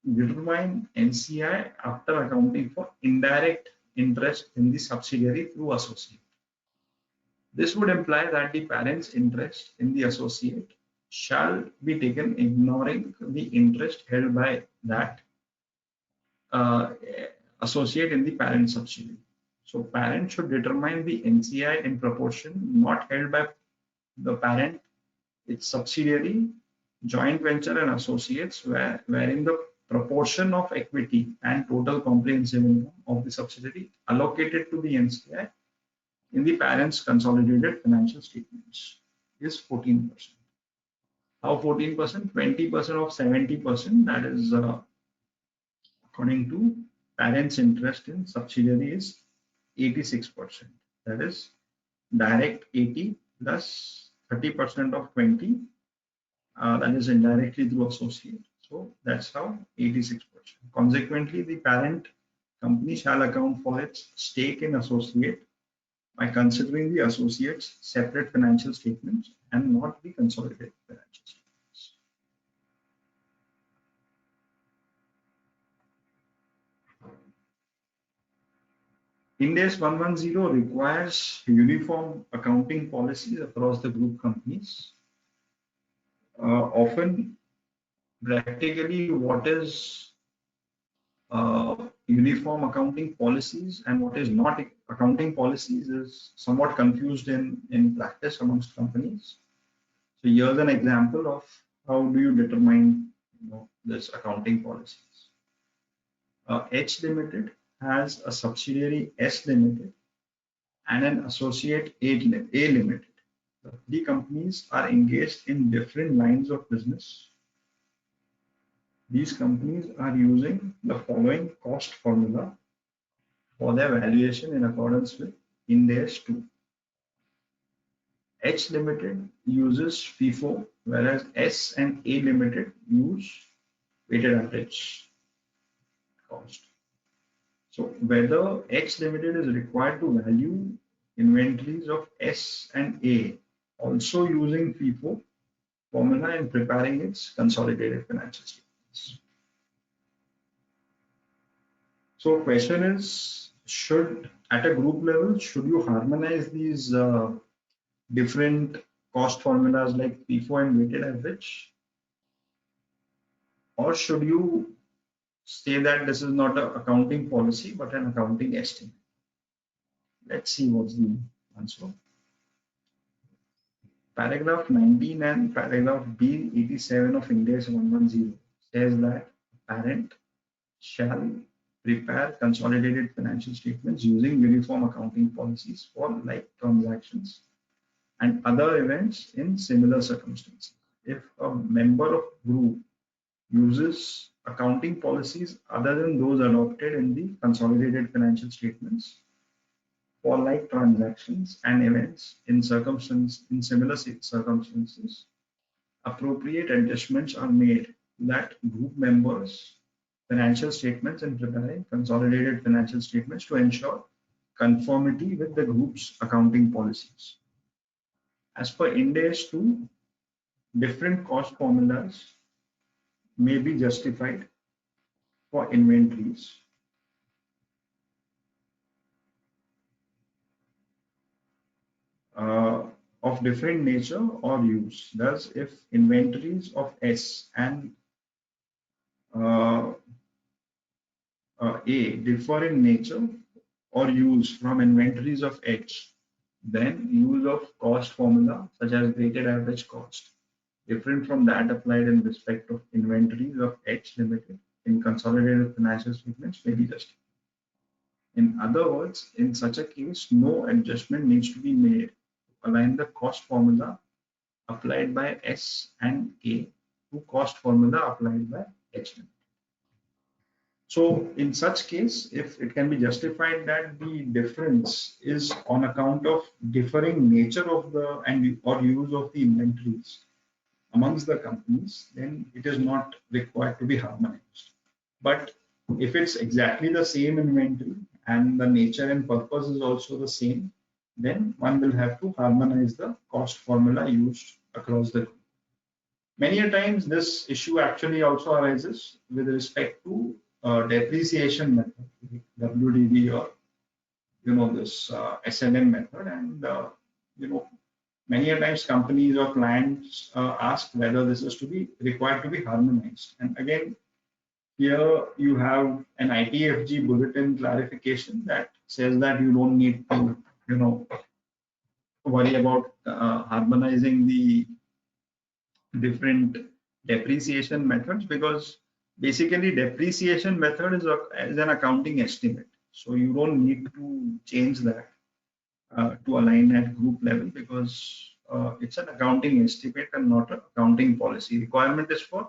determine NCI after accounting for indirect interest in the subsidiary through associate. This would imply that the parent's interest in the associate shall be taken ignoring the interest held by that uh, associate in the parent subsidiary. So parent should determine the NCI in proportion not held by the parent, its subsidiary, joint venture and associates wherein the proportion of equity and total comprehensive income of the subsidiary allocated to the NCI in the parent's consolidated financial statements is 14%. How 14%? 20% of 70%, that is according to parent's interest in subsidiary is 86%. That is direct 80 plus 30% of 20, that is indirectly through associate. So that's how 86%. Consequently, the parent company shall account for its stake in associate by considering the associates separate financial statements and not the consolidated financial statements. Ind AS 110 requires uniform accounting policies across the group companies. Often, practically, what is uniform accounting policies and what is not accounting policies is somewhat confused in practice amongst companies. So here's an example of how do you determine this accounting policies. H Limited has a subsidiary S Limited and an associate A Limited. The three companies are engaged in different lines of business. These companies are using the following cost formula for their valuation in accordance with Ind AS 2. H Limited uses FIFO, whereas S and A Limited use weighted average cost. So whether H Limited is required to value inventories of S and A also using FIFO formula in preparing its consolidated financial statements. So question is, at a group level, should you harmonize these different cost formulas like FIFO and weighted average, or should you say that this is not an accounting policy but an accounting estimate? Let's see what's the answer. Paragraph 19 and paragraph B87 of Ind AS 110 says that parent shall prepare consolidated financial statements using uniform accounting policies for like transactions and other events in similar circumstances. If a member of group uses accounting policies other than those adopted in the consolidated financial statements for like transactions and events in similar circumstances, appropriate adjustments are made that group members' financial statements and preparing consolidated financial statements to ensure conformity with the group's accounting policies. As per Ind AS 2, different cost formulas may be justified for inventories. Of different nature or use. Thus, if inventories of S and A differ in nature or use from inventories of H, then use of cost formula such as weighted average cost, different from that applied in respect of inventories of H Limited in consolidated financial statements, may be justified. In other words, in such a case, no adjustment needs to be made to align the cost formula applied by S and A to cost formula applied by H Limited. So in such case, if it can be justified that the difference is on account of differing nature of the or use of the inventories amongst the companies, then it is not required to be harmonized. But if it's exactly the same inventory and the nature and purpose is also the same, then one will have to harmonize the cost formula used across the group. Many a times this issue actually also arises with respect to depreciation method, WDV, or this SLM method, and many a times companies or clients ask whether this is to be required to be harmonized. And again, here you have an ITFG bulletin clarification that says that you don't need to worry about harmonizing the different depreciation methods, because basically depreciation method is an accounting estimate, so you don't need to change that to align at group level, because it's an accounting estimate and not an accounting policy. Requirement is for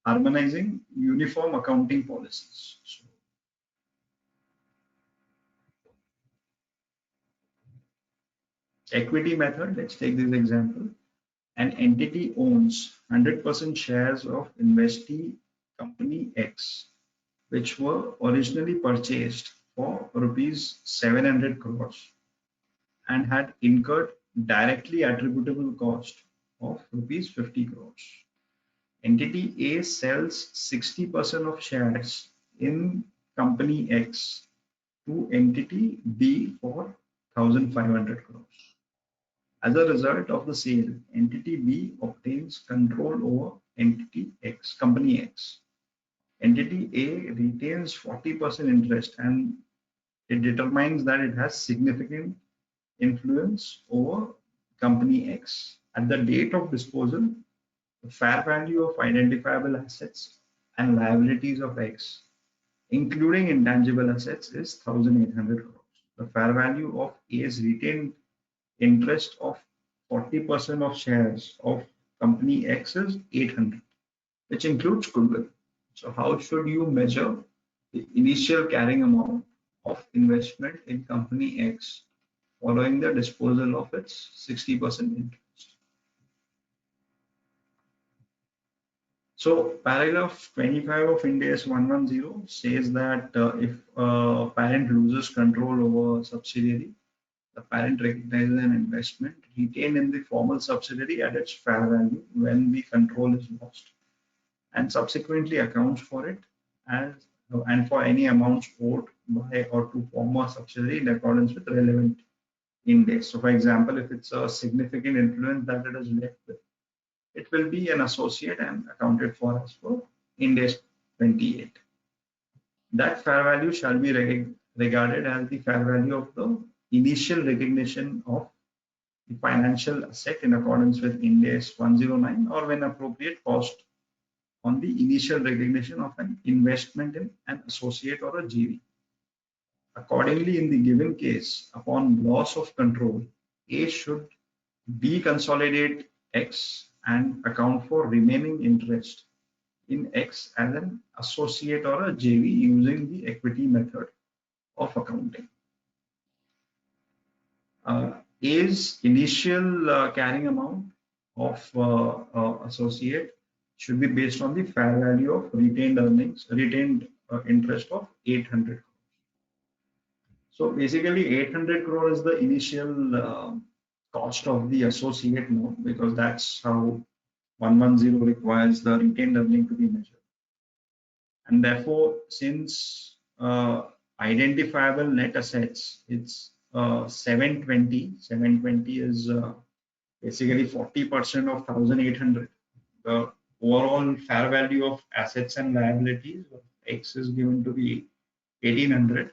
harmonizing uniform accounting policies. So, equity method, let's take this example. An entity owns 100% shares of investee company X, which were originally purchased for rupees 700 crores and had incurred directly attributable cost of rupees 50 crores. Entity A sells 60% of shares in company X to entity B for 1,500 crores. As a result of the sale, entity B obtains control over entity X, company X. Entity A retains 40% interest, and it determines that it has significant influence over company X. At the date of disposal, the fair value of identifiable assets and liabilities of X, including intangible assets, is 1,800 crores. The fair value of A's retained interest of 40% of shares of company X is 800, which includes goodwill. So how should you measure the initial carrying amount of investment in company X following the disposal of its 60% interest? So paragraph 25 of Ind AS 110 says that if a parent loses control over a subsidiary, the parent recognizes an investment retained in the formal subsidiary at its fair value when the control is lost, and subsequently accounts for it as and for any amounts owed by or to former subsidiary in accordance with relevant Ind AS. So for example, if it's a significant influence that it is left with, it will be an associate and accounted for as per Ind AS 28. That fair value shall be regarded as the fair value of the initial recognition of the financial asset in accordance with Ind AS 109, or when appropriate, cost on the initial recognition of an investment in an associate or a JV. Accordingly, in the given case, upon loss of control, A should deconsolidate X and account for remaining interest in X as an associate or a JV using the equity method of accounting. A's initial carrying amount of associate should be based on the fair value of retained earnings, retained interest of 800 crores. So basically 800 crore is the initial cost of the associate note, because that's how 110 requires the retained earning to be measured. And therefore, since identifiable net assets, it's 720. 720 is basically 40% of 1,800. The overall fair value of assets and liabilities of X is given to be 1,800.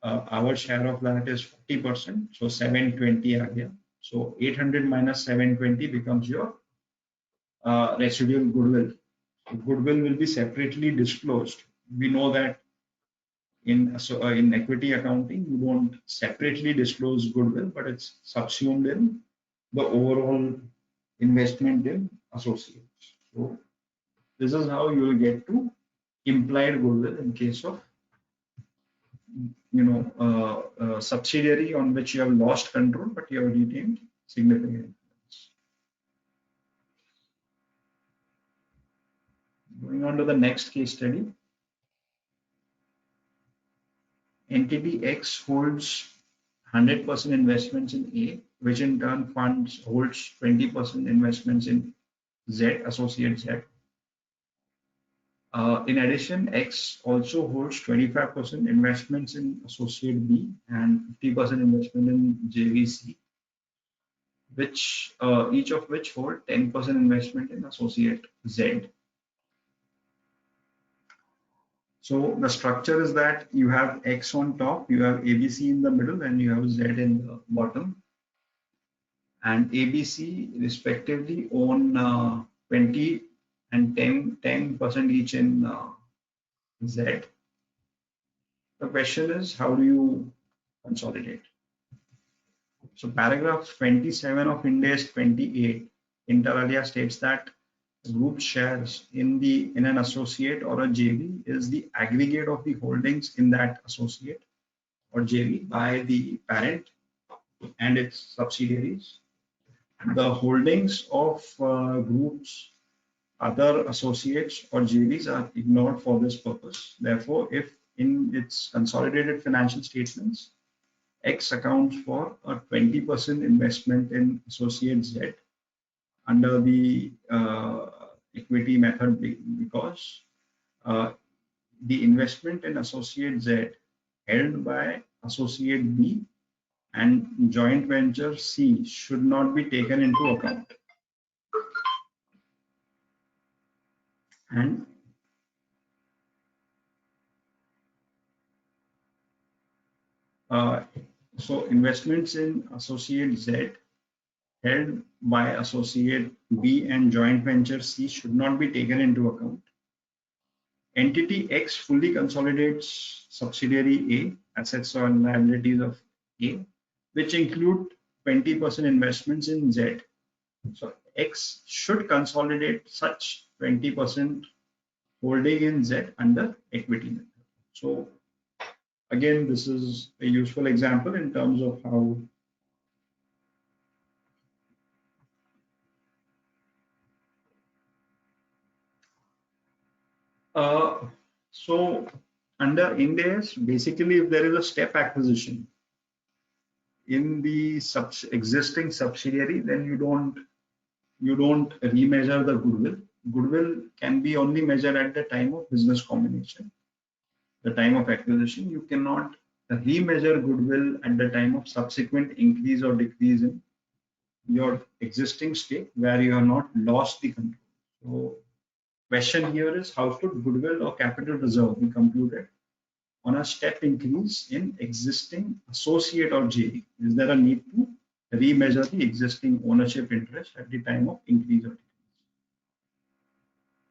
Our share of that is 40%, so 720 again. So 800 minus 720 becomes your residual goodwill. So goodwill will be separately disclosed. We know that in equity accounting, you don't separately disclose goodwill, but it's subsumed in the overall investment in associates. So this is how you will get to implied goodwill in case of subsidiary on which you have lost control, but you have retained significant influence. Going on to the next case study. Entity X holds 100% investments in A, which in turn holds 20% investments in Z, associate Z. In addition, X also holds 25% investments in associate B and 50% investment in JVC, which each of which hold 10% investment in associate Z. So the structure is that you have X on top, you have ABC in the middle, and you have Z in the bottom. And ABC respectively own 20 and 10% each in Z. The question is, how do you consolidate? So paragraph 27 of Ind AS 28 inter alia states that group shares in an associate or a JV is the aggregate of the holdings in that associate or JV by the parent and its subsidiaries. The holdings of groups, other associates or JVs are ignored for this purpose. Therefore, if in its consolidated financial statements, X accounts for a 20% investment in associate Z under the equity method because the investment in associate Z held by associate B and joint venture C should not be taken into account. And so investments in associate Z held by associate B and joint venture C should not be taken into account. Entity X fully consolidates subsidiary A, assets or liabilities of A, which include 20% investments in Z. So X should consolidate such 20% holding in Z under equity method. So again, this is a useful example in terms of how so under Ind AS, basically, if there is a step acquisition in the existing subsidiary, then you don't remeasure the goodwill. Goodwill can be only measured at the time of business combination, the time of acquisition. You cannot remeasure goodwill at the time of subsequent increase or decrease in your existing stake where you have not lost the control. So question here is, how should goodwill or capital reserve be computed on a step increase in existing associate or JV? Is there a need to remeasure the existing ownership interest at the time of increase or decrease?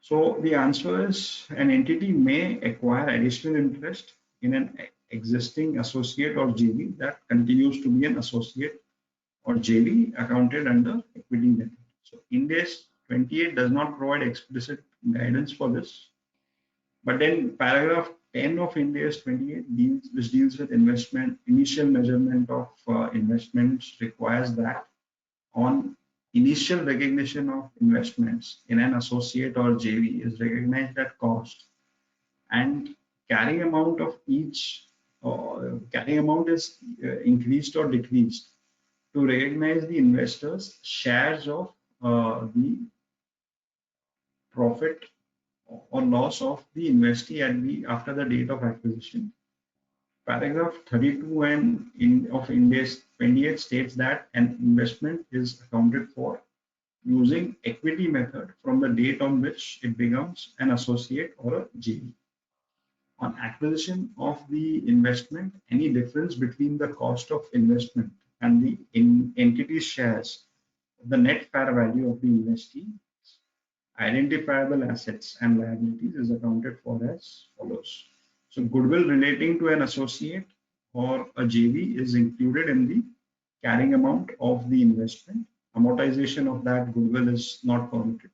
So the answer is, an entity may acquire additional interest in an existing associate or JV that continues to be an associate or JV accounted under equity method. So Ind AS 28 does not provide explicit guidance for this, but then paragraph 10 of Ind AS 28 which deals with investment, initial measurement of investments, requires that on initial recognition of investments in an associate or JV is recognized at cost, and carrying amount of each carrying amount is increased or decreased to recognize the investors' shares of the profit or loss of the investee after the date of acquisition. Paragraph 32 of Ind AS 28 states that an investment is accounted for using equity method from the date on which it becomes an associate or a JV. On acquisition of the investment, any difference between the cost of investment and the entity's shares, the net fair value of the investee, identifiable assets and liabilities is accounted for as follows. So goodwill relating to an associate or a JV is included in the carrying amount of the investment. Amortization of that goodwill is not permitted.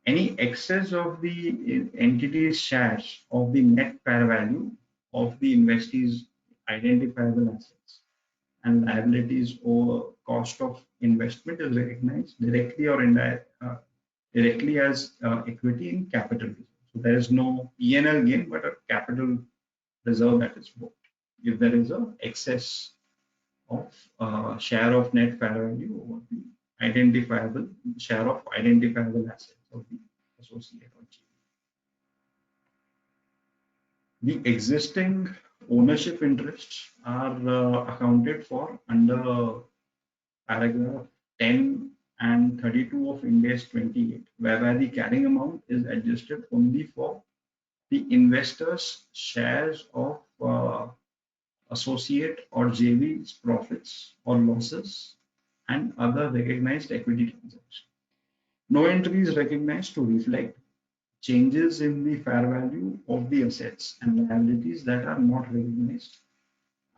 Any excess of the entity's shares of the net fair value of the investee's identifiable assets and liabilities or cost of investment is recognized directly or directly as equity in capital reserve. So there is no P&L gain, but a capital reserve that is booked if there is a excess of share of net fair value over the identifiable share of identifiable assets of the associate or JV. The existing ownership interests are accounted for under paragraph 10 and 32 of Ind AS 28, whereby the carrying amount is adjusted only for the investors' shares of associate or JV's profits or losses and other recognized equity transactions. No entry is recognized to reflect changes in the fair value of the assets and liabilities that are not recognized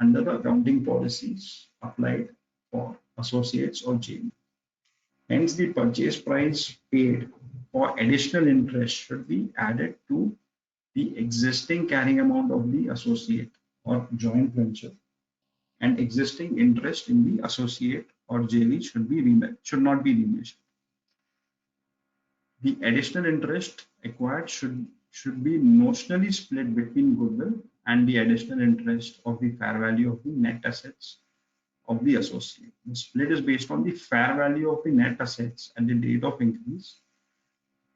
under the accounting policies applied for associates or JV. Hence, the purchase price paid for additional interest should be added to the existing carrying amount of the associate or joint venture, and existing interest in the associate or JV should not be remeasured. The additional interest acquired should be notionally split between goodwill and the additional interest of the fair value of the net assets of the associate. The split is based on the fair value of the net assets at the date of increase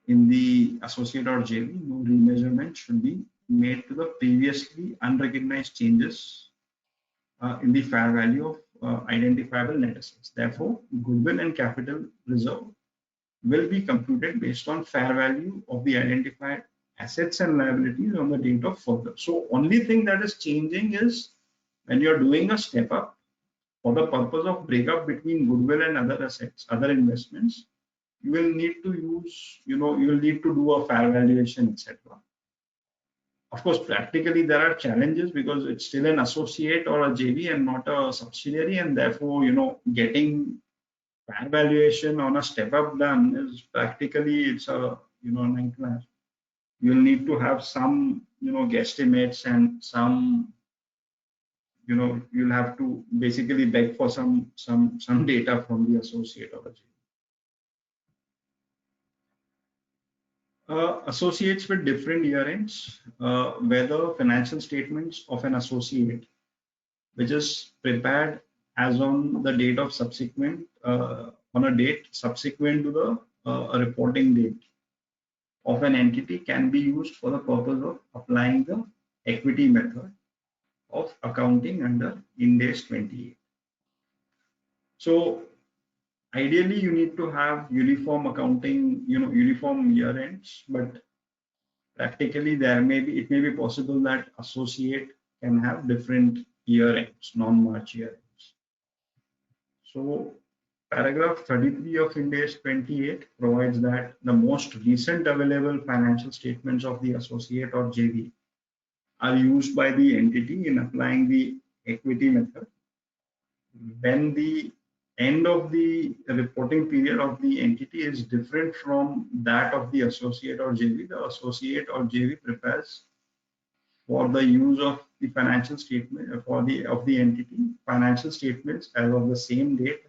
in the associate or JV. No remeasurement should be made to the previously unrecognized changes in the fair value of identifiable net assets. Therefore, goodwill and capital reserve will be computed based on fair value of the identified assets and liabilities on the date of further. So only thing that is changing is when you're doing a step up for the purpose of breakup between goodwill and other assets, other investments, you will need to use, you will need to do a fair valuation, etc. Of course, practically there are challenges because it's still an associate or a JV and not a subsidiary, and therefore, getting fair valuation on a step up done is practically, it's a nightmare. You'll need to have some guesstimates and some you'll have to basically beg for some data from the associate or the JV. Associates with different year ends, whether financial statements of an associate which is prepared as on the date of subsequent on a date subsequent to the reporting date of an entity can be used for the purpose of applying the equity method of accounting under Ind AS 28. So ideally you need to have uniform accounting, uniform year ends, but practically it may be possible that associate can have different year ends, non-March year ends. So paragraph 33 of Ind AS 28 provides that the most recent available financial statements of the associate or JV are used by the entity in applying the equity method when the end of the reporting period of the entity is different from that of the associate or JV. The associate or JV prepares for the use of the financial statement of the entity financial statements as of the same date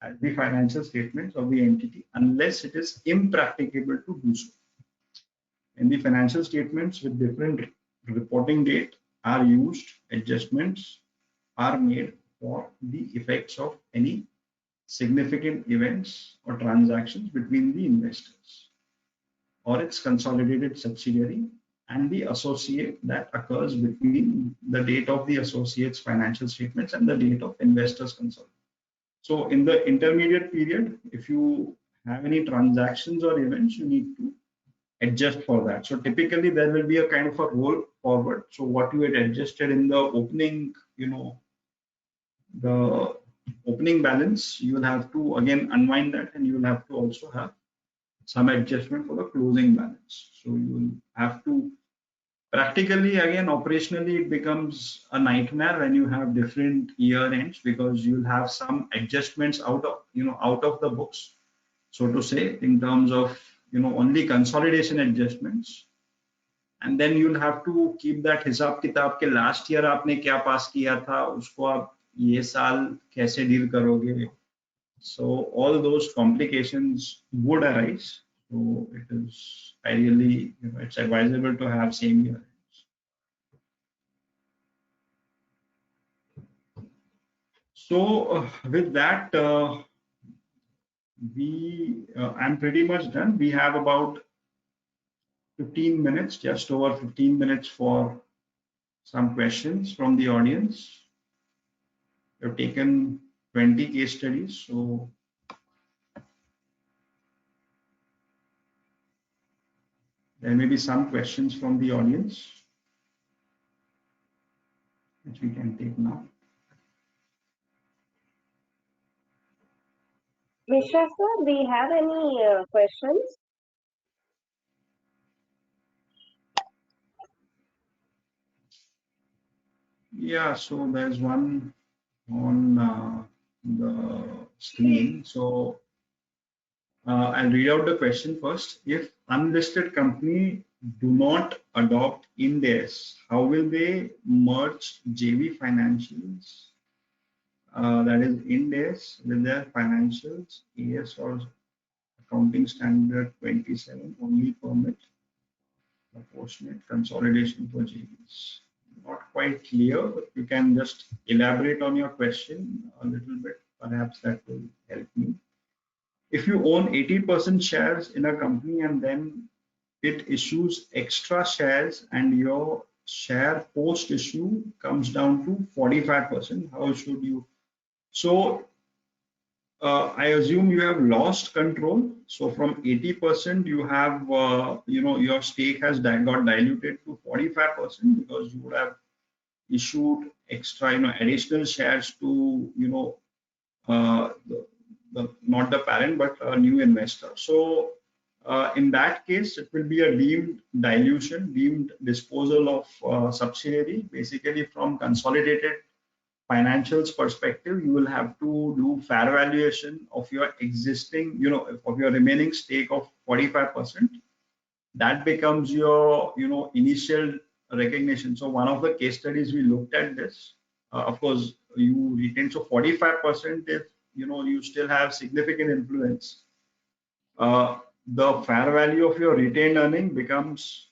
as the financial statements of the entity, unless it is impracticable to do so. In the financial statements with different reporting date are used, adjustments are made for the effects of any significant events or transactions between the investors or its consolidated subsidiary and the associate that occurs between the date of the associate's financial statements and the date of investors' consolidation. So in the intermediate period, if you have any transactions or events, you need to adjust for that. So typically there will be a kind of a roll forward. So what you had adjusted in the opening, the opening balance, you will have to again unwind that, and you will have to also have some adjustment for the closing balance. So you will have to practically, again, operationally, it becomes a nightmare when you have different year ends, because you'll have some adjustments out of the books, so to say, in terms of only consolidation adjustments, and then you'll have to keep that हिसाब किताब के last year आपने क्या पास किया था उसको आप ये साल कैसे डील करोगे. So all those complications would arise. So it is ideally, it's advisable to have same year. So with that, I'm pretty much done. We have about 15 minutes, just over 15 minutes for some questions from the audience. We've taken 20 case studies, so there may be some questions from the audience which we can take now. Mishra sir, do you have any questions? Yeah, so there's one on the screen. So I'll read out the question first. If unlisted company do not adopt Ind AS, how will they merge JV financials? That is Ind AS with their financials. AS or accounting standard 27 only permit proportionate consolidation for JVs. Not quite clear, but you can just elaborate on your question a little bit. Perhaps that will help me. If you own 80% shares in a company and then it issues extra shares and your share post issue comes down to 45%, how should you? So I assume you have lost control. So from 80%, you have, your stake has got diluted to 45% because you would have issued extra, additional shares to, not the parent, but a new investor. So in that case, it will be a deemed dilution, deemed disposal of subsidiary. Basically, from consolidated financials perspective, you will have to do fair valuation of your existing, of your remaining stake of 45%. That becomes your, initial recognition. So one of the case studies we looked at this, of course, you retain so 45% if you still have significant influence. The fair value of your retained earning becomes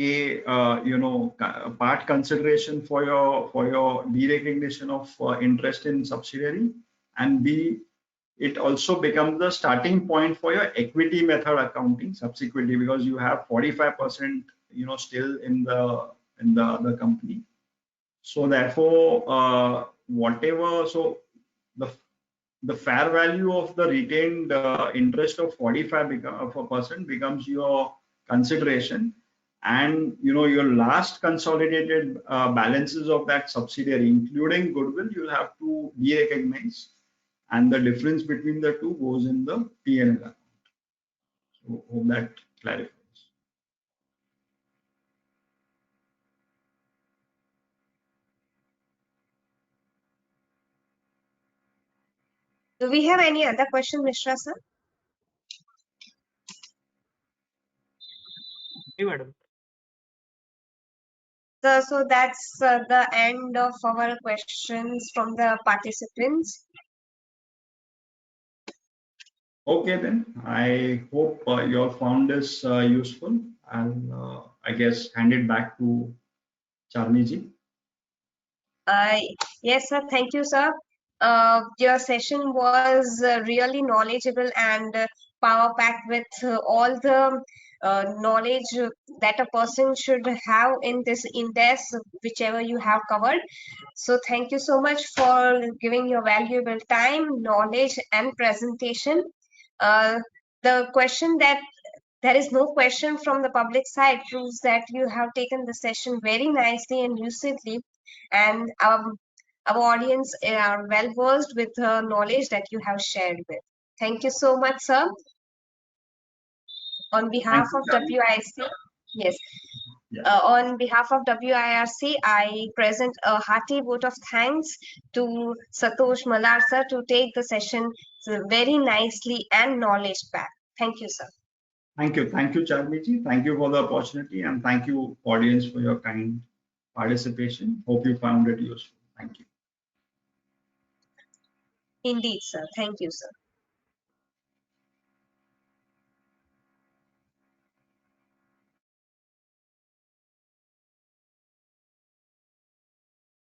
a a part consideration for your derecognition of interest in subsidiary, and B, it also becomes the starting point for your equity method accounting subsequently because you have 45% still in the other company. So therefore whatever, so the fair value of the retained interest of 45% becomes your consideration, and your last consolidated balances of that subsidiary including goodwill you'll have to derecognize, and the difference between the two goes in the P&L account. So hope that clarifies. Do we have any other question, Mishra sir? Hey, madam. So that's the end of our questions from the participants. Okay, then I hope you all found this useful. I'll I guess hand it back to Charmi ji. Yes, sir. Thank you, sir. Your session was really knowledgeable and power-packed with all the knowledge that a person should have in this index, whichever you have covered. So thank you so much for giving your valuable time, knowledge, and presentation. The question that there is no question from the public side proves that you have taken the session very nicely and lucidly, and our audience are well versed with the knowledge that you have shared with. Thank you so much, sir. On behalf Thank you, of Charmi. WIC, yes, Yeah. on behalf of WIRC, I present a hearty vote of thanks to Santosh Maller, sir, to take the session very nicely and knowledge back. Thank you, sir. Thank you, Charmi ji. Thank you for the opportunity, and thank you, audience, for your kind participation. Hope you found it useful. Thank you. Indeed, sir. Thank you, sir.